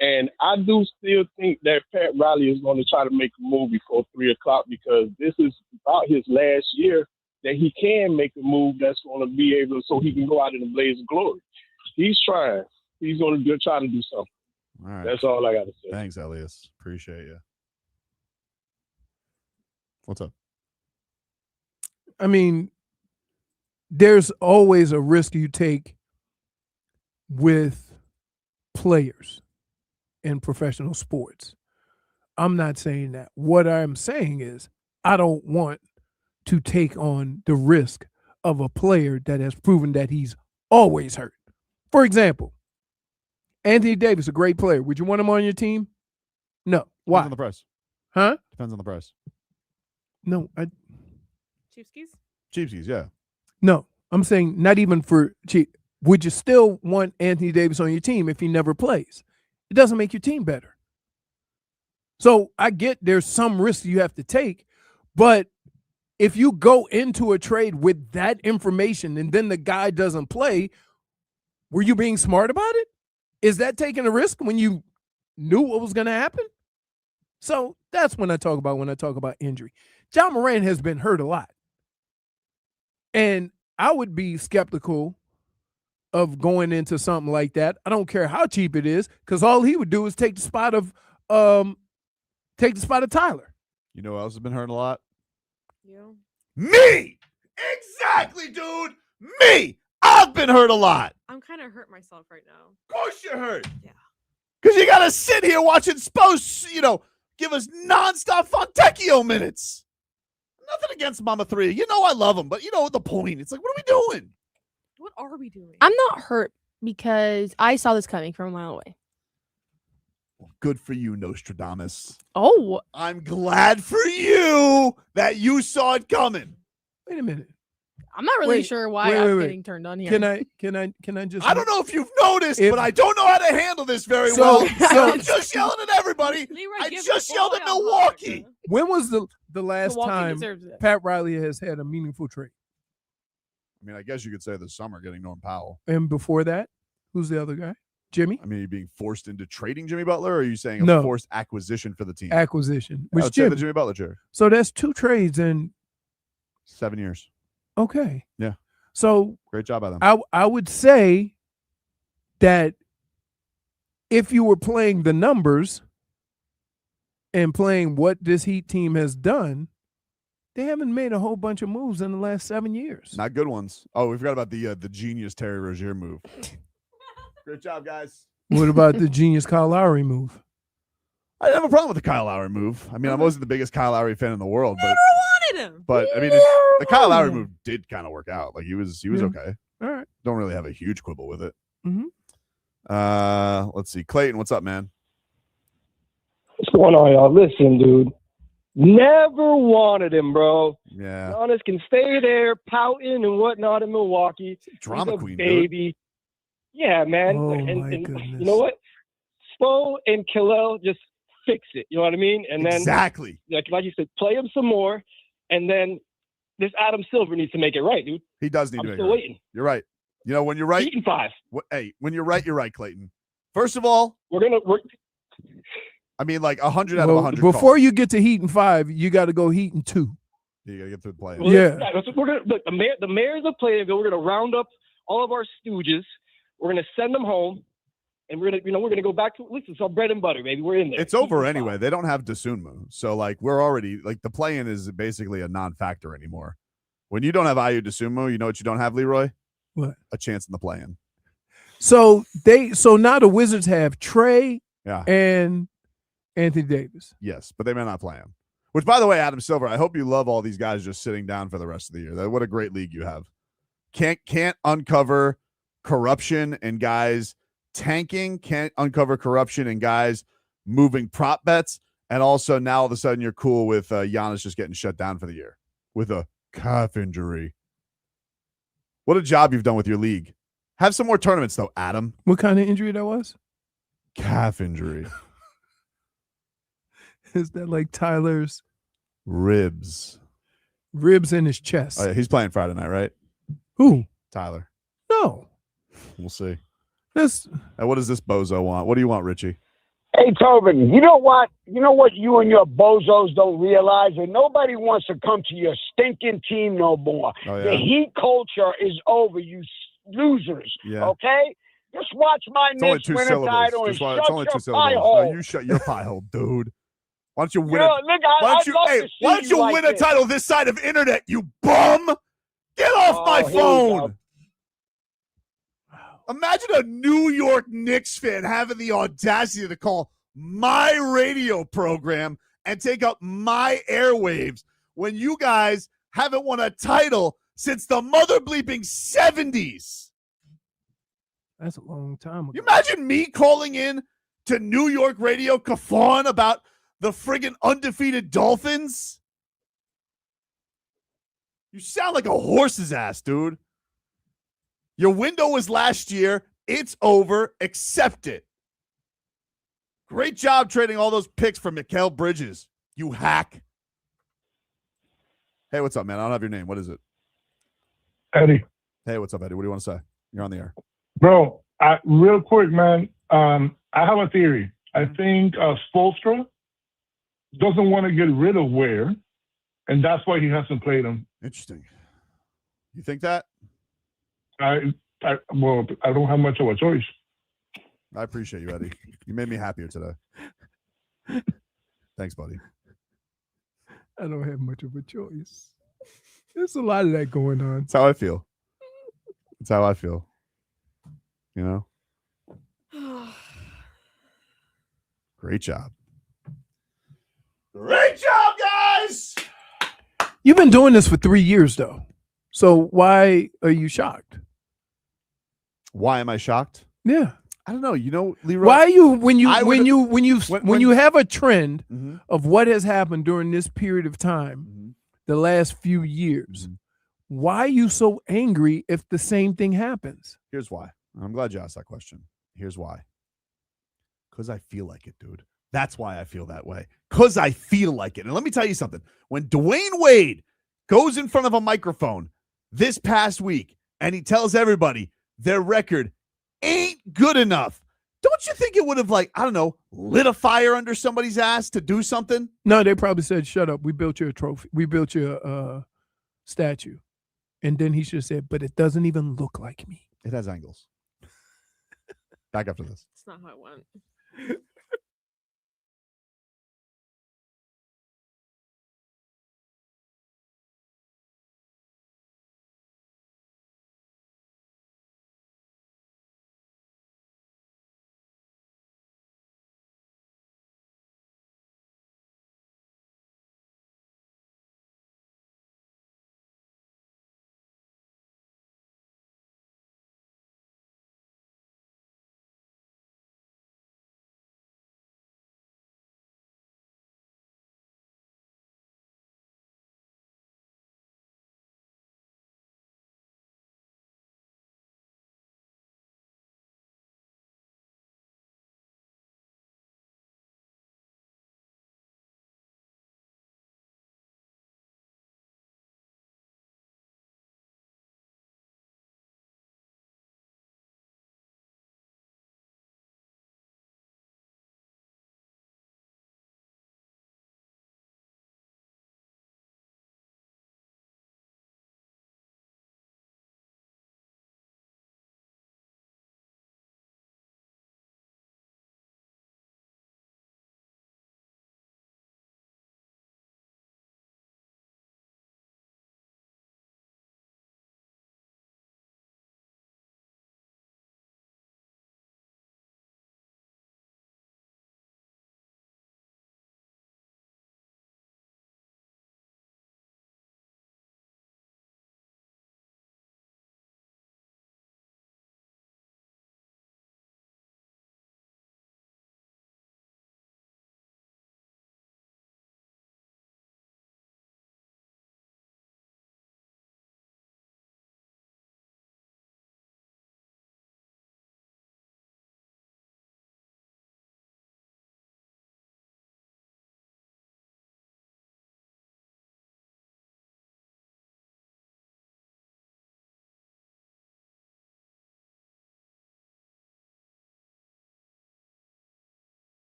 And I do still think that Pat Riley is going to try to make a move before 3 o'clock because this is about his last year that he can make a move that's going to be able so he can go out in a blaze of glory. He's trying. He's going to try to do something. All right. That's all I got to say. Thanks, Elias. Appreciate you. What's up? I mean, there's always a risk you take with players in professional sports. I'm not saying that. What I'm saying is I don't want to take on the risk of a player that has proven that he's always hurt. For example, Anthony Davis, a great player. Would you want him on your team? No. Why? Depends on the price. Huh? Depends on the price. No. Cheapskies, yeah. No. I'm saying not even for cheap. Would you still want Anthony Davis on your team if he never plays? It doesn't make your team better. So I get there's some risk you have to take, but if you go into a trade with that information and then the guy doesn't play, were you being smart about it? Is that taking a risk when you knew what was going to happen? So that's when I talk about injury. John Moran has been hurt a lot. And I would be skeptical of going into something like that. I don't care how cheap it is, because all he would do is take the spot of Tyler. You know who else has been hurting a lot? You. Me! Exactly, dude! Me! I've been hurt a lot. I'm kind of hurt myself right now. Of course you're hurt. Yeah. Because you got to sit here watching Spose, give us nonstop Fontecchio minutes. Nothing against Mama 3. You know I love him, but you know the point. It's like, what are we doing? What are we doing? I'm not hurt because I saw this coming from a mile away. Well, good for you, Nostradamus. Oh. I'm glad for you that you saw it coming. Wait a minute. I'm not really Wait, sure why wait, I'm wait. getting turned on here. Can I just? I don't know if you've noticed, but I don't know how to handle this very So- well. so- I'm just yelling at everybody. Leroy, I give just the yelled boy at a Milwaukee. When was the last Milwaukee time deserves it. Pat Riley has had a meaningful trade? I mean, I guess you could say this summer getting Norm Powell. And before that, who's the other guy? Jimmy? I mean, are you being forced into trading Jimmy Butler, or are you saying a No. forced acquisition for the team? Acquisition. I Which would say the Jimmy? Jimmy Butler trade. So that's 2 trades in 7 years. okay. Yeah. So Great job by them. I would say that if you were playing the numbers and playing what this Heat team has done, they haven't made a whole bunch of moves in the last 7 years. Not good ones. Oh, we forgot about the genius Terry Rozier move. Great job, guys. What about the genius Kyle Lowry move? I didn't have a problem with the Kyle Lowry move. I mean, I wasn't the biggest Kyle Lowry fan in the world, but wanted him. I mean, the Kyle Lowry move did kind of work out. Like he was Yeah. okay. All right. Don't really have a huge quibble with it. Mhm. Let's see, Clayton, what's up, man? What's going on, y'all? Listen, dude. Never wanted him, bro. Yeah. Giannis can stay there pouting and whatnot in Milwaukee. Drama He's a queen, dude. baby. Yeah, man. Oh, and, my and goodness. you know what? Spo and Khalil just fix it. You know what I mean? And then Exactly. like you said, play him some more, and then this Adam Silver needs to make it right, dude. He does need I'm to make still it right. waiting. You're right. You know, when you're right, Heat in 5. hey, when you're right, Clayton. First of all, We're I mean, like 100 out of Well, 100 before calls. you get to Heat in 5, you got to go Heat in 2. You got to get through the play. Well, Yeah. that's what we're gonna look. The mayors of Plainville. We're gonna round up all of our stooges. We're gonna send them home, and we're gonna go back to listen. It's our bread and butter, baby. We're in there. It's over anyway. They don't have Dosunmu. So, like, we're already, like, the play-in is basically a non-factor anymore. When you don't have Ayu Dosunmu, you know what you don't have, Leroy? What? A chance in the play-in. So now the Wizards have Trey Yeah. and Anthony Davis. Yes, but they may not play him. Which, by the way, Adam Silver, I hope you love all these guys just sitting down for the rest of the year. What a great league you have. Can't uncover corruption and guys tanking. Can't uncover corruption and guys moving prop bets. And also now all of a sudden you're cool with Giannis just getting shut down for the year with a calf injury. What a job you've done with your league. Have some more tournaments, though, Adam. What kind of injury that was? Calf injury. Is that like Tyler's Ribs in his chest? Oh, yeah, he's playing Friday night, right? Who? Tyler. No. We'll see. This. What does this bozo want? What do you want, Richie? Hey, Tobin, you know what? You know what you and your bozos don't realize? That nobody wants to come to your stinking team no more. Oh, yeah? The Heat culture is over, you losers. Yeah. Okay? Just watch my It's only Knicks 2 win a syllables. title and Just wa- shut it's only your 2 pie syllables. No, hole. you shut your pie hole, dude. Why don't you win Yo, it? look, Why I'd don't love to you? see Why don't you you like win a this. title this side of internet? You bum! Get off my Oh, here we phone. go. Imagine a New York Knicks fan having the audacity to call my radio program and take up my airwaves when you guys haven't won a title since the mother bleeping 70s. That's a long time ago. You imagine me calling in to New York radio Kafan about the friggin' undefeated Dolphins? You sound like a horse's ass, dude. Your window was last year. It's over. Accept it. Great job trading all those picks for Mikal Bridges, you hack. Hey, what's up, man? I don't have your name. What is it? Eddie. Hey, what's up, Eddie? What do you want to say? You're on the air. Bro, real quick, man. I have a theory. I think Spoelstra doesn't want to get rid of Ware, and that's why he hasn't played him. Interesting. You think that? I don't have much of a choice. I appreciate you, Eddie. You made me happier today. Thanks, buddy. I don't have much of a choice. There's a lot of that going on. That's how I feel. That's how I feel. You know? Great job. Great job, guys! You've been doing this for 3 years, though. So why are you shocked? Why am I shocked? Yeah. I don't know. You know, Leroy. Why are you when you when have a trend Mhm. of what has happened during this period of time, Mm-hmm. the last few years? Why are you so angry if the same thing happens? Here's why. I'm glad you asked that question. Here's why. Because I feel like it, dude. That's why I feel that way. Because I feel like it. And let me tell you something. When Dwayne Wade goes in front of a microphone this past week and he tells everybody their record ain't good enough, don't you think it would have, like, I don't know, lit a fire under somebody's ass to do something? No, they probably said, shut up. We built you a trophy. We built you a statue. And then he should have said, but it doesn't even look like me. It has angles. Back after this. That's not how it went.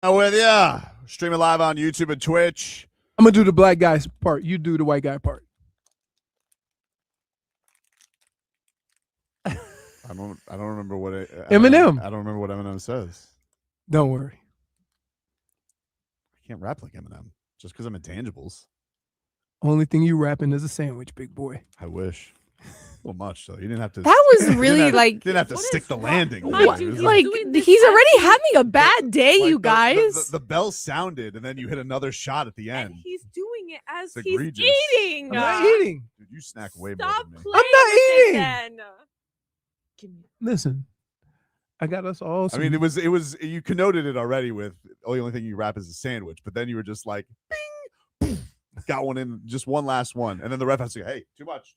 With ya. Streaming live on YouTube and Twitch. I'm gonna do the black guy's part. You do the white guy part. I don't remember what Eminem. I don't remember what Eminem says. Don't worry. I can't rap like Eminem just because I'm intangibles. Only thing you rapping is a sandwich, big boy. I wish. Well, much so. You didn't have to. That was really didn't have to stick the landing. Like, It was he's already having a bad day, like you guys. The bell sounded, and then you hit another shot at the end. He's doing it as It's he's egregious. eating. I'm not eating. Dude, you snack way Stop more than me. playing I'm not with it eating. then. Listen, I got us all. I mean, it was you connoted it already with the only thing you rap is a sandwich, but then you were just like, bing, got one in, just one last one, and then the ref has to go, hey, too much.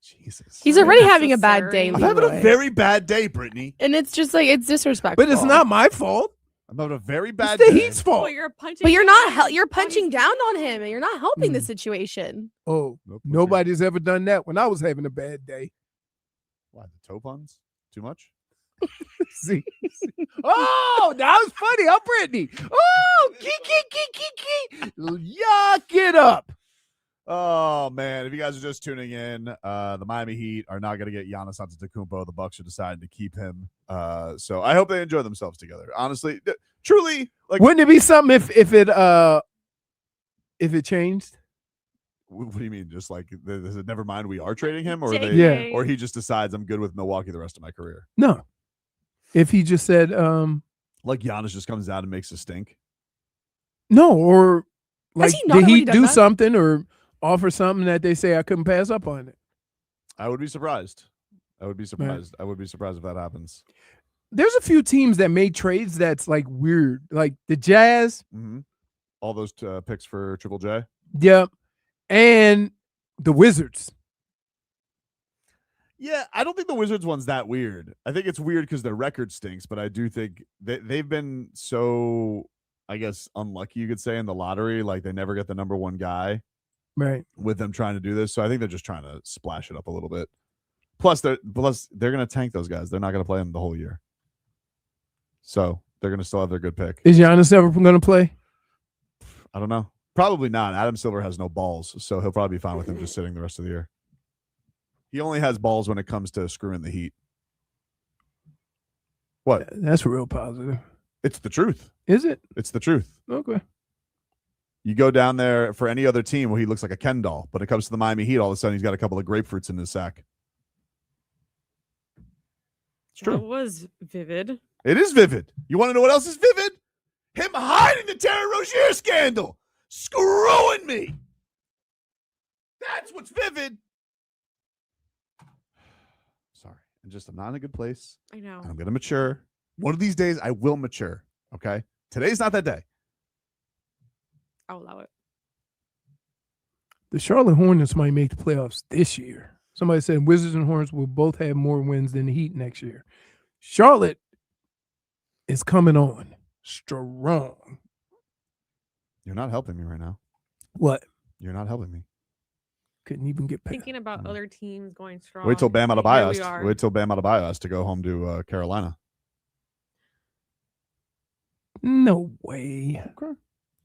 Jesus. He's already having a bad day, I'm having Leroy. a very bad day, Brittany. And it's just like, it's disrespectful. But it's not my fault. I'm having a very bad It's the day. Heat's fault. Well, you're punching. But you're him not, out. you're punching down on him, and you're not helping the situation. Oh, nobody's ever done that when I was having a bad day. Why, the toe puns? Too much? See? Oh, that was funny. I'm Brittany. Oh, key. Yuck it up. Oh, man. If you guys are just tuning in, the Miami Heat are not going to get Giannis Antetokounmpo. The Bucks are deciding to keep him. So I hope they enjoy themselves together. Honestly, truly. Like, Wouldn't it be something if it changed? what do you mean? Just like, is it never mind we are trading him? Or Yeah. or he just decides I'm good with Milwaukee the rest of my career? No. If he just said, like Giannis just comes out and makes a stink? no, or like he not did already he done do that? something or offer something that they say I couldn't pass up on it? I would be surprised. I would be surprised if that happens. There's a few teams that made trades that's like weird, like the Jazz. Mm-hmm. All those picks for Triple J. Yep. And the Wizards. Yeah, I don't think the Wizards one's that weird. I think it's weird because their record stinks, but I do think they've been so, I guess, unlucky, you could say, in the lottery. Like, they never get the number one guy Right. with them trying to do this. So I think they're just trying to splash it up a little bit. Plus they're going to tank those guys. They're not going to play them the whole year. So they're going to still have their good pick. Is Giannis ever going to play? I don't know. Probably not. Adam Silver has no balls, so he'll probably be fine with him just sitting the rest of the year. He only has balls when it comes to screwing the Heat. What? That's real positive. It's the truth. Is it? It's the truth. Okay. You go down there for any other team where he looks like a Ken doll, but it comes to the Miami Heat, all of a sudden he's got a couple of grapefruits in his sack. It's true. That was vivid. It is vivid. You want to know what else is vivid? Him hiding the Terry Rozier scandal. Screwing me. That's what's vivid. Sorry. I'm not in a good place. I know. I'm going to mature. One of these days, I will mature. Okay? Today's not that day. I'll allow it. The Charlotte Hornets might make the playoffs this year. Somebody said Wizards and Hornets will both have more wins than the Heat next year. Charlotte is coming on strong. You're not helping me right now. What? You're not helping me. Couldn't even get past. Thinking about other teams going strong. Wait till Bam Here Adebayo we has are. wait till Bam Adebayo has to go home to Carolina. No way. Okay.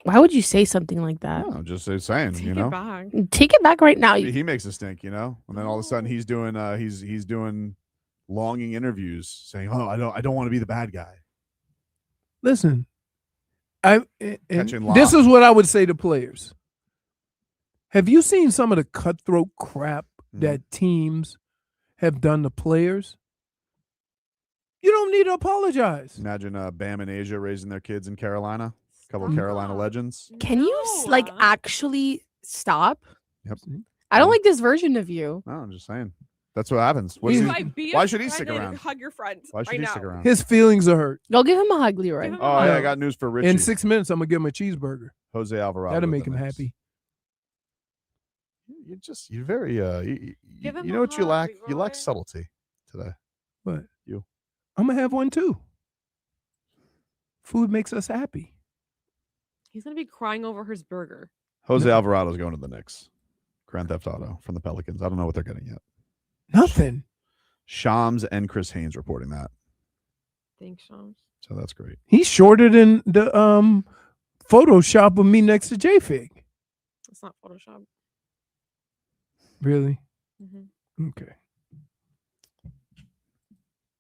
Why would you say something like that? I'm just saying, Take you it know. back. Take it back right now. He makes a stink, you know, and then all of a sudden he's doing he's doing longing interviews saying, "Oh, I don't want to be the bad guy." Listen, Catching this lob. is what I would say to players. Have you seen some of the cutthroat crap that teams have done to players? You don't need to apologize. Imagine Bam and Asia raising their kids in Carolina. A couple of Carolina legends. Can you like actually stop? Yep. I don't like this version of you. No, I'm just saying. That's what happens. Why should he stick around? Hug your friends. Why should right he now. stick around? His feelings are hurt. Go give him a hug, Leroy. Oh, yeah, I got news for Richie. In 6 minutes, I'm gonna give him a cheeseburger. Jose Alvarado. That'll with make the him Knicks. happy. You're very you know what you lack? You lack subtlety today. What? You. I'm gonna have one too. Food makes us happy. He's gonna be crying over his burger. Jose Alvarado's going to the Knicks. Grand Theft Auto from the Pelicans. I don't know what they're getting yet. Nothing. Shams and Chris Haynes reporting that. Thanks, Shams. So that's great. He's shorter than the Photoshop of me next to JFig. It's not Photoshop. Really? Mm-hmm. Okay.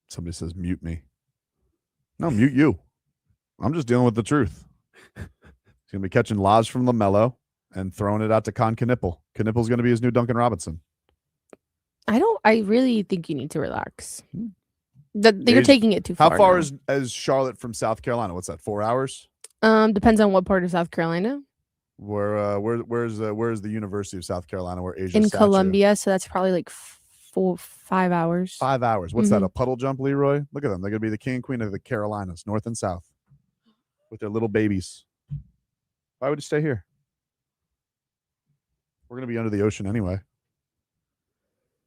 Somebody says mute me. No, mute you. I'm just dealing with the truth. He's going to be catching lobs from LaMelo and throwing it out to Con Knippel. Knippel's going to be his new Duncan Robinson. I really think you need to relax. You're taking it too far. How far now. is Charlotte from South Carolina? What's that? 4 hours? Depends on what part of South Carolina. Where's the University of South Carolina where Asia In Columbia, so that's probably like 5 hours. 5 hours. What's that? A puddle jump, Leroy? Look at them. They're gonna be the king and queen of the Carolinas, North and South, with their little babies. Why would you stay here? We're gonna be under the ocean anyway.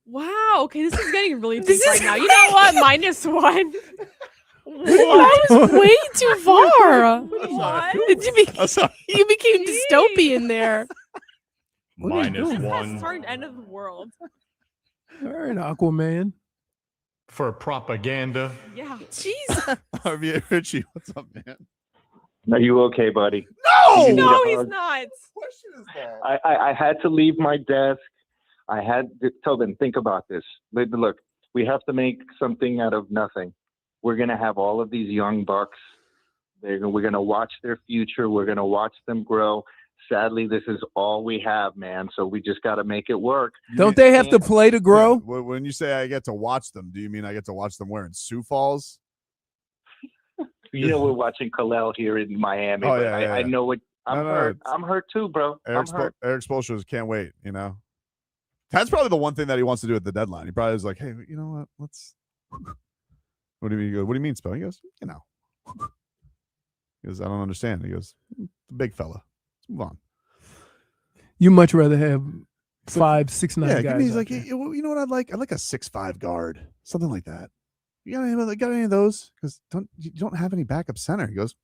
Wow. Okay, this is getting really deep right now. You know what? -1. That was way too far. What? You became dystopian there. -1. Start end of the world. All right, Aquaman. For propaganda. Yeah. Jesus. RVA Richie, what's up, man? Are you okay, buddy? No! No, he's not. What question is that? I had to leave my desk. I had to, Tobin, think about this. Look, we have to make something out of nothing. We're going to have all of these young bucks. We're going to watch their future. We're going to watch them grow. Sadly, this is all we have, man. So we just got to make it work. Don't they have to play to grow? Yeah. When you say I get to watch them, do you mean I get to watch them wearing Sioux Falls? You know, we're watching Kalel here in Miami. Oh, but yeah. I know what I'm No, hurt. I'm hurt too, bro. Eric Spoelstra can't wait, you know. That's probably the one thing that he wants to do at the deadline. He probably is like, hey, you know what? Let's. What do you mean? What do you mean, Spell? He goes, you know. He goes, I don't understand. He goes, big fella. Let's move on. You much rather have 5'6", 6'9" Yeah, guys. he's like, hey, you know what I'd like? I'd like a 6'5" guard, something like that. You got any of those? Because you don't have any backup center. He goes,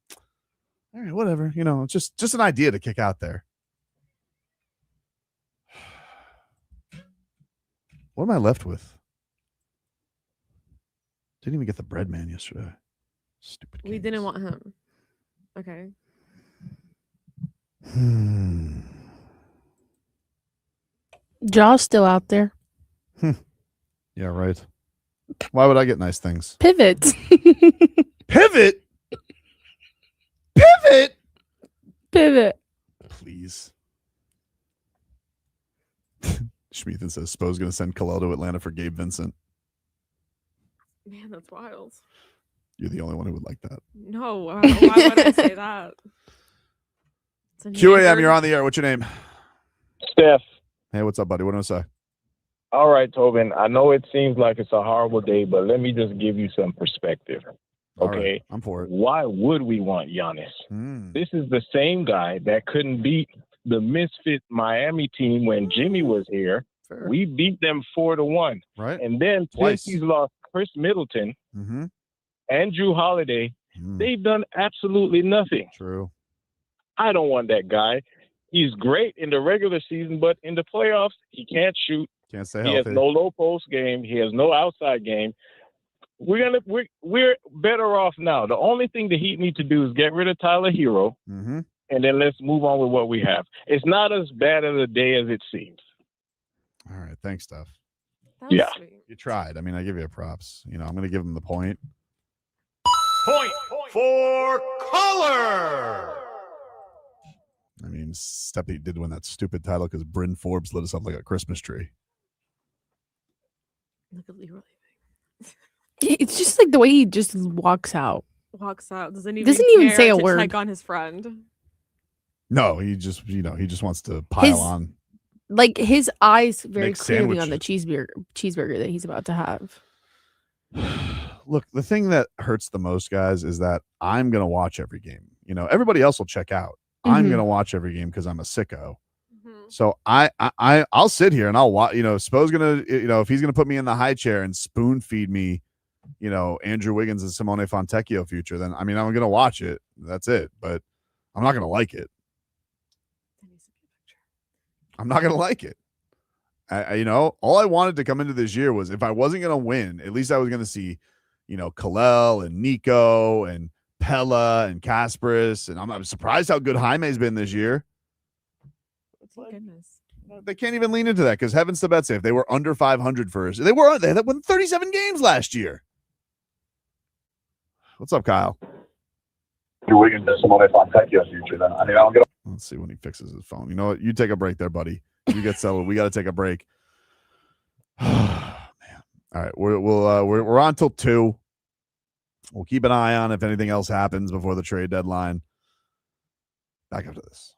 all right, whatever. You know, it's just an idea to kick out there. What am I left with? Didn't even get the bread man yesterday. Stupid. We didn't want him. Okay. Jaw's still out there. Yeah, right. Why would I get nice things? Pivot. Pivot? Pivot. Please. Schmeathan says Spo's going to send Kalel to Atlanta for Gabe Vincent. Man, that's wild. You're the only one who would like that. No, why would I say that? QAM, you're on the air. What's your name? Steph. Hey, what's up, buddy? What do I say? All right, Tobin. I know it seems like it's a horrible day, but let me just give you some perspective. Okay. Right, I'm for it. Why would we want Giannis? This is the same guy that couldn't beat the misfit Miami team when Jimmy was here. Fair. We beat them 4-1. Right. And then Twice. He's lost Chris Middleton and Drew Holiday. They've done absolutely nothing. True. I don't want that guy. He's great in the regular season, but in the playoffs, he can't shoot. Can't stay He healthy. has no low post game. He has no outside game. We're better off now. The only thing the Heat need to do is get rid of Tyler Hero, and then let's move on with what we have. It's not as bad of a day as it seems. All right. Thanks, Steph. Yeah. You tried. I mean, I give you props. You know, I'm going to give him the point. Point for color. I mean, Steppy did win that stupid title because Bryn Forbes lit us up like a Christmas tree. Look at Leroy. It's just like the way he just walks out. Walks out. Doesn't even say care a to word. check on his friend. No, he just wants to pile on. Like his eyes very Make clearly on the cheeseburger that he's about to have. Look, the thing that hurts the most, guys, is that I'm going to watch every game. You know, everybody else will check out. I'm going to watch every game because I'm a sicko. So I'll sit here and I'll watch. You know, Spo's going to, you know, if he's going to put me in the high chair and spoon feed me, you know, Andrew Wiggins and Simone Fontecchio future, then I mean, I'm going to watch it. That's it. But I'm not going to like it. I'm not going to like it. You know, all I wanted to come into this year was if I wasn't going to win, at least I was going to see, you know, Kalel and Nico and Pella and Kasparis, and I'm surprised how good Jaime's been this year. Thank goodness. They can't even lean into that because heavens to Betsy, if they were under 500 first, they had won 37 games last year. What's up, Kyle? We can do some more fun tech your future then. I mean, I'll get. Let's see when he fixes his phone. You know what? You take a break there, buddy. You get settled. We got to take a break. Man. All right, we're on till 2. We'll keep an eye on if anything else happens before the trade deadline. Back after this.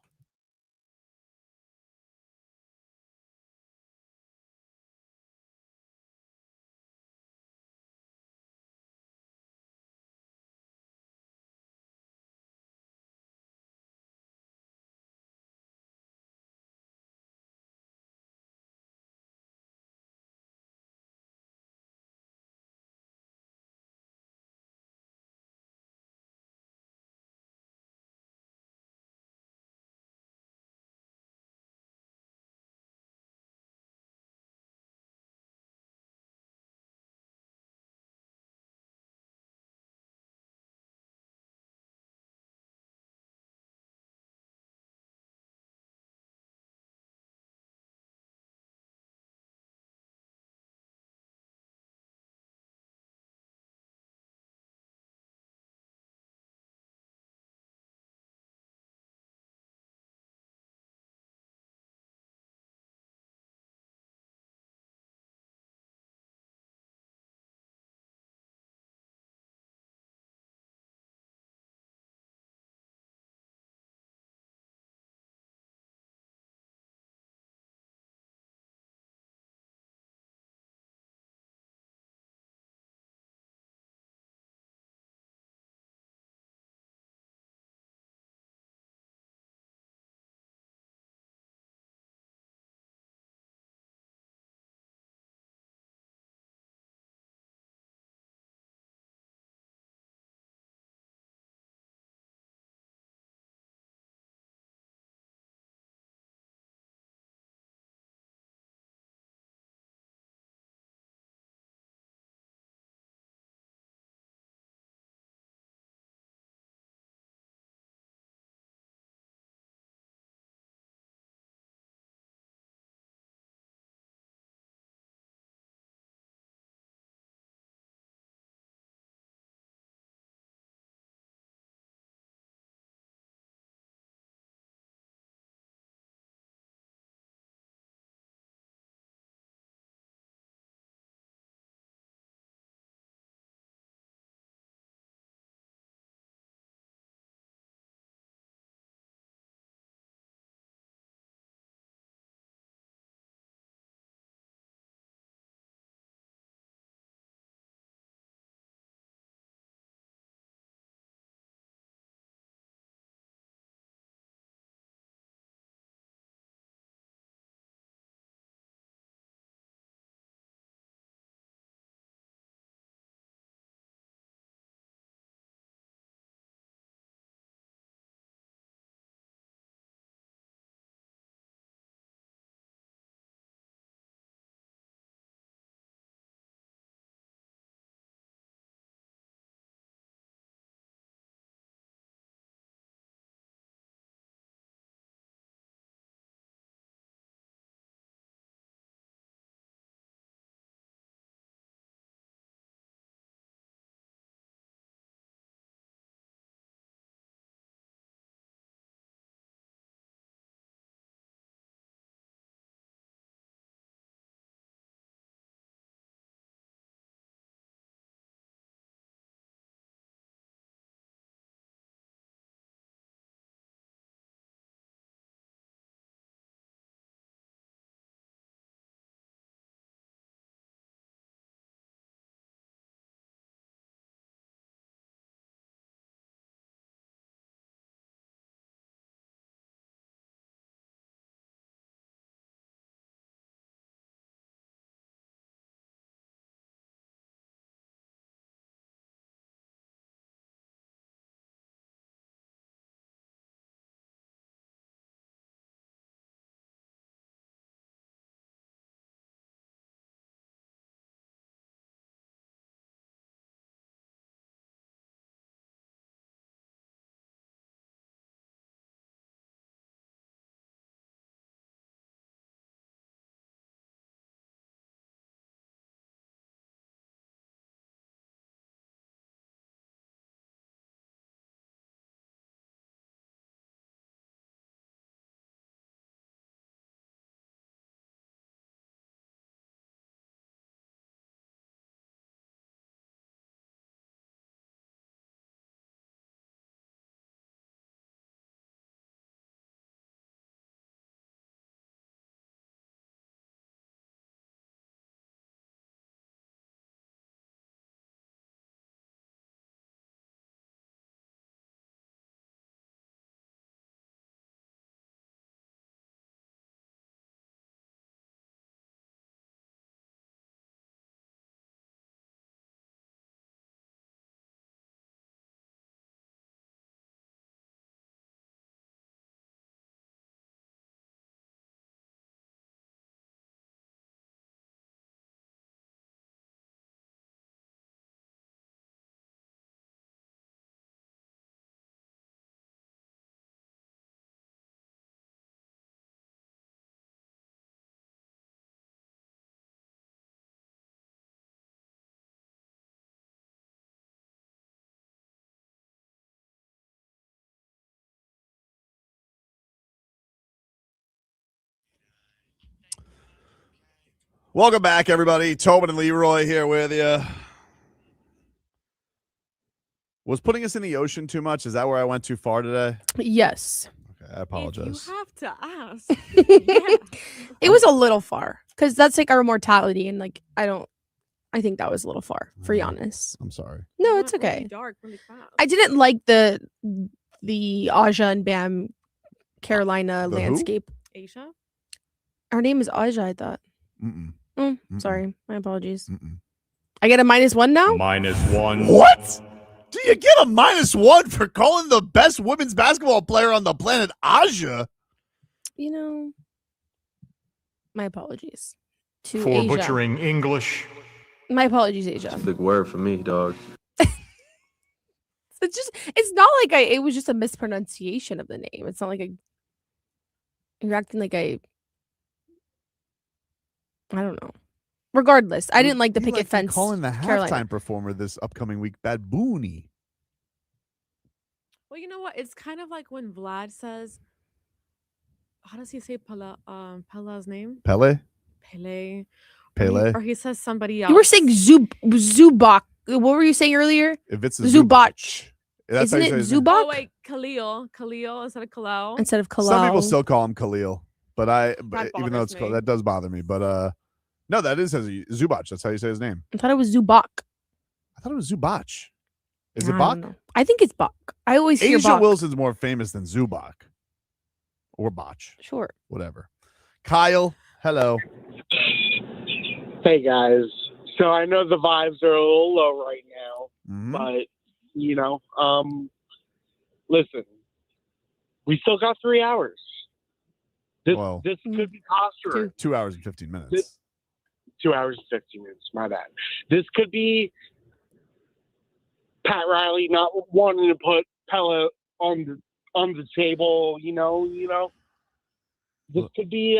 Welcome back, everybody. Tobin and Leroy here with you. Was putting us in the ocean too much? Is that where I went too far today? Yes. Okay, I apologize. You have to ask. It was a little far because that's like our mortality, and like I think that was a little far for Giannis. I'm sorry. No, it's Really okay. dark, really fast. I didn't like the Aja and Bam Carolina The who? landscape. Asia? Her name is Aja, I thought. Mm-mm. Sorry, my apologies. I get a -1 now. -1. What? Do you get a -1 for calling the best women's basketball player on the planet Aja? You know, my apologies to For Asia. butchering English. My apologies, Asia. Big word for me, dog. It's not like it was just a mispronunciation of the name. It's not like you're acting like I don't know. Regardless, I didn't like the picket fence. Calling the Carolina. halftime performer this upcoming week Bad Booney. Well, you know what? It's kind of like when Vlad says, how does he say Pela's name? Pele? Pele. Pele? Or he says somebody else. You were saying Zubak. What were you saying earlier? If it's a Zubac. That's how Isn't you say it his name. Zubac? Oh, wait. Khalil instead of Kalal. Instead of Kalal. Some people still call him Khalil, but even though bothers it's me. that does bother me. But no, that is Zubac. That's how you say his name. I thought it was Zubac. I thought it was Zubac. Is I it don't Bach? know. I think it's Bach. I always hear Asia Bach. Wilson's more famous than Zubac or Bach. Sure. Whatever. Kyle, hello. Hey guys. So I know the vibes are a little low right now, but listen, we still got 3 hours. This could be posturing. 2 hours and 15 minutes. 2 hours and 15 minutes. My bad. This could be Pat Riley not wanting to put Pella on the table. This could be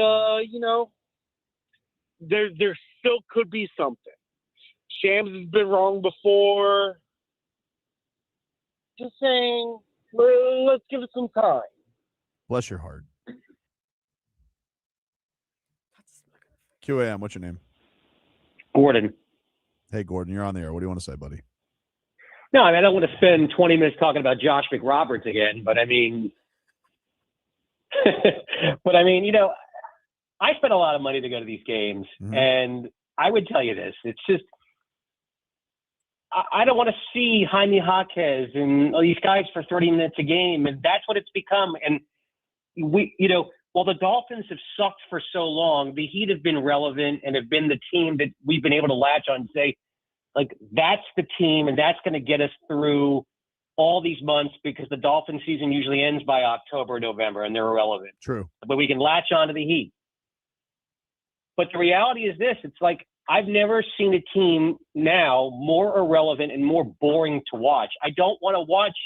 there still could be something. Shams has been wrong before. Just saying, let's give it some time. Bless your heart. QAM, what's your name? Gordon. Hey, Gordon, you're on the air. What do you want to say, buddy? No, I don't want to spend 20 minutes talking about Josh McRoberts again, but I mean, I spent a lot of money to go to these games, and I would tell you this. It's just, I don't want to see Jaime Jaquez and all these guys for 30 minutes a game, and that's what it's become. And while the Dolphins have sucked for so long, the Heat have been relevant and have been the team that we've been able to latch on and say, like, that's the team, and that's going to get us through all these months, because the Dolphin season usually ends by October or November, and they're irrelevant. True. But we can latch on to the Heat. But the reality is this. It's like, I've never seen a team now more irrelevant and more boring to watch. I don't want to watch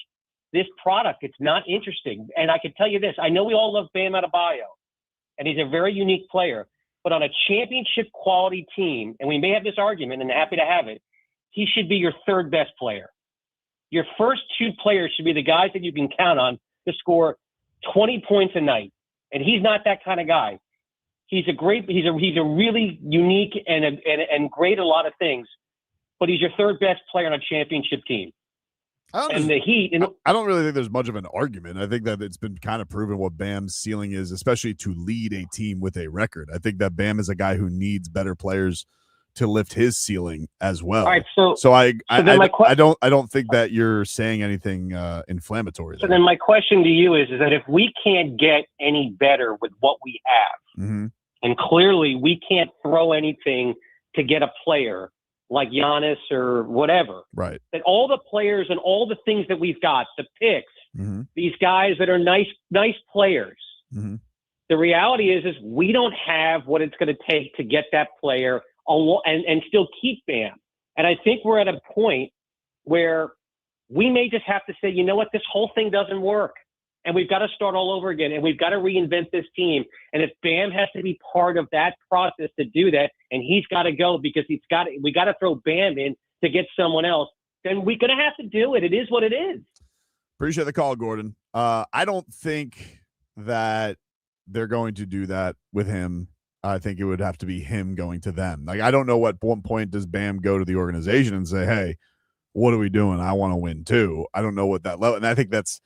this product. It's not interesting. And I can tell you this. I know we all love Bam Adebayo, and he's a very unique player. But on a championship quality team, and we may have this argument, and happy to have it, he should be your third best player. Your first two players should be the guys that you can count on to score 20 points a night. And he's not that kind of guy. He's a really unique and great at a lot of things, but he's your third best player on a championship team. And the Heat. I don't really think there's much of an argument. I think that it's been kind of proven what Bam's ceiling is, especially to lead a team with a record. I think that Bam is a guy who needs better players to lift his ceiling as well. All right, I don't think that you're saying anything inflammatory. So then my question to you is that if we can't get any better with what we have, and clearly we can't throw anything to get a player like Giannis or whatever, right? That all the players and all the things that we've got, the picks, these guys that are nice players, the reality is we don't have what it's going to take to get that player and still keep Bam. And I think we're at a point where we may just have to say, you know what, this whole thing doesn't work. And we've got to start all over again. And we've got to reinvent this team. And if Bam has to be part of that process to do that, and he's got to go because we got to throw Bam in to get someone else, then we're going to have to do it. It is what it is. Appreciate the call, Gordon. I don't think that they're going to do that with him I think it would have to be him going to them. Like, I don't know what one point does Bam go to the organization and say, hey, what are we doing? I want to win too. I don't know what that level. And I think that's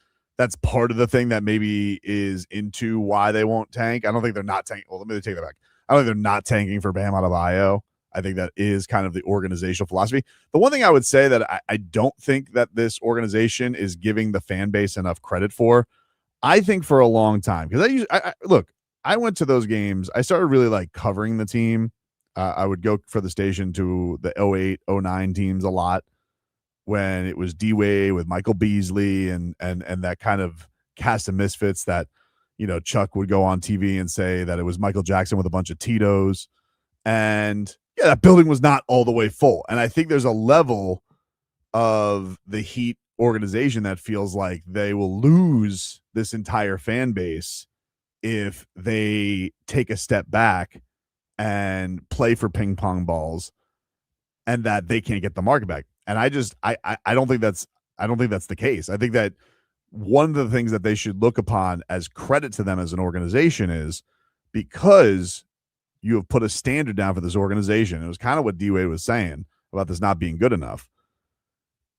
part of the thing that maybe is into why they won't tank. I don't think they're not tanking. Well, let me take that back. I don't think they're not tanking for Bam Adebayo. I think that is kind of the organizational philosophy. The one thing I would say that I don't think that this organization is giving the fan base enough credit for, I think for a long time, because look, I went to those games. I started really like covering the team. I would go for the station to the 08, 09 teams a lot when it was D-Way with Michael Beasley and that kind of cast of misfits that, you know, Chuck would go on TV and say that it was Michael Jackson with a bunch of Tito's. And yeah, that building was not all the way full. And I think there's a level of the Heat organization that feels like they will lose this entire fan base if they take a step back and play for ping pong balls and that they can't get the market back. And I don't think that's the case. I think that one of the things that they should look upon as credit to them as an organization is because you have put a standard down for this organization. It was kind of what D-Wade was saying about this not being good enough.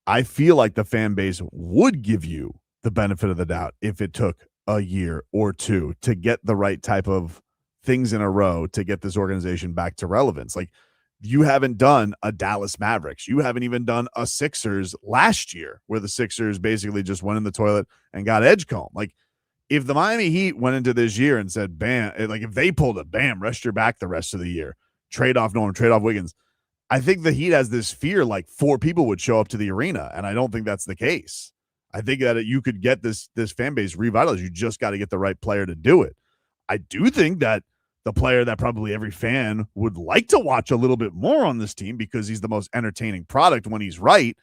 I feel like the fan base would give you the benefit of the doubt if it took a year or two to get the right type of things in a row to get this organization back to relevance. Like, you haven't done a Dallas Mavericks. You haven't even done a Sixers last year where the Sixers basically just went in the toilet and got Edgecomb. Like, if the Miami Heat went into this year and said, bam, like if they pulled a bam, rest your back the rest of the year, trade off Norm, trade off Wiggins, I think the Heat has this fear like 4 people would show up to the arena, and I don't think that's the case. I think that you could get this fan base revitalized. You just got to get the right player to do it. I do think that the player that probably every fan would like to watch a little bit more on this team because he's the most entertaining product when he's right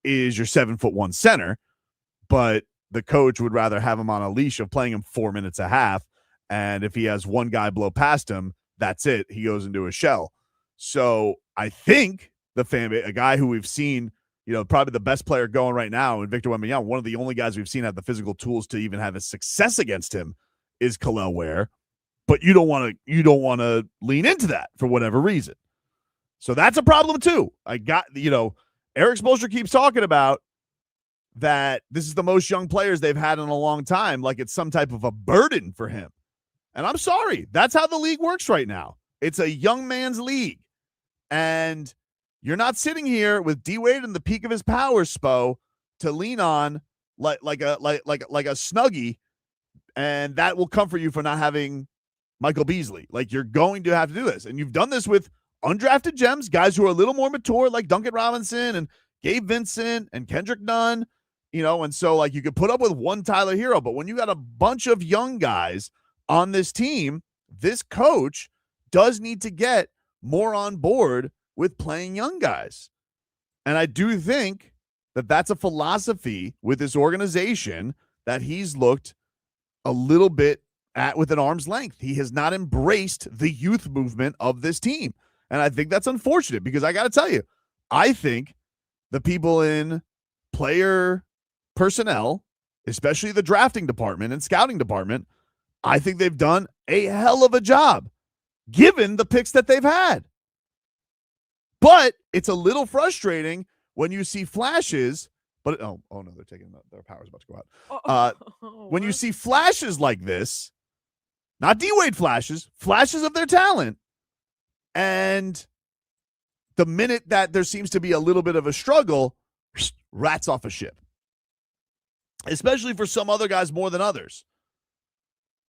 is your 7'1" center. But the coach would rather have him on a leash of playing him 4 minutes a half. And if he has one guy blow past him, that's it. He goes into a shell. So I think the fan base, a guy who we've seen, you know, probably the best player going right now, and Victor Wembanyama, one of the only guys we've seen have the physical tools to even have a success against him is Khalil Ware. But you don't want to lean into that for whatever reason. So that's a problem too. Eric Spoelstra keeps talking about that this is the most young players they've had in a long time, like it's some type of a burden for him. And I'm sorry, that's how the league works right now. It's a young man's league. And you're not sitting here with D-Wade in the peak of his powers, Spo, to lean on like a snuggie, and that will comfort you for not having Michael Beasley. Like, you're going to have to do this. And you've done this with undrafted gems, guys who are a little more mature, like Duncan Robinson and Gabe Vincent and Kendrick Nunn, you know, and so like you could put up with one Tyler Hero, but when you got a bunch of young guys on this team, this coach does need to get more on board with playing young guys. And I do think that that's a philosophy with this organization that he's looked a little bit at with an arm's length. He has not embraced the youth movement of this team. And I think that's unfortunate because I got to tell you, I think the people in player personnel, especially the drafting department and scouting department, I think they've done a hell of a job given the picks that they've had. But it's a little frustrating when you see flashes, but oh no, they're taking their power's about to go out. When you see flashes like this, not D-Wade flashes of their talent, and the minute that there seems to be a little bit of a struggle, rats off a ship. Especially for some other guys more than others.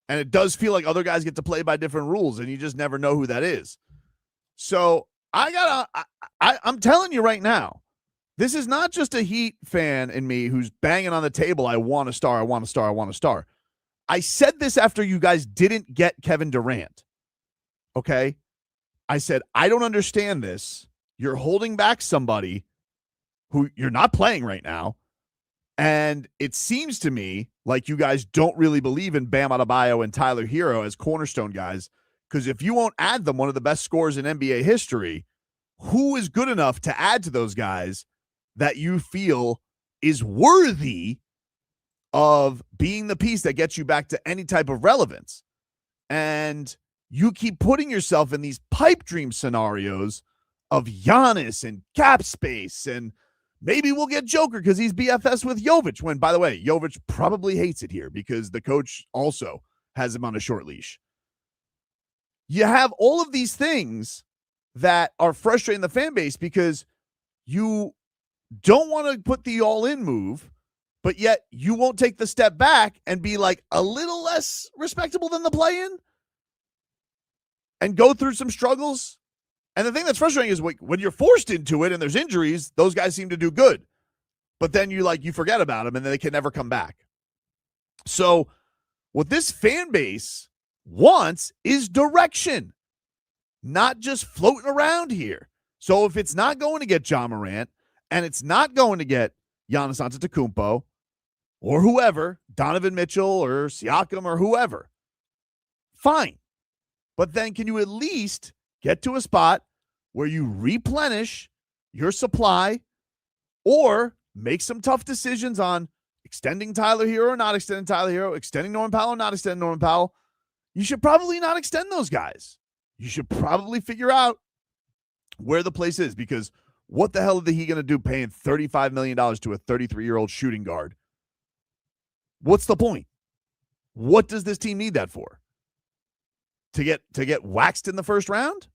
And it does feel like other guys get to play by different rules, and you just never know who that is. So I'm telling you right now, this is not just a Heat fan in me who's banging on the table, I want a star, I want a star, I want a star. I said this after you guys didn't get Kevin Durant. Okay? I said, I don't understand this. You're holding back somebody who you're not playing right now. And it seems to me like you guys don't really believe in Bam Adebayo and Tyler Hero as cornerstone guys, because if you won't add them, one of the best scorers in NBA history, who is good enough to add to those guys that you feel is worthy of being the piece that gets you back to any type of relevance? And you keep putting yourself in these pipe dream scenarios of Giannis and cap space, and maybe we'll get Joker because he's BFS with Jovic, when, by the way, Jovic probably hates it here because the coach also has him on a short leash. You have all of these things that are frustrating the fan base because you don't want to put the all-in move, but yet you won't take the step back and be like a little less respectable than the play-in and go through some struggles. And the thing that's frustrating is when you're forced into it and there's injuries, those guys seem to do good. But then you forget about them and then they can never come back. So what this fan base wants is direction, not just floating around here. So if it's not going to get Ja Morant and it's not going to get Giannis Antetokounmpo or whoever, Donovan Mitchell or Siakam or whoever, fine. But then can you at least get to a spot where you replenish your supply or make some tough decisions on extending Tyler Hero or not extending Tyler Hero, extending Norman Powell or not extending Norman Powell? You should probably not extend those guys. You should probably figure out where the place is, because what the hell is he going to do paying $35 million to a 33-year-old shooting guard? What's the point? What does this team need that for? To get waxed in the first round?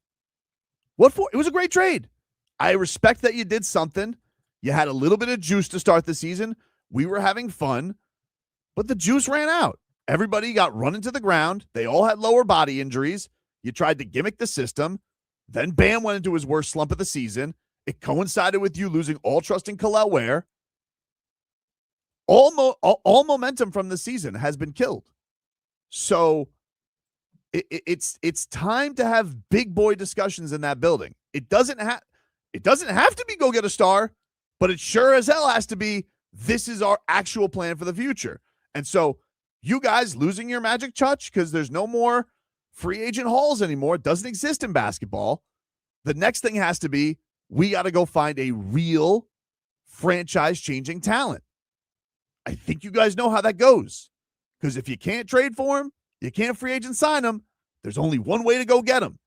What for? It was a great trade. I respect that you did something. You had a little bit of juice to start the season. We were having fun, but the juice ran out. Everybody got run into the ground. They all had lower body injuries. You tried to gimmick the system. Then Bam went into his worst slump of the season. It coincided with you losing all trust in Kel'el Ware. All momentum from the season has been killed. So it's time to have big boy discussions in that building. It doesn't have to be go get a star, but it sure as hell has to be this is our actual plan for the future. And so you guys losing your magic touch because there's no more free agent hauls anymore. It doesn't exist in basketball. The next thing has to be we got to go find a real franchise-changing talent. I think you guys know how that goes. Because if you can't trade for him, you can't free agent sign him, there's only one way to go get him.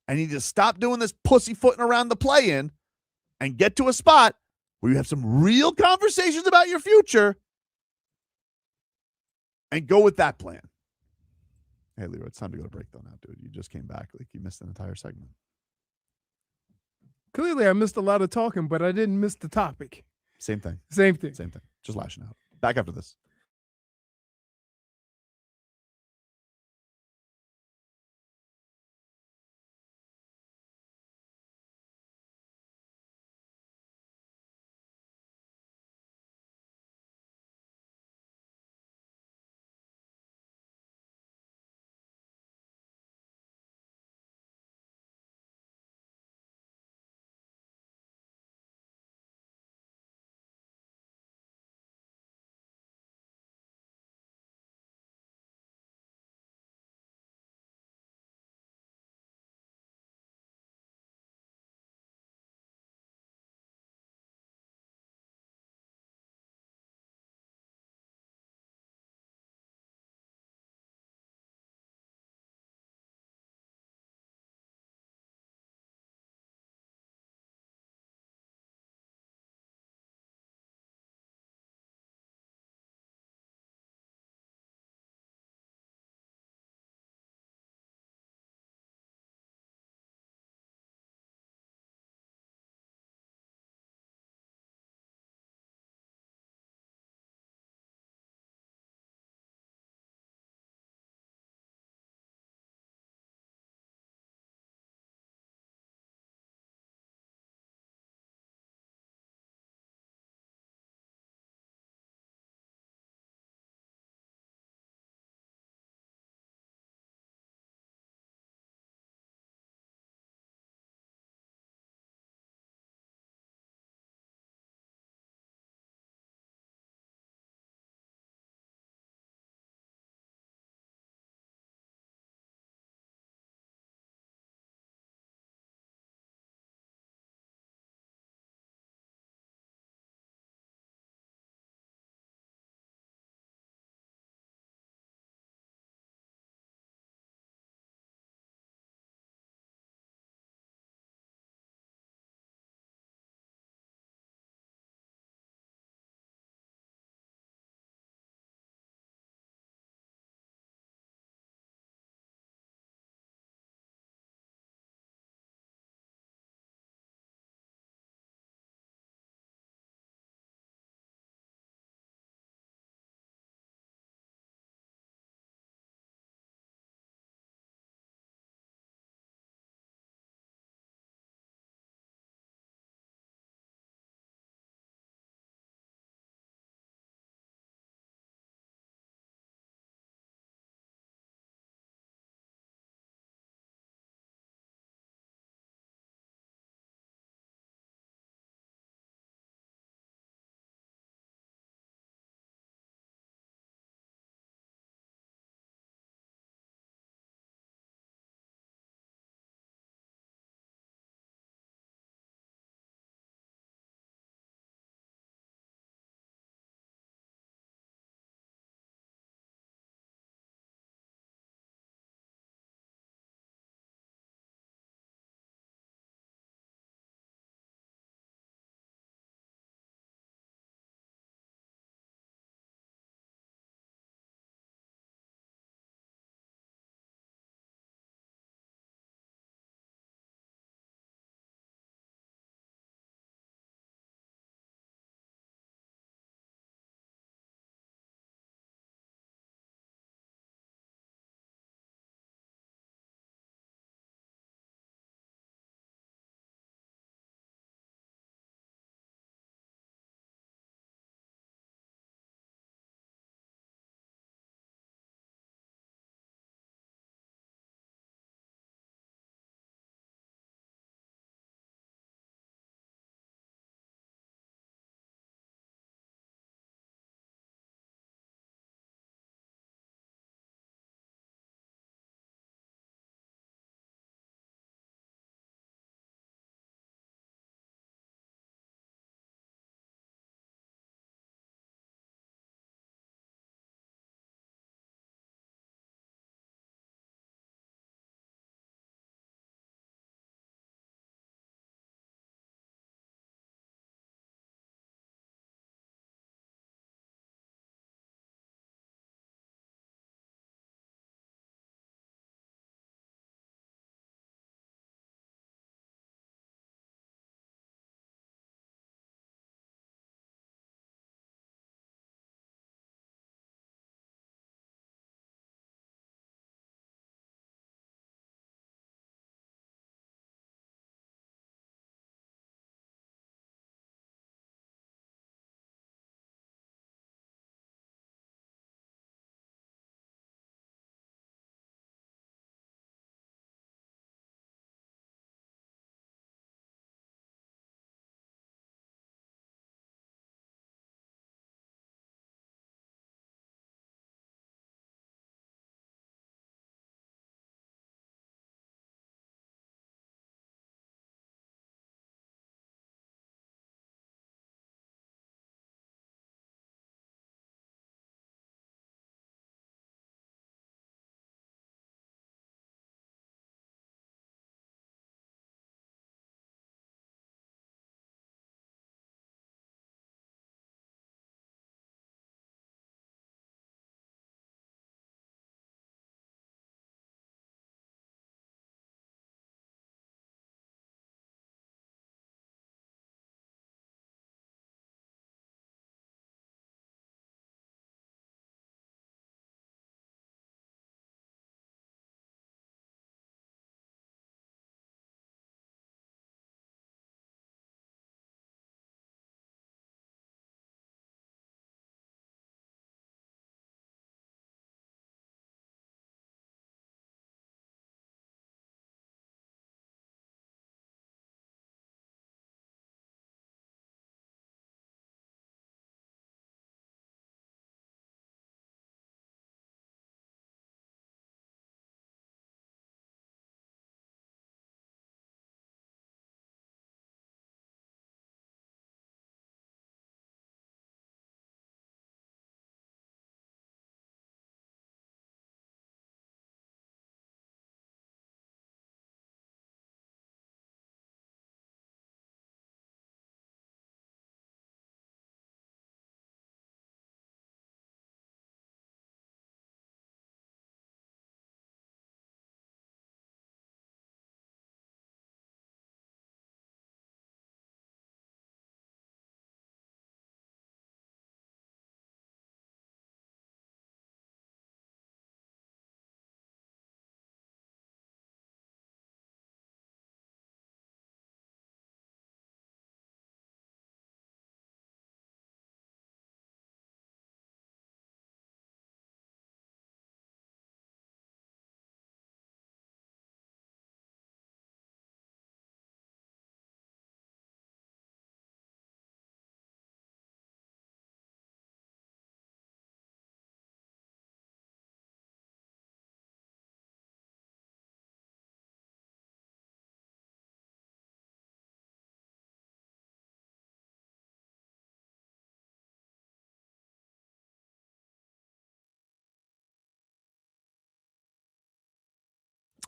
And you need to stop doing this pussyfooting around the play-in and get to a spot where you have some real conversations about your future and go with that plan. Hey, Leroy, it's time to go to break though now, dude. You just came back. Like you missed an entire segment. Clearly, I missed a lot of talking, but I didn't miss the topic. Same thing. Same thing. Same thing. Just lashing out. Back after this.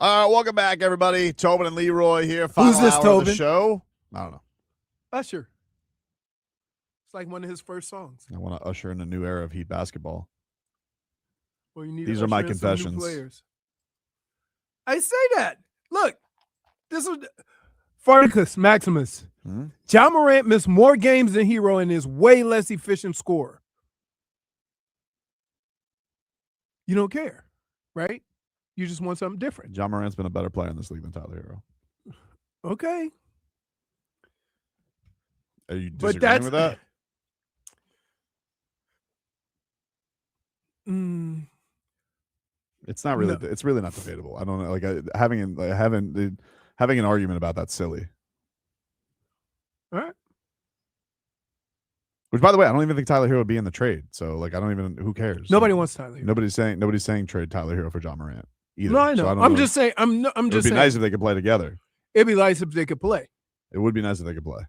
All right, welcome back, everybody. Tobin and Leroy here. Final Who's this, hour of Tobin? the show. I don't know. Usher. It's like one of his first songs. I want to usher in a new era of Heat basketball. Well, you need These to are my usher in some new confessions. players. I say that. Look, this was Farticus Maximus. John Morant missed more games than Hero and is way less efficient scorer. You don't care, right? You just want something different. John Morant's been a better player in this league than Tyler Hero. Okay. Are you But disagreeing with that? It's not really. No. It's really not debatable. I don't know. Like having an argument about that's silly. All right. Which, by the way, I don't even think Tyler Hero would be in the trade. So, like, I don't even. Who cares? Nobody wants Tyler Hero. Nobody's saying trade Tyler Hero for John Morant either. No, I know. So don't I'm know. just saying. I'm It would just be saying. nice if they could play together. It'd be nice if they could play. It would be nice if they could play.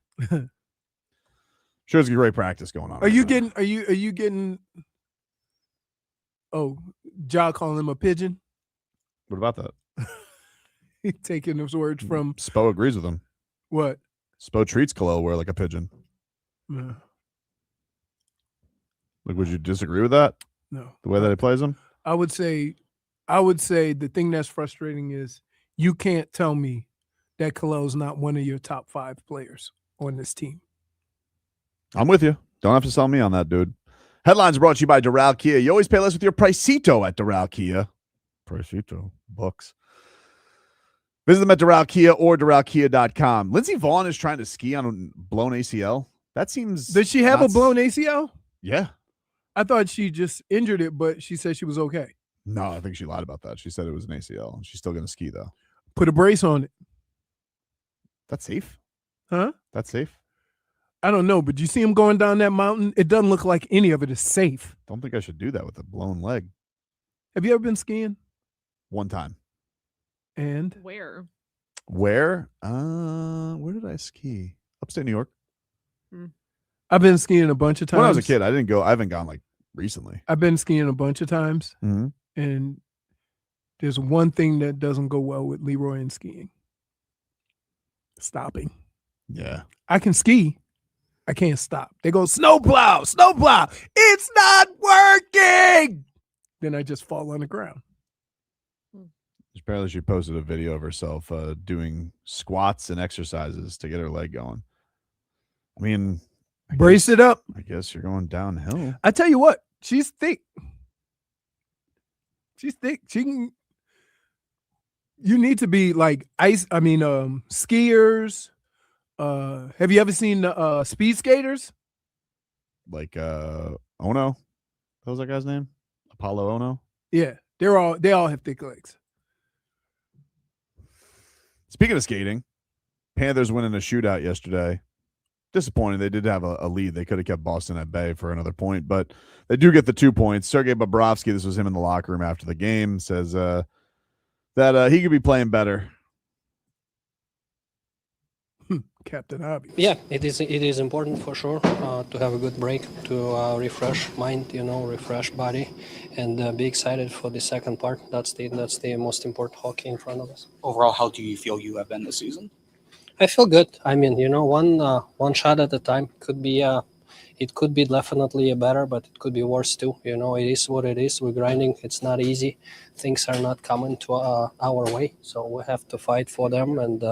Sure, it's a great practice going on. Are you getting? Oh, Ja calling him a pigeon. What about that? He taking those words from Spo agrees with him. what? Spo treats Khalil wear like a pigeon. No. Like, would you disagree with that? No. The way that he plays him? I would say the thing that's frustrating is you can't tell me that Khalil's not one of your top 5 players on this team. I'm with you. Don't have to sell me on that, dude. Headlines brought to you by Doral Kia. You always pay less with your Pricito at Doral Kia. Pricito. Books. Visit them at Doral Kia or DoralKia.com. Lindsey Vaughn is trying to ski on a blown ACL. That seems... Does she have a blown ACL? Yeah. I thought she just injured it, but she said she was okay. No, I think she lied about that. She said it was an ACL. She's still going to ski, though. Put a brace on it. That's safe? Huh? That's safe? I don't know, but you see him going down that mountain? It doesn't look like any of it is safe. Don't think I should do that with a blown leg. Have you ever been skiing? One time. And? Where? Where did I ski? Upstate New York. I've been skiing a bunch of times. When I was a kid, I didn't go. I haven't gone like recently. I've been skiing a bunch of times. Mm-hmm. And there's one thing that doesn't go well with Leroy and skiing. Stopping. Yeah. I can ski. I can't stop. They go, snowplow. It's not working. Then I just fall on the ground. Apparently she posted a video of herself doing squats and exercises to get her leg going. I mean, Brace it up. I guess you're going downhill. I tell you what, she's thick. She can. You need to be like skiers. Have you ever seen the speed skaters? Like Ono? What was that guy's name? Apollo Ono? Yeah, they all have thick legs. Speaking of skating, Panthers winning a shootout yesterday. Disappointing. They did have a lead. They could have kept Boston at bay for another point, but they do get the 2 points. Sergei Bobrovsky, this was him in the locker room after the game, says that he could be playing better. Captain Obvious. Yeah, it is important for sure to have a good break, to refresh mind, refresh body, and be excited for the second part. That's the most important hockey in front of us. Overall, how do you feel you have been this season? I feel good. I mean, one shot at a time. It could be definitely better, but it could be worse too. It is what it is. We're grinding. It's not easy. Things are not coming to our way, so we have to fight for them. And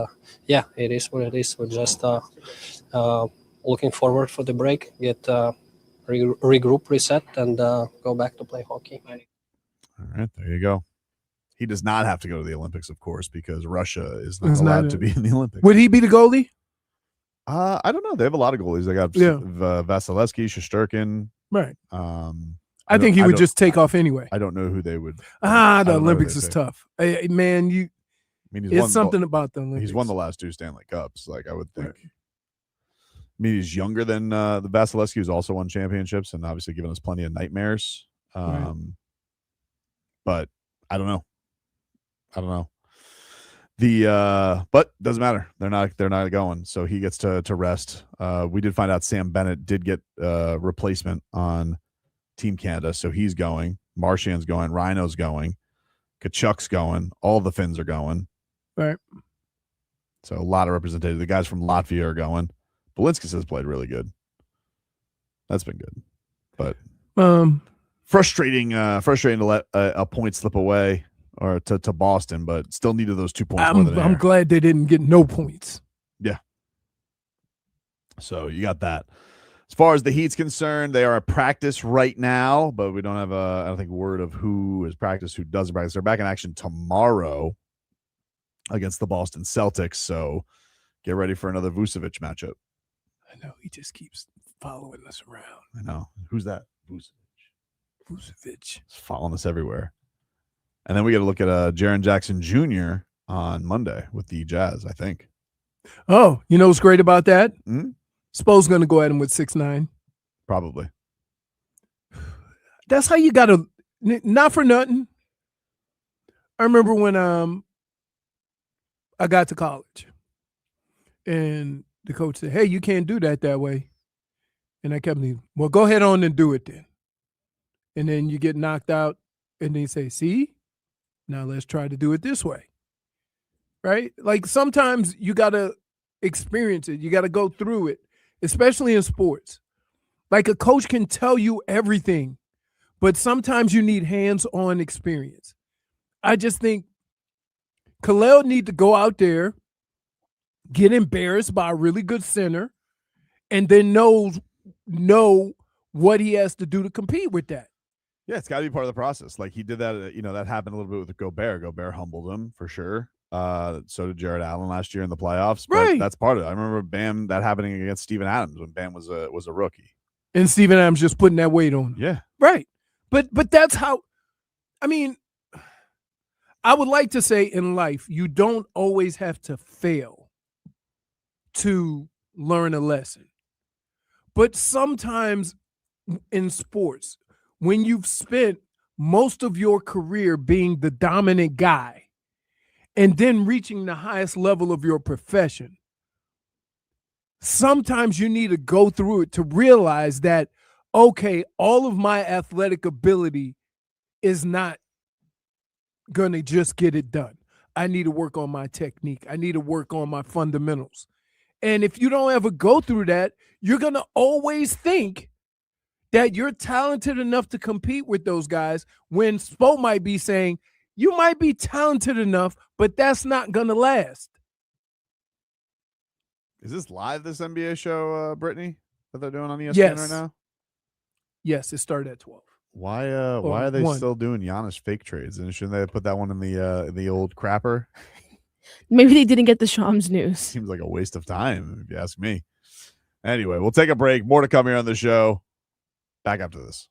it is what it is. We're just looking forward for the break, get regroup, reset, and go back to play hockey. All right, there you go. He does not have to go to the Olympics, of course, because Russia is not allowed to be in the Olympics. Would he be the goalie? I don't know. They have a lot of goalies. They got Vasilevsky, Shesterkin. Right. I think he would just take off anyway. I don't know who they would. The Olympics is tough. Man, it's something about the Olympics. He's won the last 2 Stanley Cups. Like, I would think. Right. I mean, he's younger than the Vasilevsky, who's also won championships and obviously given us plenty of nightmares. Right. But I don't know. But doesn't matter. They're not going. So he gets to rest. We did find out Sam Bennett did get a replacement on Team Canada. So he's going. Marchand's going. Rhino's going. Kachuk's going. All the Finns are going. Right. So a lot of representation. The guys from Latvia are going. Balinskis has played really good. That's been good. But frustrating to let a point slip away or to Boston, but still needed those 2 points more than I'm glad they didn't get no points. Yeah. So you got that. As far as the Heat's concerned, they are at practice right now, but we don't have I don't think, word of who is practice, who doesn't practice. They're back in action tomorrow against the Boston Celtics. So get ready for another Vucevic matchup. I know he just keeps following us around. I know. Who's that? Vucevic. He's following us everywhere. And then we got to look at Jaren Jackson Jr. on Monday with the Jazz, I think. Oh, you know what's great about that? Mm-hmm. Spo's going to go at him with 6'9". Probably. That's how you got to, not for nothing. I remember when I got to college and the coach said, hey, you can't do that way. And I kept thinking, well, go ahead on and do it then. And then you get knocked out and then you say, see, now let's try to do it this way. Right? Like sometimes you got to experience it. You got to go through it, especially in sports. Like a coach can tell you everything, but sometimes you need hands-on experience. I just think Khalil need to go out there, get embarrassed by a really good center, and then know what he has to do to compete with that. Yeah, it's got to be part of the process. Like he did that, that happened a little bit with Gobert. Gobert humbled him for sure. So did Jared Allen last year in the playoffs. But right. That's part of it. I remember Bam that happening against Steven Adams when Bam was a rookie. And Steven Adams just putting that weight on him. Yeah. Right. But that's how, I mean, I would like to say in life, you don't always have to fail to learn a lesson. But sometimes in sports, when you've spent most of your career being the dominant guy and then reaching the highest level of your profession, sometimes you need to go through it to realize that, okay, all of my athletic ability is not going to just get it done. I need to work on my technique. I need to work on my fundamentals. And if you don't ever go through that, you're going to always think that you're talented enough to compete with those guys when Spo might be saying, you might be talented enough, but that's not going to last. Is this live, this NBA show, Brittany, that they're doing on ESPN Yes. right now? Yes, it started at 12. Why are they still doing Giannis fake trades? And shouldn't they put that one in the old crapper? Maybe they didn't get the Shams news. Seems like a waste of time, if you ask me. Anyway, we'll take a break. More to come here on the show. Back after this.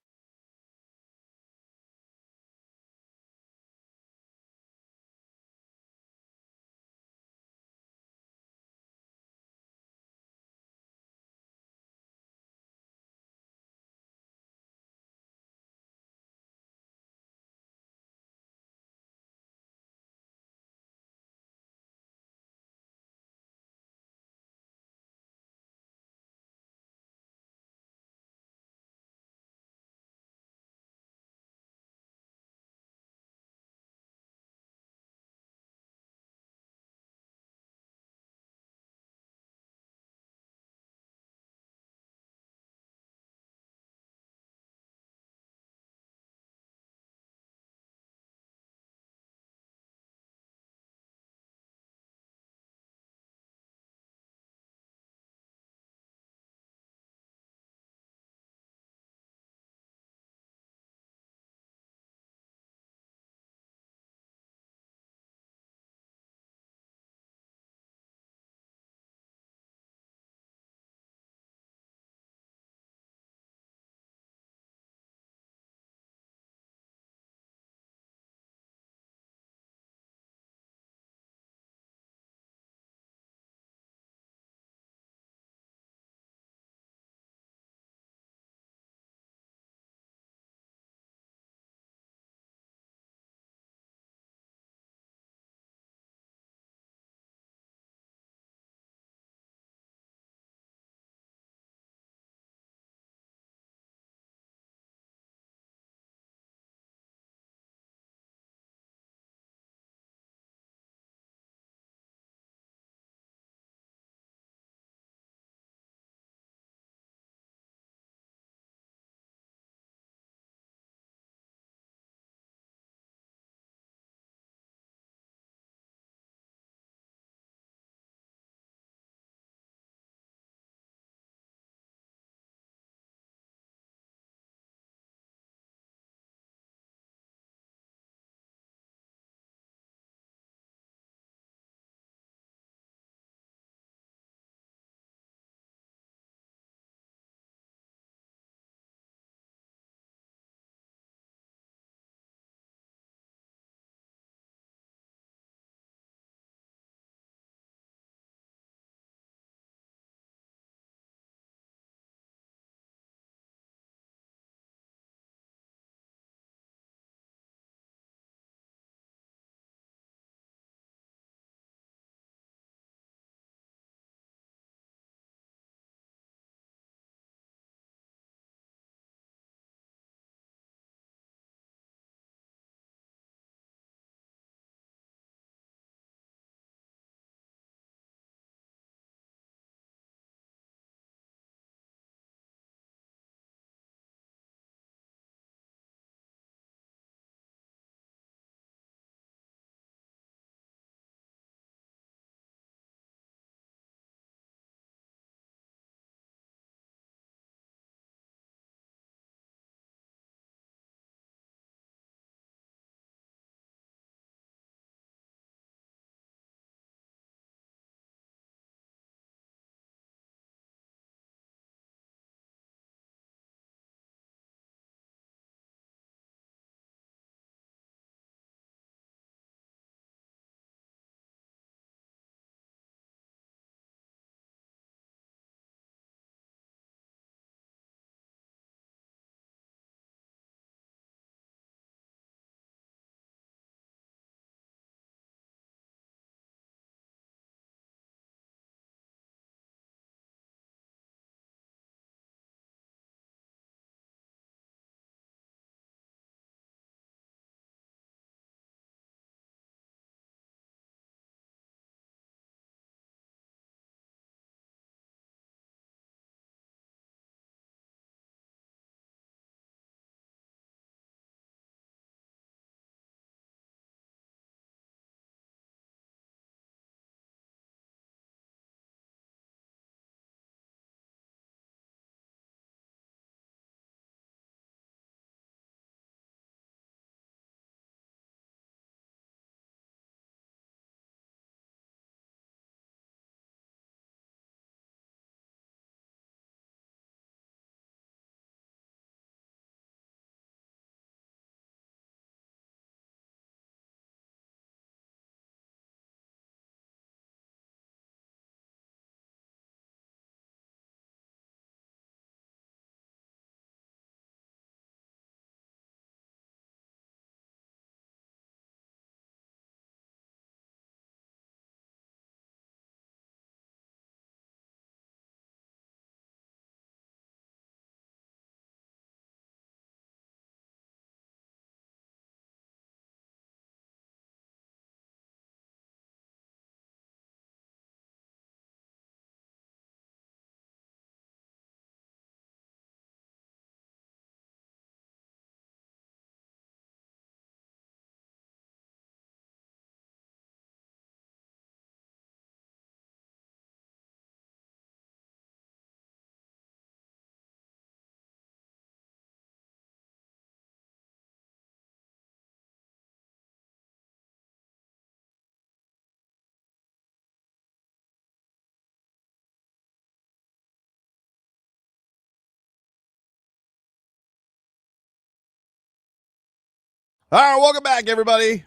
All right, welcome back, everybody.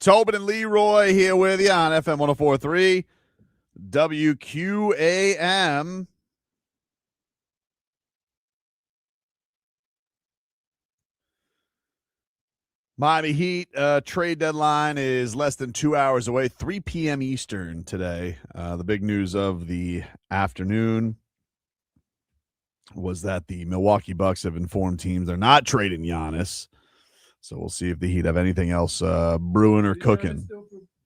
Tobin and Leroy here with you on FM 104.3 WQAM. Miami Heat trade deadline is less than 2 hours away, 3 p.m. Eastern today. The big news of the afternoon was that the Milwaukee Bucks have informed teams they're not trading Giannis. So we'll see if the Heat have anything else brewing or cooking.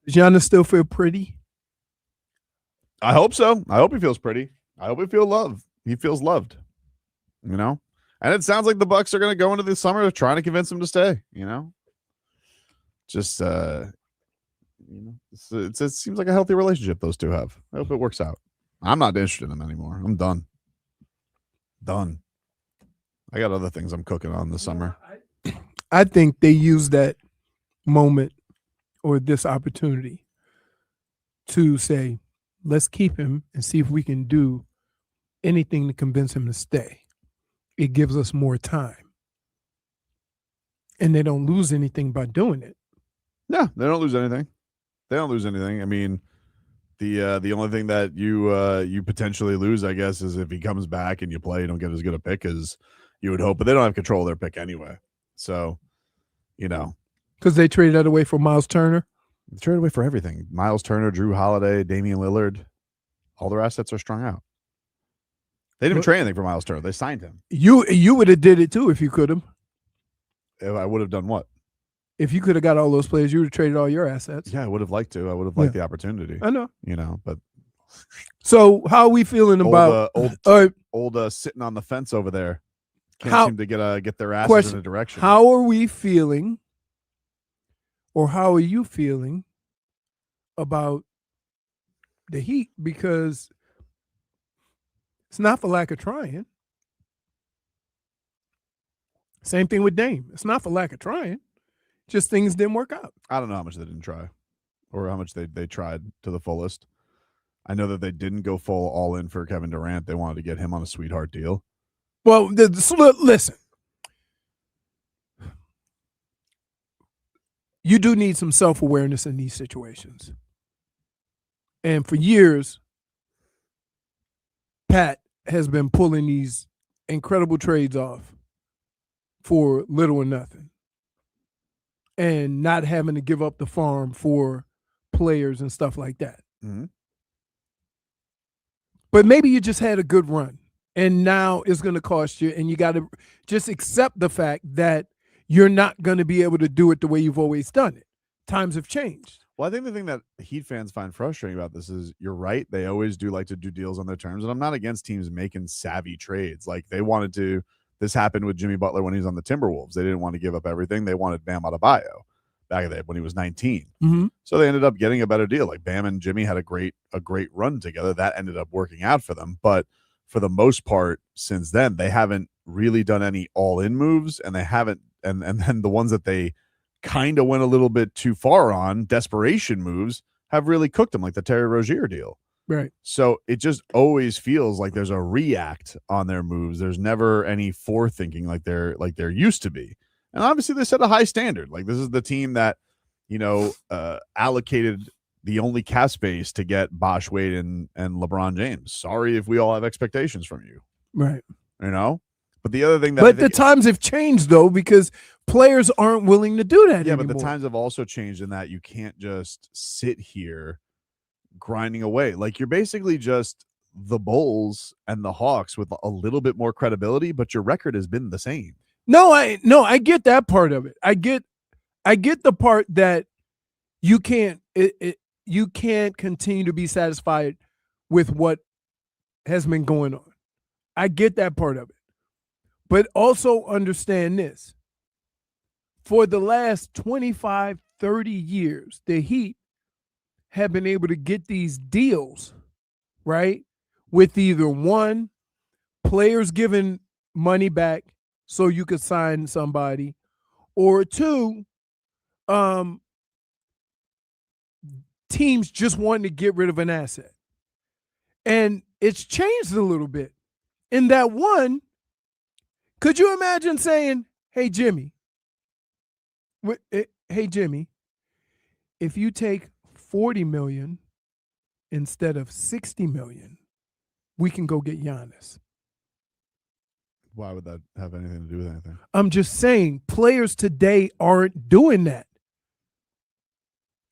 Does Giannis still feel pretty? I hope so. I hope he feels pretty. I hope he feels loved. He feels loved. You know? And it sounds like the Bucks are going to go into the summer trying to convince him to stay, you know? Just it seems like a healthy relationship those two have. I hope it works out. I'm not interested in them anymore. I'm done. Done. I got other things I'm cooking on this summer. I think they use that moment or this opportunity to say, let's keep him and see if we can do anything to convince him to stay. It gives us more time. And they don't lose anything by doing it. No, they don't lose anything. They don't lose anything. I mean, the only thing that you potentially lose, I guess, is if he comes back and you play, you don't get as good a pick as you would hope. But they don't have control of their pick anyway. So, you know. Because they traded that away for Miles Turner? They traded away for everything. Miles Turner, Drew Holiday, Damian Lillard. All their assets are strung out. They didn't trade anything for Miles Turner. They signed him. You would have did it too if you could have. If I would have done what? If you could have got all those players, you would have traded all your assets. Yeah, I would have liked to. I would have liked the opportunity. I know. You know, but. So how are we feeling about old sitting on the fence over there? Can't seem to get their asses in a direction. How are we feeling, or how are you feeling about the Heat? Because it's not for lack of trying. Same thing with Dame. It's not for lack of trying. Just things didn't work out. I don't know how much they didn't try or how much they tried to the fullest. I know that they didn't go full all in for Kevin Durant. They wanted to get him on a sweetheart deal. Well, listen. You do need some self-awareness in these situations. And for years, Pat has been pulling these incredible trades off for little or nothing and not having to give up the farm for players and stuff like that. Mm-hmm. But maybe you just had a good run and now it's going to cost you, and you got to just accept the fact that you're not going to be able to do it the way you've always done it. Times have changed. Well, I think the thing that Heat fans find frustrating about this is you're right. They always do like to do deals on their terms, and I'm not against teams making savvy trades. Like they wanted to. This happened with Jimmy Butler when he was on the Timberwolves. They didn't want to give up everything. They wanted Bam Adebayo back then when he was 19. Mm-hmm. So they ended up getting a better deal. Like Bam and Jimmy had a great run together. That ended up working out for them. But for the most part, since then, they haven't really done any all-in moves, and they haven't. And then the ones that they kind of went a little bit too far on, desperation moves, have really cooked them, like the Terry Rozier deal. Right. So it just always feels like there's a react on their moves. There's never any forethinking like there used to be. And obviously they set a high standard. Like this is the team that, allocated the only cap space to get Bosh, Wade, and LeBron James. Sorry if we all have expectations from you. Right. But the other thing that the times have changed though, because players aren't willing to do that anymore. But the times have also changed in that you can't just sit here grinding away. Like you're basically just the Bulls and the Hawks with a little bit more credibility, but your record has been the same. No, I get that part of it. I get the part that you can't you can't continue to be satisfied with what has been going on. I get that part of it. But also understand this. For the last 25, 30 years, the Heat have been able to get these deals, right? With either one, players giving money back so you could sign somebody, or two, teams just wanting to get rid of an asset. And it's changed a little bit. In that one, could you imagine saying, hey, Jimmy, Hey, Jimmy, if you take $40 million instead of $60 million, we can go get Giannis. Why would that have anything to do with anything? I'm just saying, players today aren't doing that.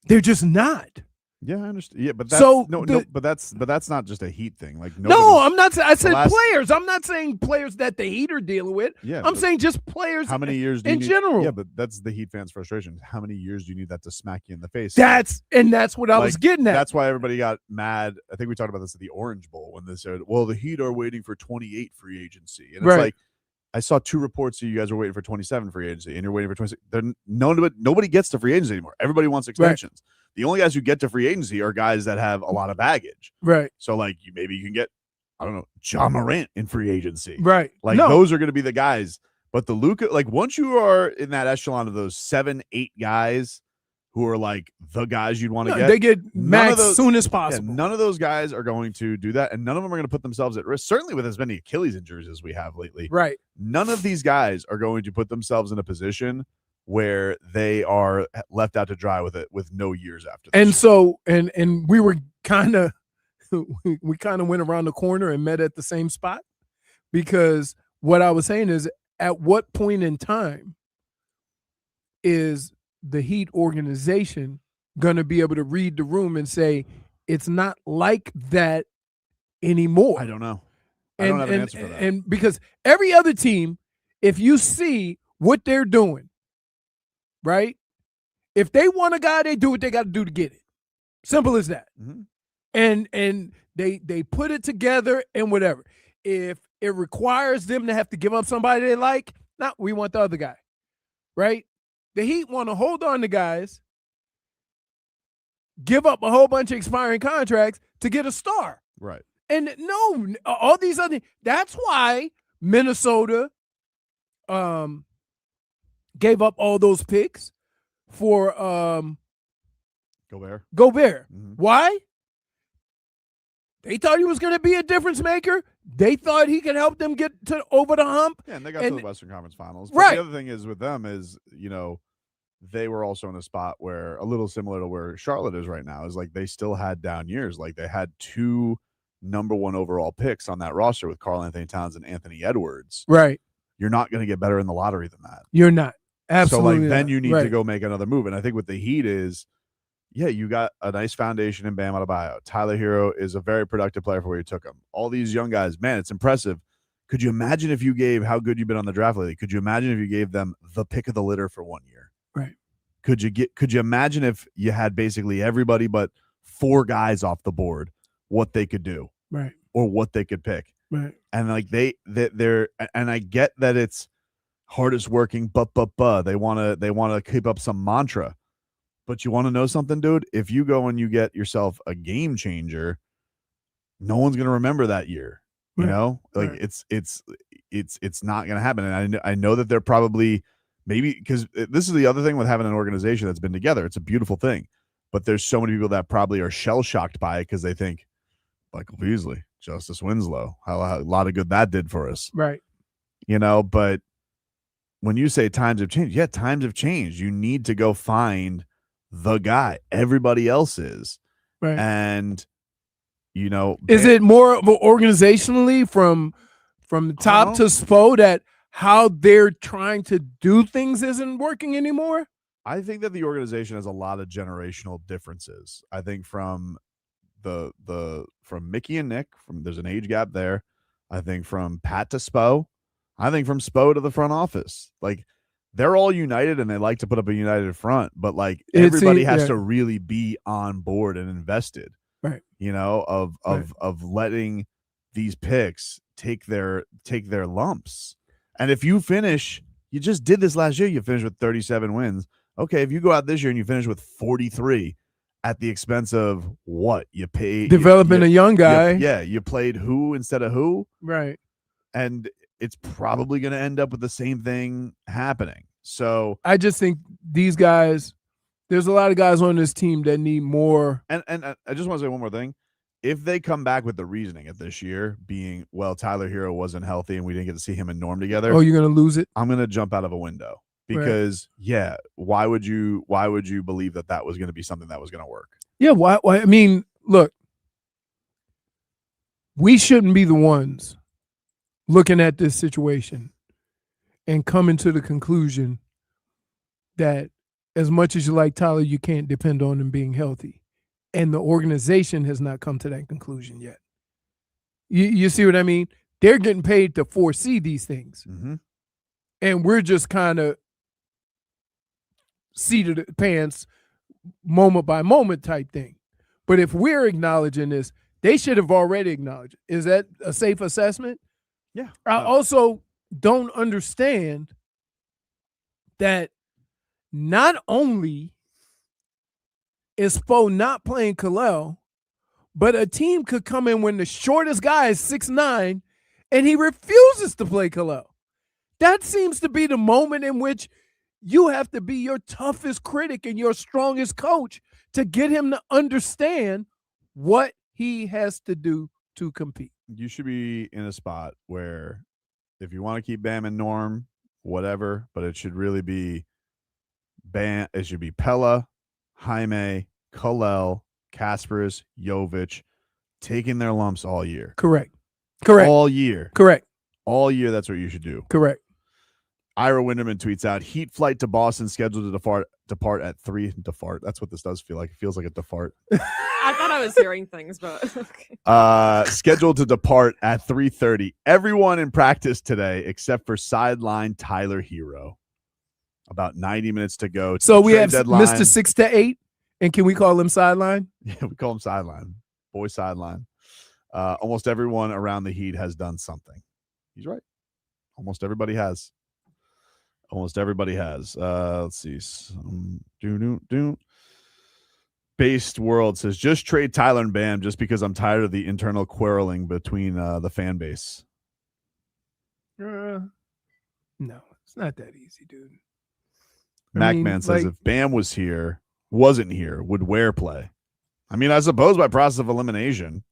They're just not. Yeah, I understand. Yeah, but that's So but that's not just a Heat thing. Like no, I'm not. I said last- players. I'm not saying players that the Heat are dealing with. Yeah, I'm but saying just players. How many years do you in need, general? Yeah, but that's the Heat fans' frustration. How many years do you need that to smack you in the face? That's what I was getting at. That's why everybody got mad. I think we talked about this at the Orange Bowl when they said, "Well, the Heat are waiting for 28 free agency," and it's Right. like I saw 2 reports that you guys were waiting for 27 free agency, and you're waiting for 26. Nobody gets to free agency anymore. Everybody wants extensions. The only guys who get to free agency are guys that have a lot of baggage. Right. So like maybe you can get, I don't know, John Morant in free agency. Right. Like those are going to be the guys. But the Luka, like once you are in that echelon of those 7-8 guys who are like the guys you'd want to get, they get none max of those- soon as yeah, possible. none of those guys are going to do that, and none of them are going to put themselves at risk. Certainly with as many Achilles injuries as we have lately. Right. None of these guys are going to put themselves in a position where they are left out to dry with it with no years after this. And so, and we were kind of, we kind of went around the corner and met at the same spot, because what I was saying is, at what point in time is the Heat organization going to be able to read the room and say, it's not like that anymore? I don't know. I don't have an answer for that. And because every other team, if you see what they're doing, right? If they want a guy, they do what they got to do to get it. Simple as that. Mm-hmm. And they put it together and whatever. If it requires them to have to give up somebody they like, we want the other guy, right? The Heat want to hold on to guys, give up a whole bunch of expiring contracts to get a star. Right. And no, all these other, that's why Minnesota gave up all those picks for Gobert. Mm-hmm. Why? They thought he was going to be a difference maker. They thought he could help them get over the hump. Yeah, and they got to the Western Conference Finals. But Right. The other thing is with them is, they were also in a spot where a little similar to where Charlotte is right now, is like they still had down years. Like they had 2 number 1 overall picks on that roster with Karl Anthony Towns and Anthony Edwards. Right. You're not going to get better in the lottery than that. You're not. Absolutely. So like then not. you need Right. to go make another move. And I think with the Heat is, yeah, you got a nice foundation in Bam Adebayo. Tyler Hero is a very productive player for where you took him. All these young guys, man, it's impressive. Could you imagine if you gave how good you've been on the draft lately? Could you imagine if you gave them the pick of the litter for 1 year? Right. Could you imagine if you had basically everybody but 4 guys off the board, what they could do? Right. Or what they could pick. Right. And like they're and I get that it's hardest working, but they want to keep up some mantra. But you want to know something, dude? If you go and you get yourself a game changer, no one's going to remember that year. You Right. know, like Right. it's not going to happen. And I know that they're probably maybe, because this is the other thing with having an organization that's been together. It's a beautiful thing, but there's so many people that probably are shell shocked by it because they think Michael Beasley, Justice Winslow, how a lot of good that did for us. Right. But when you say times have changed, yeah, times have changed. You need to go find the guy. Everybody else is. Right. And, Is it more of a organizationally from the top to Spo that how they're trying to do things isn't working anymore? I think that the organization has a lot of generational differences. I think from from Mickey and Nick, there's an age gap there. I think from Pat to Spo. I think from Spo to the front office. Like, they're all united and they like to put up a united front, but like everybody has to really be on board and invested. Right. Of letting these picks take their lumps. And if you finish, you just did this last year, you finished with 37 wins. Okay, if you go out this year and you finish with 43 at the expense of what? You pay Developing a young guy. You played who instead of who? Right. And it's probably going to end up with the same thing happening. So I just think these guys, there's a lot of guys on this team that need more. And I just want to say one more thing. If they come back with the reasoning of this year being, well, Tyler Hero wasn't healthy and we didn't get to see him and Norm together. Oh, you're going to lose it? I'm going to jump out of a window. Because why would you believe that was going to be something that was going to work? Yeah, why? I mean, look, we shouldn't be the ones looking at this situation and coming to the conclusion that as much as you like Tyler, you can't depend on him being healthy. And the organization has not come to that conclusion yet. You see what I mean? They're getting paid to foresee these things. Mm-hmm. And we're just kind of seat of the pants, moment by moment type thing. But if we're acknowledging this, they should have already acknowledged it. Is that a safe assessment? Yeah. I also don't understand that not only is Spo not playing Kalel, but a team could come in when the shortest guy is 6'9", and he refuses to play Kalel. That seems to be the moment in which you have to be your toughest critic and your strongest coach to get him to understand what he has to do to compete. You should be in a spot where if you want to keep Bam and Norm, whatever, but it should really be Bam. It should be Pella, Jaime, Kalel, Kaspers, Jovic, taking their lumps all year. Correct. All year. Correct. All year, that's what you should do. Correct. Ira Winderman tweets out, Heat flight to Boston scheduled to depart at 3. Depart. That's what this does feel like. It feels like a depart. I thought I was hearing things, but okay. Scheduled to depart at 3:30. Everyone in practice today except for sideline Tyler Hero. About 90 minutes to go. So we have deadline. Mr. 6 to 8, and can we call him sideline? Yeah, we call him sideline. Boy sideline. Almost everyone around the Heat has done something. He's right. Almost everybody has. Let's see. Based World says, just trade Tyler and Bam just because I'm tired of the internal quarreling between the fan base. No, it's not that easy, dude. Macman says, if Bam wasn't here, would Ware play? I mean, I suppose by process of elimination.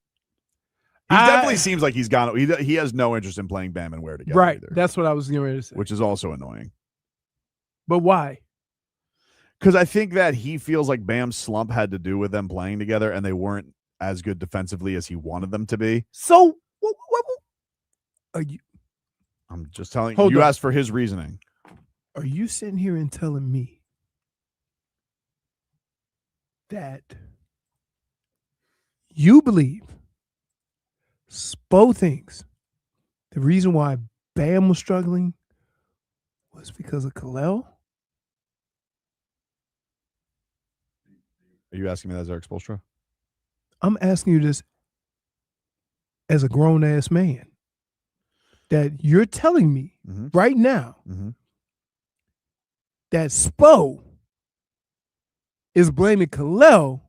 He definitely seems like he's gone. He has no interest in playing Bam and Ware together. Right. Either, that's what I was getting ready to say. which is also annoying. But why? Because I think that he feels like Bam's slump had to do with them playing together, and they weren't as good defensively as he wanted them to be. So, what are you? I'm just telling you. You asked for his reasoning. Are you sitting here and telling me that you believe Spo thinks the reason why Bam was struggling was because of Kalel? Are you asking me that as Eric Spoelstra? I'm asking you this as a grown-ass man. That you're telling me right now that Spo is blaming Kalel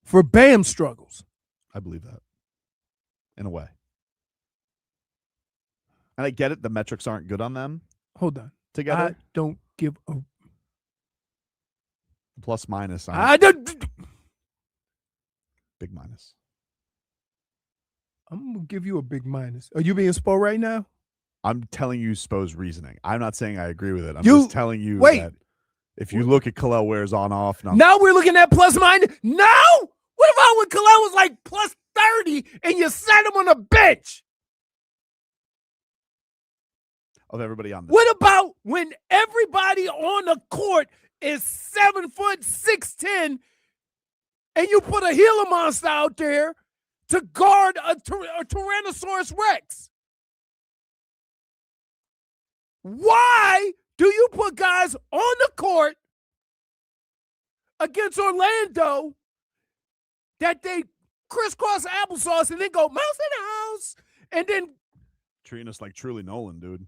for Bam struggles. I believe that. In a way. And I get it. The metrics aren't good on them. Hold on. Together. I don't give a plus minus. I don't. Big minus. I'm gonna give you a big minus. Are you being Spo right now? I'm telling you Spo's reasoning. I'm not saying I agree with it. I'm just telling you that if you look at Kalel Ware's on off. Now we're looking at plus minus. No! What about when Kalel was like plus 30 and you sat him on the bench? Of everybody on this. What about when everybody on the court is 7 foot 6'10" and you put a Gila monster out there to guard a Tyrannosaurus Rex? Why do you put guys on the court against Orlando that they crisscross applesauce and then go mouse in the house and then treating us like Truly Nolan, dude?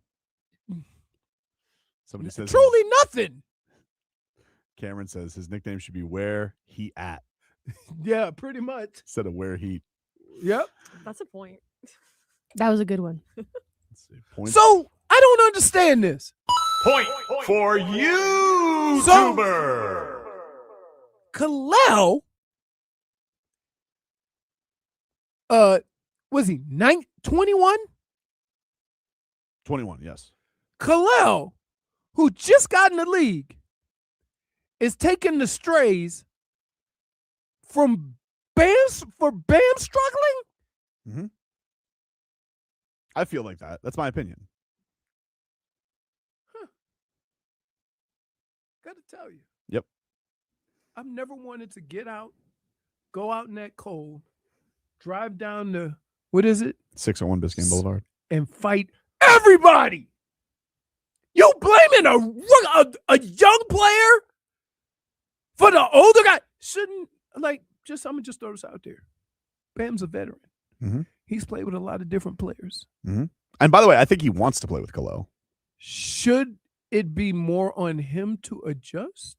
Somebody says truly nothing. Cameron says his nickname should be Where He At. Yeah, pretty much. Instead of Where Heat. Yep. That's a point. That was a good one. So I don't understand this. Point for YouTuber. Kalel, was he 21? 21, yes. Kalel, who just got in the league is taking the strays from Bam struggling? Mm-hmm. I feel like that. That's my opinion. Gotta tell you. Yep. I've never wanted to get out, go out in that cold, drive down the, what is it? 601 Biscayne Boulevard. And fight everybody. You blaming a young player for the older guy? Shouldn't, like, I'm going to just throw this out there. Bam's a veteran. Mm-hmm. He's played with a lot of different players. Mm-hmm. And by the way, I think he wants to play with Kalo. Should it be more on him to adjust?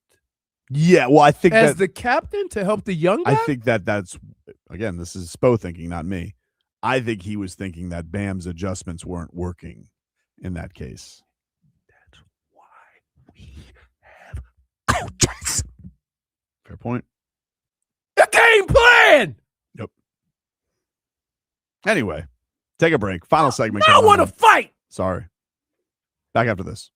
Yeah, well, I think as the captain to help the young guy? I think that's, again, this is Spo thinking, not me. I think he was thinking that Bam's adjustments weren't working in that case. That's why we have coaches. Fair point. The game plan. Yep. Anyway, take a break. Final segment. I want to fight. Sorry. Back after this.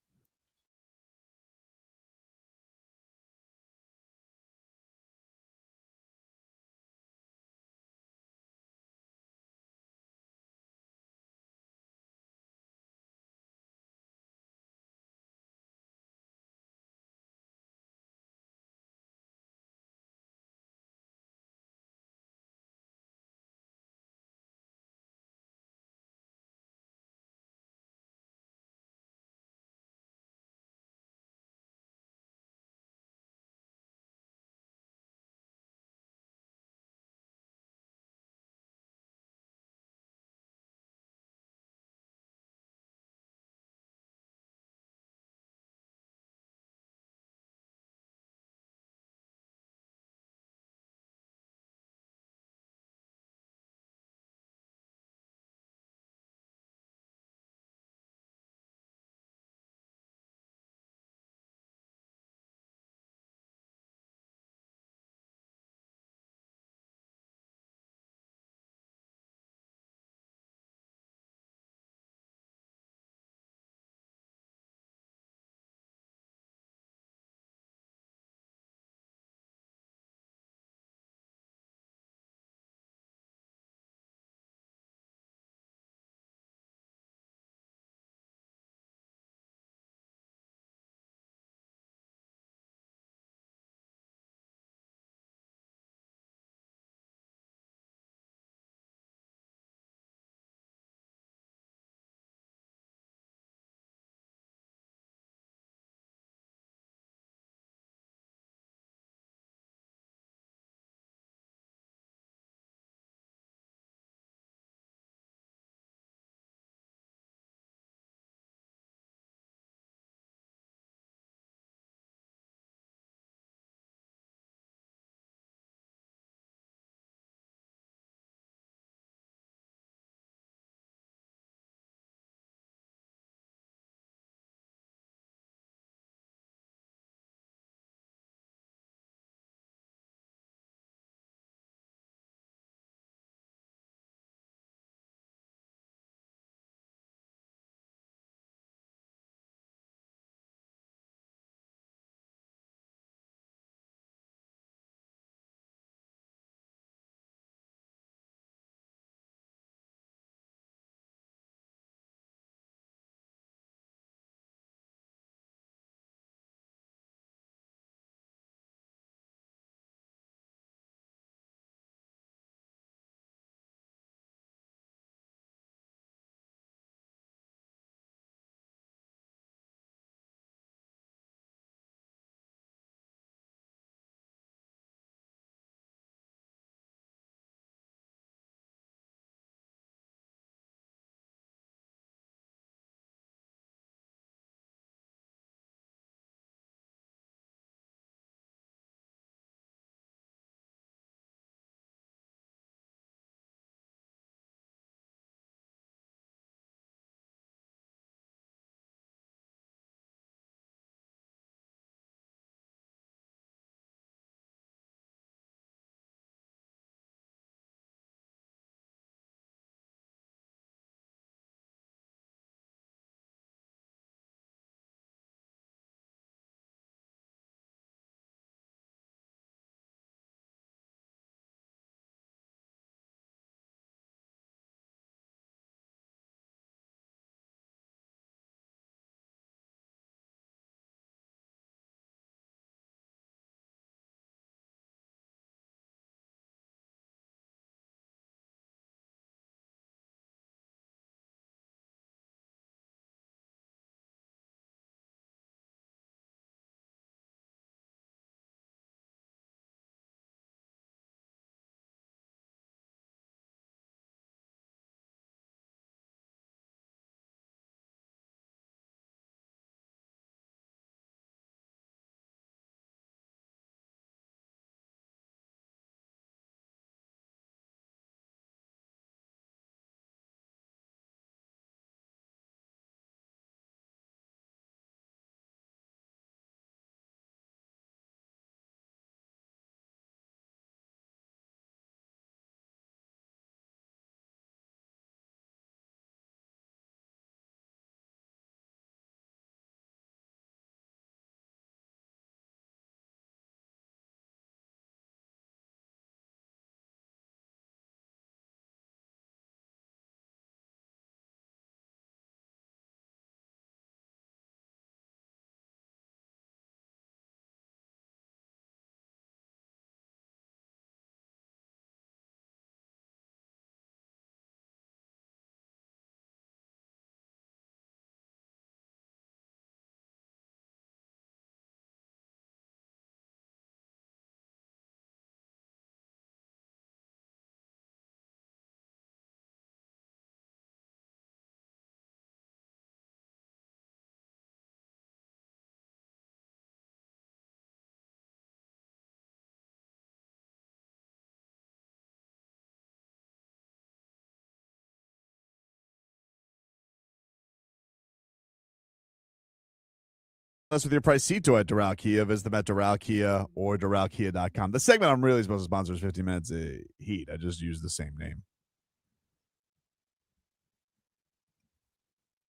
us with your price Cito at Doral Kia. Visit them at Doral Kia or DoralKia.com. The segment I'm really supposed to sponsor is 15 Minutes Heat. I just used the same name.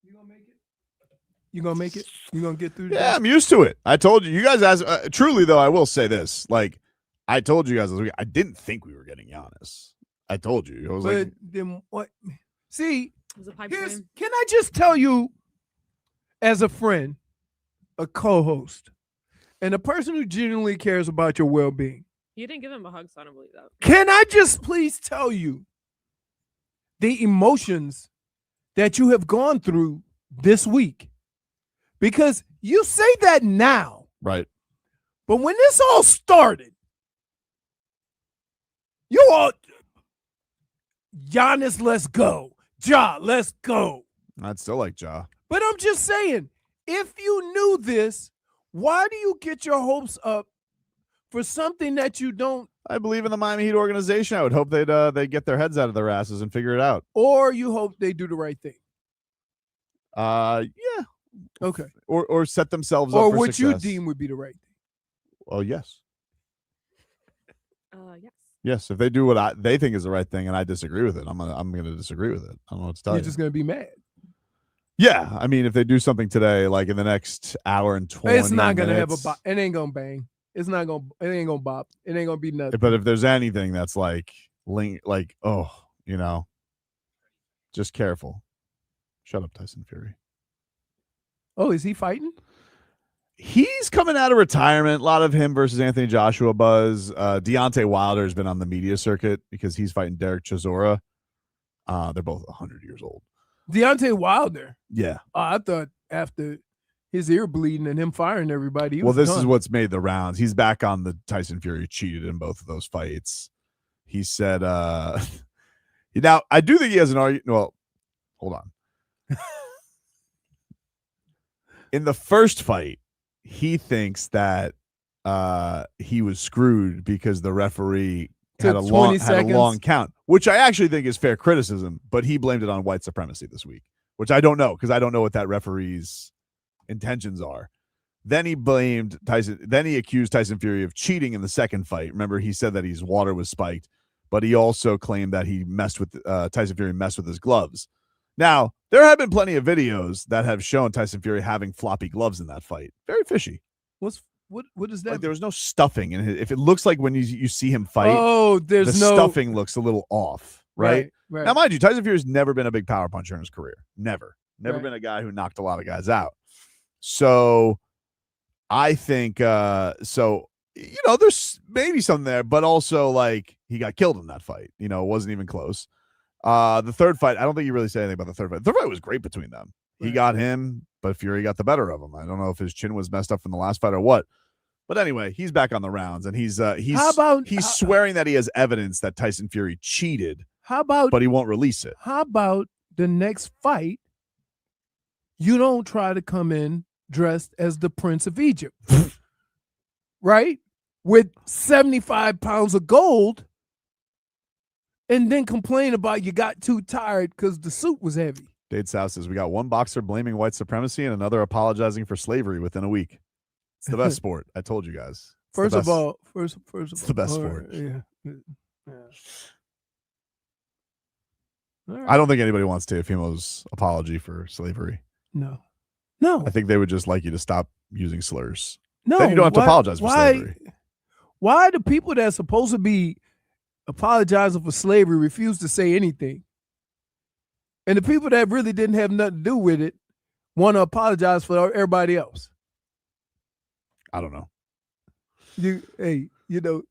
You gonna make it? You gonna make it? You gonna get through? Yeah, I'm used to it. I told you. You guys asked. Truly, though, I will say this. Like, I told you guys, I didn't think we were getting Giannis. I told you. I was But like, then what? See, was a pipe here's, dream. can I just tell you, as a friend, a co-host, and a person who genuinely cares about your well-being, You didn't give him a hug, so I don't believe that. can I just please tell you the emotions that you have gone through this week? Because you say that now, right. but when this all started, you all, Giannis, let's go. Ja, let's go. I'd still like Ja. But I'm just saying, if you knew this, why do you get your hopes up for something that you don't? I believe in the Miami Heat organization. I would hope they'd get their heads out of their asses and figure it out. Or you hope they do the right thing. Yeah. Okay. Or set themselves up Or for what you success. deem would be the right thing. Oh, yes. Yes. Yes, if they do what they think is the right thing and I disagree with it, I'm gonna disagree with it. I don't know what to tell You're you. just gonna be mad. Yeah, I mean, if they do something today, like in the next hour and 20 It's not gonna have a minutes, bop. It ain't gonna bang. It ain't gonna bop. It ain't gonna be nothing. But if there's anything that's just careful. Shut up, Tyson Fury. Oh, is he fighting? He's coming out of retirement. A lot of him versus Anthony Joshua buzz. Deontay Wilder has been on the media circuit because he's fighting Derek Chisora. They're both 100 years old. Deontay Wilder. Yeah. I thought after his ear bleeding and him firing everybody, he Well, was this done. is what's made the rounds. He's back on the Tyson Fury cheated in both of those fights. He said, now I do think he has an argument. Well, hold on. In the first fight, he thinks that he was screwed because the referee had a long count, which I actually think is fair criticism, but he blamed it on white supremacy this week, which I don't know because I don't know what that referee's intentions are. Then he blamed Tyson. Then he accused Tyson Fury of cheating in the second fight. Remember, he said that his water was spiked, but he also claimed that he Tyson Fury messed with his gloves. Now, there have been plenty of videos that have shown Tyson Fury having floppy gloves in that fight. Very fishy. What is that? Like there was no stuffing, and if it looks like when you see him fight, there's the no stuffing looks a little off, right? Right. Now, mind you, Tyson Fury's never been a big power puncher in his career. Never Right. been a guy who knocked a lot of guys out. So I think there's maybe something there, but also like he got killed in that fight. It wasn't even close. The third fight, I don't think you really say anything about the third fight. The third fight was great between them. Right. He got him, but Fury got the better of him. I don't know if his chin was messed up from the last fight or what. But anyway, he's back on the rounds, and he's swearing that he has evidence that Tyson Fury cheated. But he won't release it. How about the next fight? You don't try to come in dressed as the Prince of Egypt, right? With 75 pounds of gold, and then complain about you got too tired because the suit was heavy. Dade South says we got one boxer blaming white supremacy and another apologizing for slavery within a week. It's the best sport. I told you guys. First of all, it's the best sport. Yeah. Right. I don't think anybody wants Teofimo's apology for slavery. No. I think they would just like you to stop using slurs. No, then you don't have to apologize for slavery. Why do people that's supposed to be apologizing for slavery refuse to say anything? And the people that really didn't have nothing to do with it want to apologize for everybody else. I don't know. You know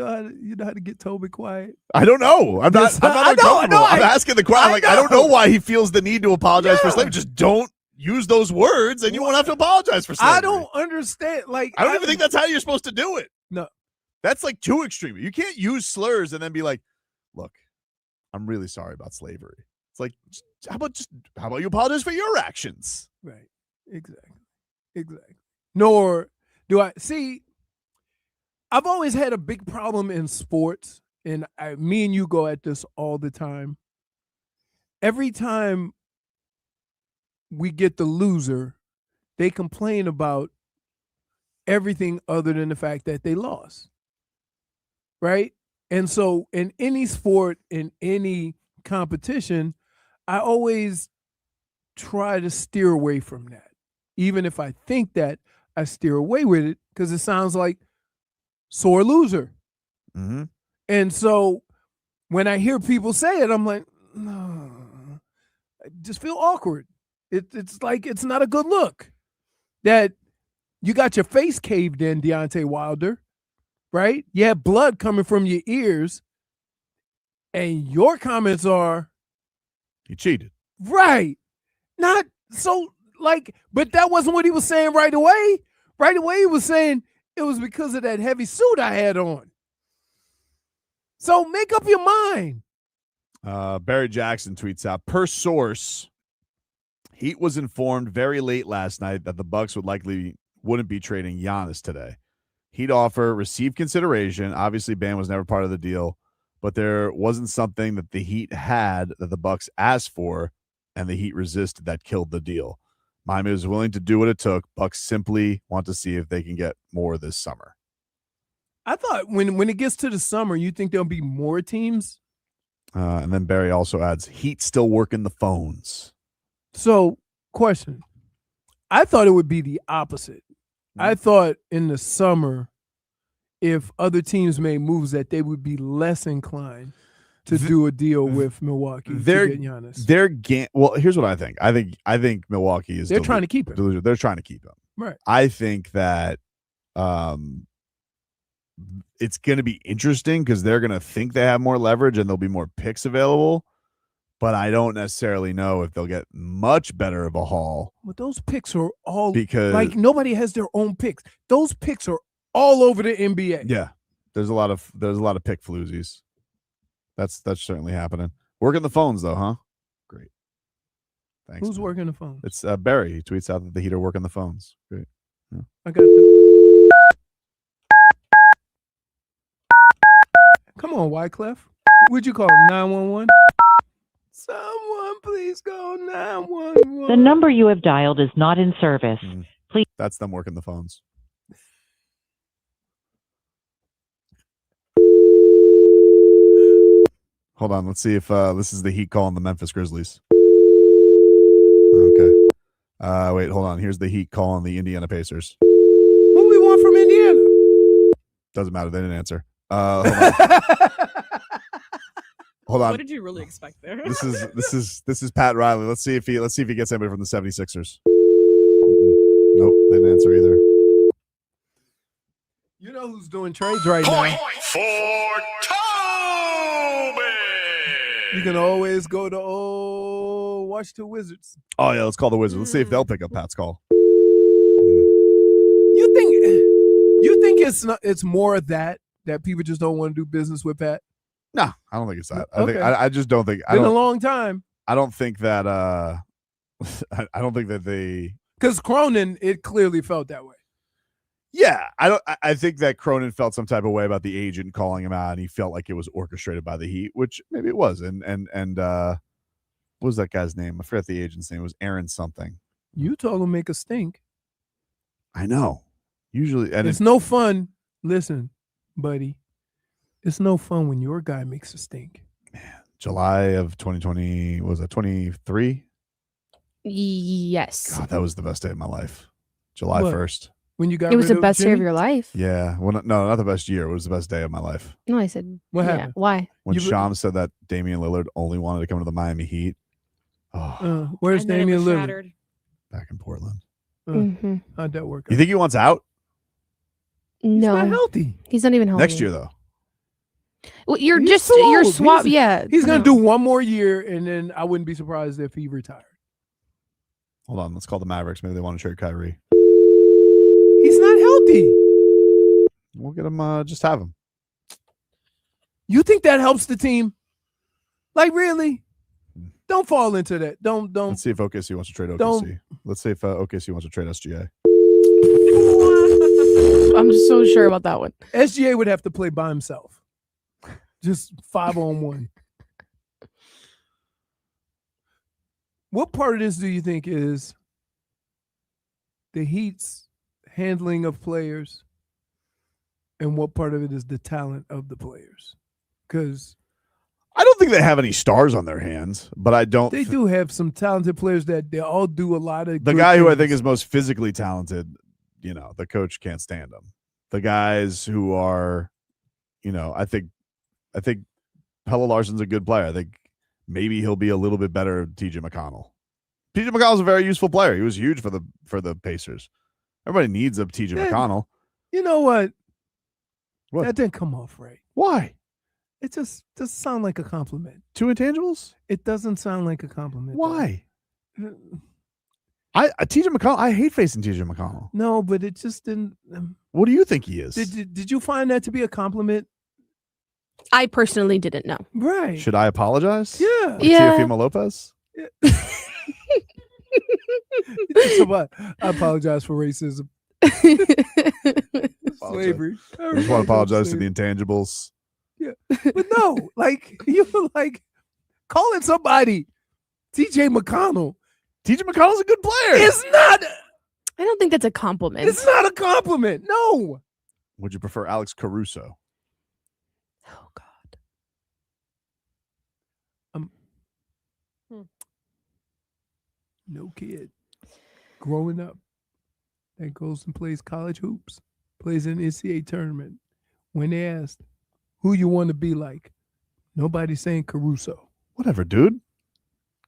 how to get Tobin quiet? I don't know. I'm not uncomfortable. I'm asking the question. I don't know why he feels the need to apologize for slavery. Just don't use those words and you won't have to apologize for slavery. I don't understand. I don't even think that's how you're supposed to do it. No. That's like too extreme. You can't use slurs and then be like, look, I'm really sorry about slavery. It's like, how about you apologize for your actions? Right. Exactly. Nor do I see. I've always had a big problem in sports, and me and you go at this all the time. Every time we get the loser they complain about everything other than the fact that they lost. Right? And so in any sport, in any competition, I always try to steer away from that. Even if I think that, I steer away with it because it sounds like sore loser. Mm-hmm. And so when I hear people say it, I'm like, no, I just feel awkward. It's like it's not a good look that you got your face caved in, Deontay Wilder, right? You have blood coming from your ears, and your comments are, "You cheated." Right. Not so like, but that wasn't what he was saying right away. Right away, he was saying it was because of that heavy suit I had on. So make up your mind. Barry Jackson tweets out, per source, Heat was informed very late last night that the Bucks wouldn't be trading Giannis today. Heat offer received consideration. Obviously, Bam was never part of the deal, but there wasn't something that the Heat had that the Bucks asked for, and the Heat resisted that killed the deal. Miami was willing to do what it took. Bucks simply want to see if they can get more this summer. I thought when it gets to the summer, you think there'll be more teams? And then Barry also adds, Heat still working the phones. So, question. I thought it would be the opposite. I thought in the summer, if other teams made moves, that they would be less inclined to do a deal with Milwaukee to get Giannis. Well, here's what I think. I think Milwaukee is. They're trying to keep him. They're trying to keep him. Right. I think that it's going to be interesting because they're going to think they have more leverage and there'll be more picks available. But I don't necessarily know if they'll get much better of a haul. But those picks are all because like nobody has their own picks. Those picks are all over the NBA. Yeah, there's a lot of pick floozies. That's certainly happening. Working the phones though, huh? Great. Thanks. Who's working the phone? It's Barry. He tweets out that the Heat are working the phones. Great. Yeah. I got the... Come on, Wyclef. Would you call 911? Someone please go 911. The number you have dialed is not in service. Please. That's them working the phones. Hold on. Let's see if this is the Heat calling the Memphis Grizzlies. Okay. Wait, hold on. Here's the Heat calling the Indiana Pacers. Who do we want from Indiana? Doesn't matter. They didn't answer. Hold on. Hold on. What did you really expect there? This is Pat Riley. Let's see if he gets anybody from the 76ers. Nope, they didn't answer either. You know who's doing trades right now? Point for Tobin. You can always go to Washington Wizards. Oh yeah, let's call the Wizards. Let's see if they'll pick up Pat's call. You think it's more of that people just don't want to do business with Pat? No, I don't think it's that. Okay. I just don't think. Been a long time. I don't think that. I don't think that they. Because Cronin, it clearly felt that way. Yeah, I think that Cronin felt some type of way about the agent calling him out, and he felt like it was orchestrated by the Heat, which maybe it was. And what was that guy's name? I forgot the agent's name. It was Aaron something. Utah will make a stink. I know. Usually, and it's no fun. Listen, buddy, it's no fun when your guy makes a stink. Man, July of 2020, was that 23? Yes. God, that was the best day of my life. July 1st. When you got it was rid the of best day Jimmy? of your life. Yeah. Well, no, not the best year. It was the best day of my life. No, I said. What yeah, happened? Why? When Shams said that Damian Lillard only wanted to come to the Miami Heat. Oh, Where's And then it Damian was Lillard? shattered. back in Portland. Mhm. How'd that work? You think he wants out? No, not healthy. He's not even healthy. Next year, though. Well, you're He's just too you're old. swap. He's- Yeah, He's gonna no. do one more year, and then I wouldn't be surprised if he retired. Hold on. Let's call the Mavericks. Maybe they want to trade Kyrie. He's not healthy. We'll get him. Just have him. You think that helps the team? Like really? Don't fall into that. Don't. Let's see if OKC wants to trade OKC. Don't- Let's see if OKC wants to trade SGA. I'm so sure about that one. SGA would have to play by himself. Just 5-on-1. What part of this do you think is the Heat's handling of players and what part of it is the talent of the players? Because I don't think they have any stars on their hands, but I don't. They do have some talented players that they all do a lot of. The guy who I think is most physically talented, the coach can't stand him. The guys who are, I think Pelle Larsson's a good player. I think maybe he'll be a little bit better than TJ McConnell. TJ McConnell's a very useful player. He was huge for the Pacers. Everybody needs a TJ McConnell. You know what? What? That didn't come off right. Why? It just doesn't sound like a compliment. Two intangibles? It doesn't sound like a compliment. Why? TJ McConnell. I hate facing TJ McConnell. No, but it just didn't. What do you think he is? Did you find that to be a compliment? I personally didn't know. Right. Should I apologize? Yeah. Like Teofimo Lopez? So what? I apologize for racism. Slavery. I just want to apologize to the intangibles. Yeah. But no, you were calling somebody TJ McConnell. TJ McConnell's a good player. It's not. I don't think that's a compliment. It's not a compliment. No. Would you prefer Alex Caruso? Oh God. No kid growing up that goes and plays college hoops, plays in the NCAA tournament. When they asked who you want to be like, nobody's saying Caruso. Whatever, dude.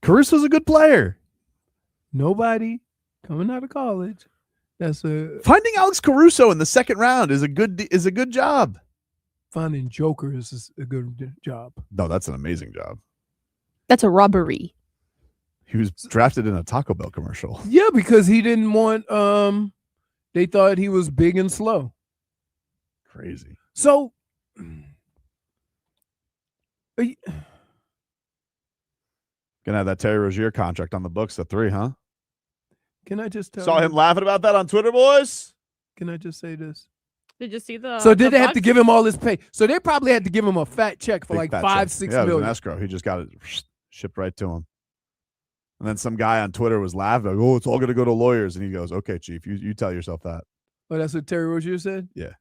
Caruso's a good player. Nobody coming out of college. Finding Alex Caruso in the second round is a good job. Finding jokers is a good job. No, that's an amazing job. That's a robbery. He was drafted in a Taco Bell commercial. Yeah, because he didn't want they thought he was big and slow. Crazy. So gonna have that Terry Rozier contract on the books at 3, huh? Can I just tell Saw you, him laughing about that on Twitter, boys. Can I just say this? Did you see the? So did they have to Bucks? give him all this pay? So they probably had to give him a fat check for Big fat $5, check. $6 Yeah, it was million. an escrow. He just got it shipped right to him. And then some guy on Twitter was laughing, like, "Oh, it's all going to go to lawyers." And he goes, "Okay, Chief, you tell yourself that." Oh, that's what Terry Rozier said? Yeah.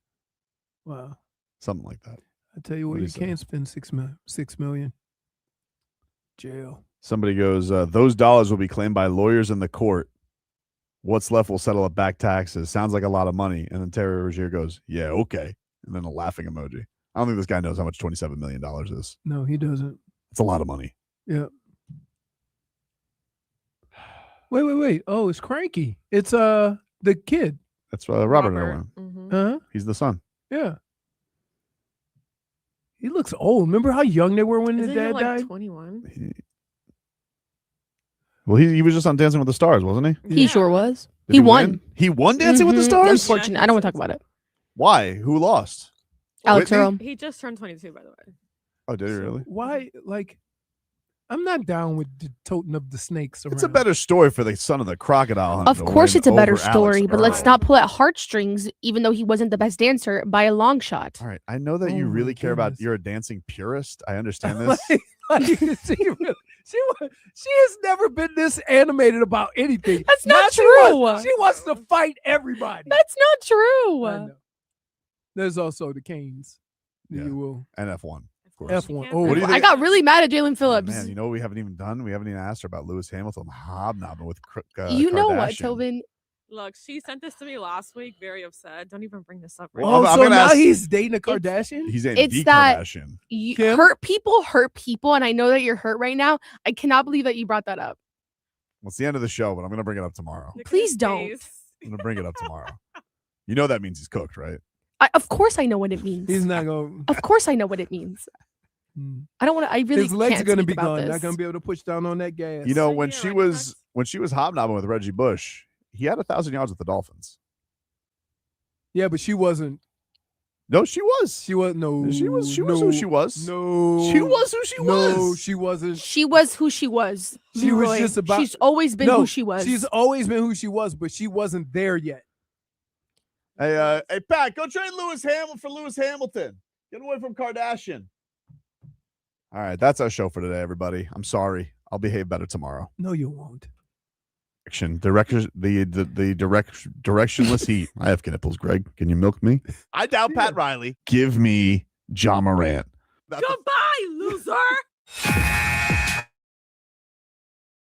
Wow. Something like that. I tell you what, you can't spend $6 million. Jail. Somebody goes, "Those dollars will be claimed by lawyers in the court. What's left will settle up back taxes. Sounds like a lot of money." And then Terry Rozier goes, "Yeah, okay." And then a laughing emoji. I don't think this guy knows how much $27 million is. No, he doesn't. It's a lot of money. Yeah. Wait. Oh, it's Cranky. It's the kid. That's Robert. Irwin. Huh? He's the son. Yeah. He looks old. Remember how young they were when his Isn't he dad like died? 21? Well, he was just on Dancing with the Stars, wasn't he? He sure was. Did He won. win? He won Dancing with the Mhm. Stars? Unfortunate. I don't want to talk about it. Why? Who lost? Alex Whitney? Earl. He just turned 22, by the way. Oh, did he really? Why? I'm not down with the toting of the snakes around. It's a better story for the son of the crocodile hunter. Of to course, win it's a better over Alex story, but let's Earl. not pull at heartstrings, even though he wasn't the best dancer by a long shot. All right, I know that Oh you my really care about. goodness. You're a dancing purist. I understand this. She has never been this animated about anything. That's not She true. wants to fight everybody. That's not I true. know. There's also the Canes. Yeah. You will. And F1, of course. F1. Oh, What do you I think? got really mad at Jalen Phillips. Man, you know what we haven't even done? We haven't even asked her about Lewis Hamilton hobnobbing with You know what, Kardashian. Tobin? Look, she sent this to me last week. Very upset. Don't even bring this up. Right Well, Oh, I'm so gonna now ask- he's dating a Kardashian? He's in It's the that Kardashian. you Kim? hurt people, and I know that you're hurt right now. I cannot believe that you brought that up. Well, it's the end of the show, but I'm going to bring it up tomorrow. Look at Please his don't. face. I'm going to bring it up tomorrow. You know that means he's cooked, right? Of course, I know what it means. He's not going. Of course, I know what it means. I don't want to. I really His legs can't are going to speak be about gone. this. Not going to be able to push down on that gas. You know, So when you're she right, was hobnobbing with Reggie Bush, he had 1,000 yards with the Dolphins. Yeah, but she wasn't. No, she was. She was no. She was who she was. No, She was who she No, was. she wasn't. She was who she was. She was Leroy. just about. She's always been No, who she was. She's always been who she was, but she wasn't there yet. Hey, Pat, go trade Lewis Hamilton for Lewis Hamilton. Get away from Kardashian. All right, that's our show for today, everybody. I'm sorry. I'll behave better tomorrow. No, you won't. directionless heat. I have nipples, Greg. Can you milk me? I doubt Pat Riley. Give me Ja Morant. Goodbye, loser.